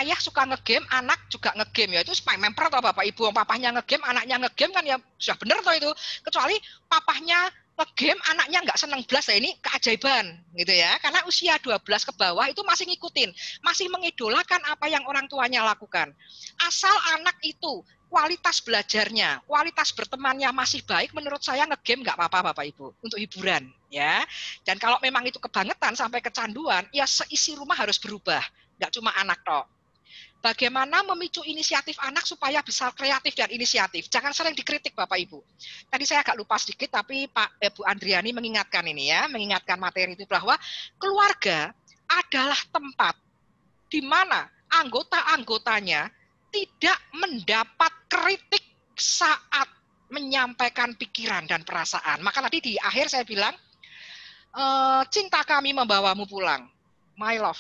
ayah suka ngegame, anak juga ngegame ya. Itu memper atau Bapak Ibu, papahnya ngegame, anaknya ngegame kan ya sudah benar toh itu. Kecuali papahnya ngegame, anaknya nggak seneng belas, ya ini keajaiban gitu ya. Karena usia 12 ke bawah itu masih ngikutin, masih mengidolakan apa yang orang tuanya lakukan. Asal anak itu kualitas belajarnya, kualitas bertemannya masih baik, menurut saya ngegame nggak apa-apa Bapak Ibu, untuk hiburan ya. Dan kalau memang itu kebangetan sampai kecanduan, ya seisi rumah harus berubah, nggak cuma anak toh. Bagaimana memicu inisiatif anak supaya bisa kreatif dan inisiatif. Jangan sering dikritik Bapak Ibu. Tadi saya agak lupa sedikit, tapi Bu Andriani mengingatkan ini ya, mengingatkan materi itu bahwa keluarga adalah tempat di mana anggota-anggotanya tidak mendapat kritik saat menyampaikan pikiran dan perasaan. Maka tadi di akhir saya bilang, cinta kami membawamu pulang. My love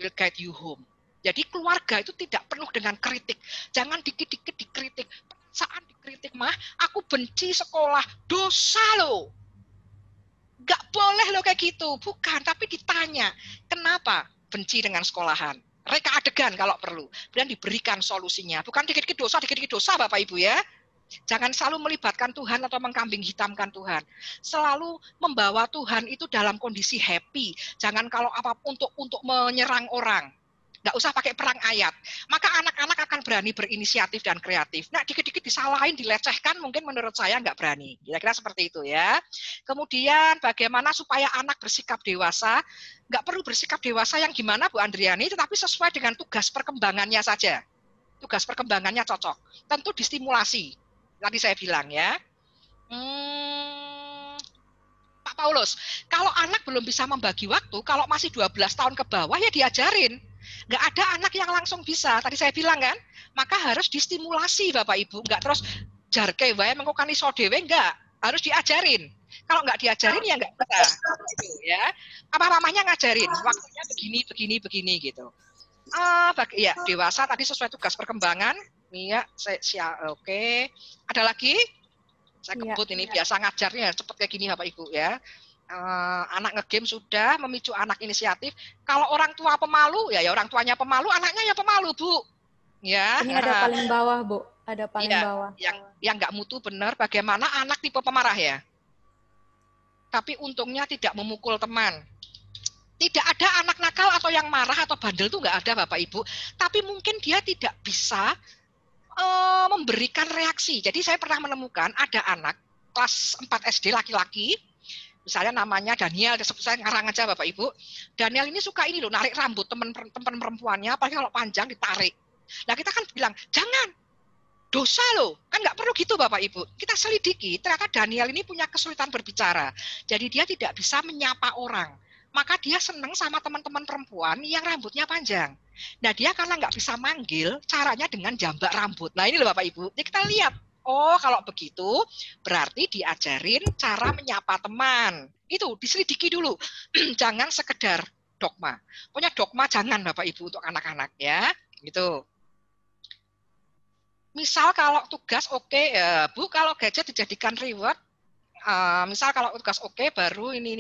will guide you home. Jadi keluarga itu tidak penuh dengan kritik. Jangan dikit-dikit dikritik. Perasaan dikritik, mah, aku benci sekolah. Dosa loh. Gak boleh loh kayak gitu. Bukan, tapi ditanya. Kenapa benci dengan sekolahan? Reka adegan kalau perlu. Dan diberikan solusinya. Bukan dikit-dikit dosa Bapak Ibu ya. Jangan selalu melibatkan Tuhan atau mengkambing hitamkan Tuhan. Selalu membawa Tuhan itu dalam kondisi happy. Jangan kalau apa untuk menyerang orang. Nggak usah pakai perang ayat. Maka anak-anak akan berani berinisiatif dan kreatif. Nah, dikit-dikit disalahin, dilecehkan, mungkin menurut saya nggak berani. Kira-kira seperti itu ya. Kemudian bagaimana supaya anak bersikap dewasa. Nggak perlu bersikap dewasa yang gimana Bu Andriani, tetapi sesuai dengan tugas perkembangannya saja. Tugas perkembangannya cocok. Tentu distimulasi. Tadi saya bilang ya. Pak Paulus, kalau anak belum bisa membagi waktu, kalau masih 12 tahun ke bawah ya diajarin. Nggak ada anak yang langsung bisa. Tadi saya bilang kan, maka harus distimulasi Bapak Ibu. Nggak terus jarke wae mengkukan iso dewe, nggak. Harus diajarin. Kalau nggak diajarin ya nggak bisa. Gitu, ya. Apa mamanya ngajarin, waktunya begini gitu. Ya, dewasa tadi sesuai tugas perkembangan. Iya, oke. Ada lagi? Saya kebut ini biasa ngajarnya cepet kayak gini Bapak Ibu ya. Anak ngegame sudah memicu anak inisiatif. Kalau orang tua pemalu ya orang tuanya pemalu, anaknya ya pemalu Bu. Ya. Ini ada paling bawah Bu, ada paling bawah. Yang nggak mutu benar. Bagaimana anak tipe pemarah ya? Tapi untungnya tidak memukul teman. Tidak ada anak nakal atau yang marah atau bandel tuh nggak ada Bapak Ibu. Tapi mungkin dia tidak bisa memberikan reaksi. Jadi saya pernah menemukan ada anak kelas 4 SD laki-laki, misalnya namanya Daniel, saya ngarang aja Bapak Ibu. Daniel ini suka ini loh, narik rambut teman perempuannya, apalagi kalau panjang ditarik. Nah kita kan bilang, jangan, dosa loh. Kan nggak perlu gitu Bapak Ibu. Kita selidiki, ternyata Daniel ini punya kesulitan berbicara. Jadi dia tidak bisa menyapa orang. Maka dia senang sama teman-teman perempuan yang rambutnya panjang. Nah dia karena nggak bisa manggil, caranya dengan jambak rambut. Nah ini loh Bapak Ibu, jadi kita lihat. Oh kalau begitu berarti diajarin cara menyapa teman. Itu diselidiki dulu. Jangan sekedar dogma. Pokoknya dogma jangan Bapak Ibu untuk anak-anak ya. Gitu. Misal kalau tugas oke, ya Bu, kalau gadget dijadikan reward, misal kalau tugas oke, baru ini,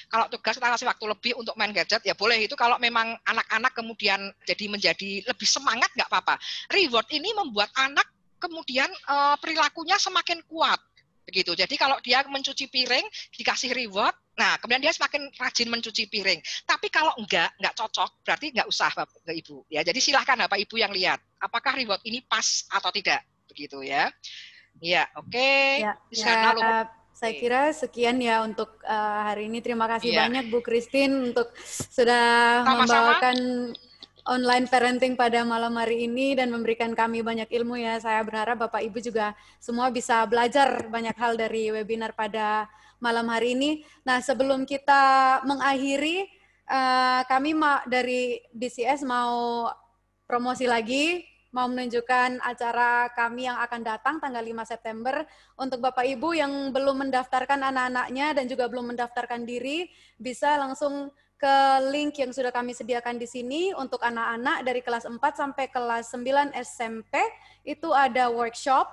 kalau tugas kita kasih waktu lebih untuk main gadget, ya boleh. Itu kalau memang anak-anak kemudian menjadi lebih semangat, nggak apa-apa. Reward ini membuat anak kemudian perilakunya semakin kuat. Begitu. Jadi kalau dia mencuci piring, dikasih reward, nah kemudian dia semakin rajin mencuci piring. Tapi kalau nggak cocok, berarti nggak usah Bapak Ibu. Ya, jadi silahkan Bapak Ibu yang lihat, apakah reward ini pas atau tidak. Begitu ya. Ya, oke. Ya, saya kira sekian ya untuk hari ini. Terima kasih banyak Bu Christine untuk sudah membawakan online parenting pada malam hari ini dan memberikan kami banyak ilmu ya. Saya berharap Bapak Ibu juga semua bisa belajar banyak hal dari webinar pada malam hari ini. Nah, sebelum kita mengakhiri, kami dari DCS mau promosi lagi, mau menunjukkan acara kami yang akan datang tanggal 5 September. Untuk Bapak Ibu yang belum mendaftarkan anak-anaknya dan juga belum mendaftarkan diri, bisa langsung ke link yang sudah kami sediakan di sini untuk anak-anak dari kelas 4 sampai kelas 9 SMP. Itu ada workshop,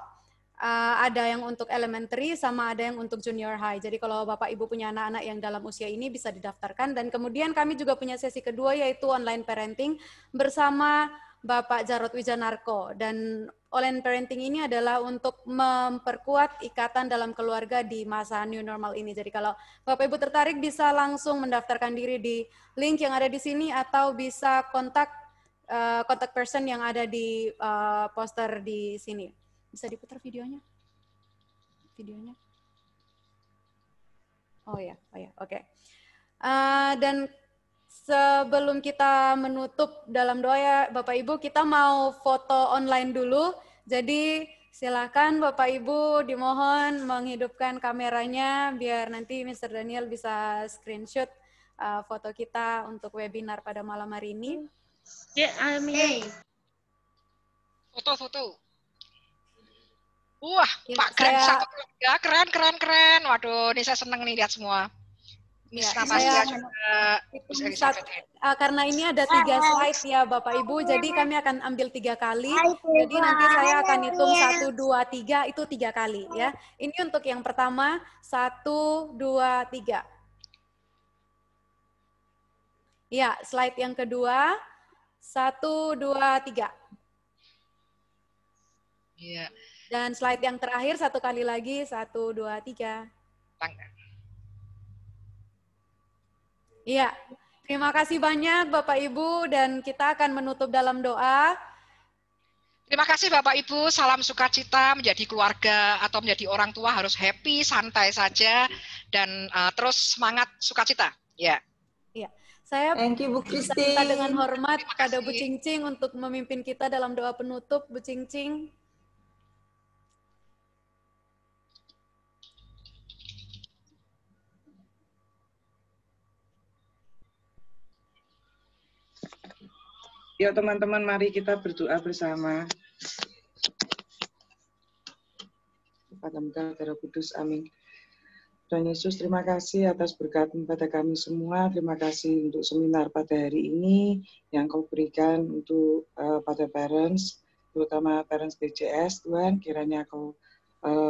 ada yang untuk elementary sama ada yang untuk junior high. Jadi kalau Bapak Ibu punya anak-anak yang dalam usia ini bisa didaftarkan. Dan kemudian kami juga punya sesi kedua yaitu online parenting bersama Bapak Jarod Wijanarko. Dan online parenting ini adalah untuk memperkuat ikatan dalam keluarga di masa new normal ini. Jadi kalau Bapak Ibu tertarik bisa langsung mendaftarkan diri di link yang ada di sini atau bisa kontak person yang ada di poster di sini. Bisa diputar videonya? Videonya? Oh ya, oke. Dan sebelum kita menutup dalam doa ya Bapak Ibu, kita mau foto online dulu. Jadi silakan Bapak Ibu dimohon menghidupkan kameranya biar nanti Mr. Daniel bisa screenshot foto kita untuk webinar pada malam hari ini. Foto. Wah, Ya, Pak Greg satu keluarga, keren. Waduh, ini saya seneng nih lihat semua. Miss Natasha juga, Miss Elizabeth. Karena ini ada 3 slide ya Bapak Ibu, jadi kami akan ambil 3 kali. Jadi nanti saya akan hitung 1, 2, 3, itu 3 kali ya. Ini untuk yang pertama, 1, 2, 3. Ya, slide yang kedua, 1, 2, 3. Iya. Dan slide yang terakhir 1 kali lagi, 1, 2, 3. Iya, terima kasih banyak Bapak Ibu dan kita akan menutup dalam doa. Terima kasih Bapak Ibu, salam sukacita menjadi keluarga atau menjadi orang tua harus happy, santai saja dan terus semangat sukacita. Ya. Iya. Saya Thank you Bu minta Christine. dengan hormat pada Bu Cingcing untuk memimpin kita dalam doa penutup. Bu Cingcing. Yuk teman-teman, mari kita berdoa bersama. Pada Darah Kudus, amin. Tuhan Yesus, terima kasih atas berkat pada kami semua. Terima kasih untuk seminar pada hari ini yang Kau berikan untuk pada parents, terutama parents BCS. Tuhan, kiranya Kau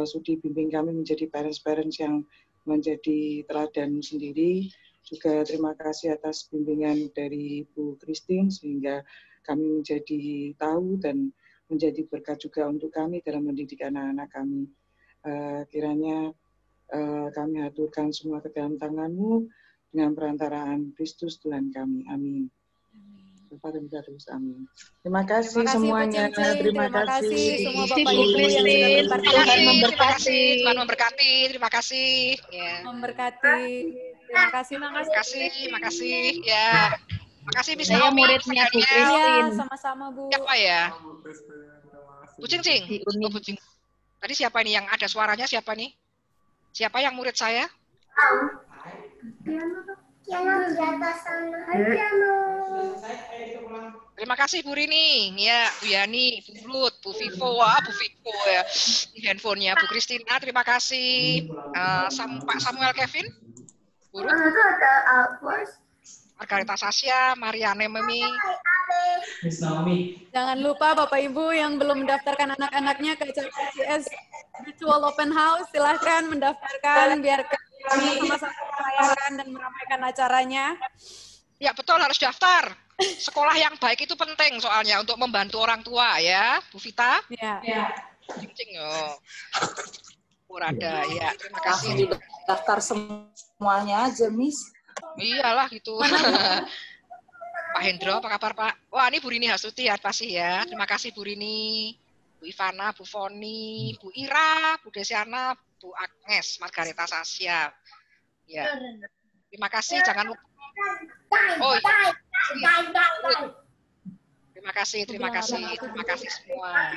sudi bimbing kami menjadi parents-parents yang menjadi teladan sendiri. Juga terima kasih atas bimbingan dari Bu Christine sehingga kami menjadi tahu dan menjadi berkat juga untuk kami dalam mendidik anak-anak kami. Kiranya kami aturkan semua ke dalam tangan-Mu dengan perantaraan Kristus Tuhan kami. Amin. Amin. Terima kasih semuanya. Terima kasih semua Bapak Ibu yang sudah berpartisipasi. Tuhan memberkati. Terima kasih. Ya. Memberkati. Terima kasih. Ya. Makasih Miss Saya Bu muridnya Christine. Iya, sama-sama Bu. Siapa ya? Bu Cingcing. Oh, Bu Cingcing. Tadi siapa ini yang ada suaranya? Siapa nih? Siapa yang murid saya? Piano di atas sana. Piano. Terima kasih Bu Rini, ya Bu Yani, Bu Ruth, Bu Vivo, Bu Vivo ya, di handphonenya Bu Kristina. Terima kasih Pak Samuel Kevin, Bu Ruth, Itu ada Alphonse. Margarita Sasya, Mariane Memi. Jangan lupa Bapak Ibu yang belum mendaftarkan anak-anaknya ke acara CS Virtual Open House, silahkan mendaftarkan biar kami sama-sama merayakan dan meramaikan acaranya. Ya betul, harus daftar. Sekolah yang baik itu penting soalnya untuk membantu orang tua ya, Bu Vita. Ya. Cing Purada ya. Terima kasih. Daftar semuanya aja, Miss. Iyalah gitu. Pak Hendro, apa kabar Pak? Wah ini Bu Rini Hasuti ya pasti ya. Terima kasih Bu Rini, Bu Ivana, Bu Foni, Bu Ira, Bu Desiana, Bu Agnes, Margarita Sasya. Ya. Terima kasih. Jangan lupa. Oh iya. Terima kasih semua.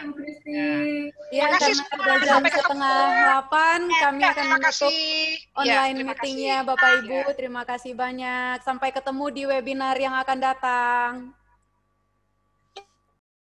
Ya, karena sudah jam 7:30, kami akan menutup online meetingnya Bapak Ibu. Terima kasih banyak. Sampai ketemu di webinar yang akan datang.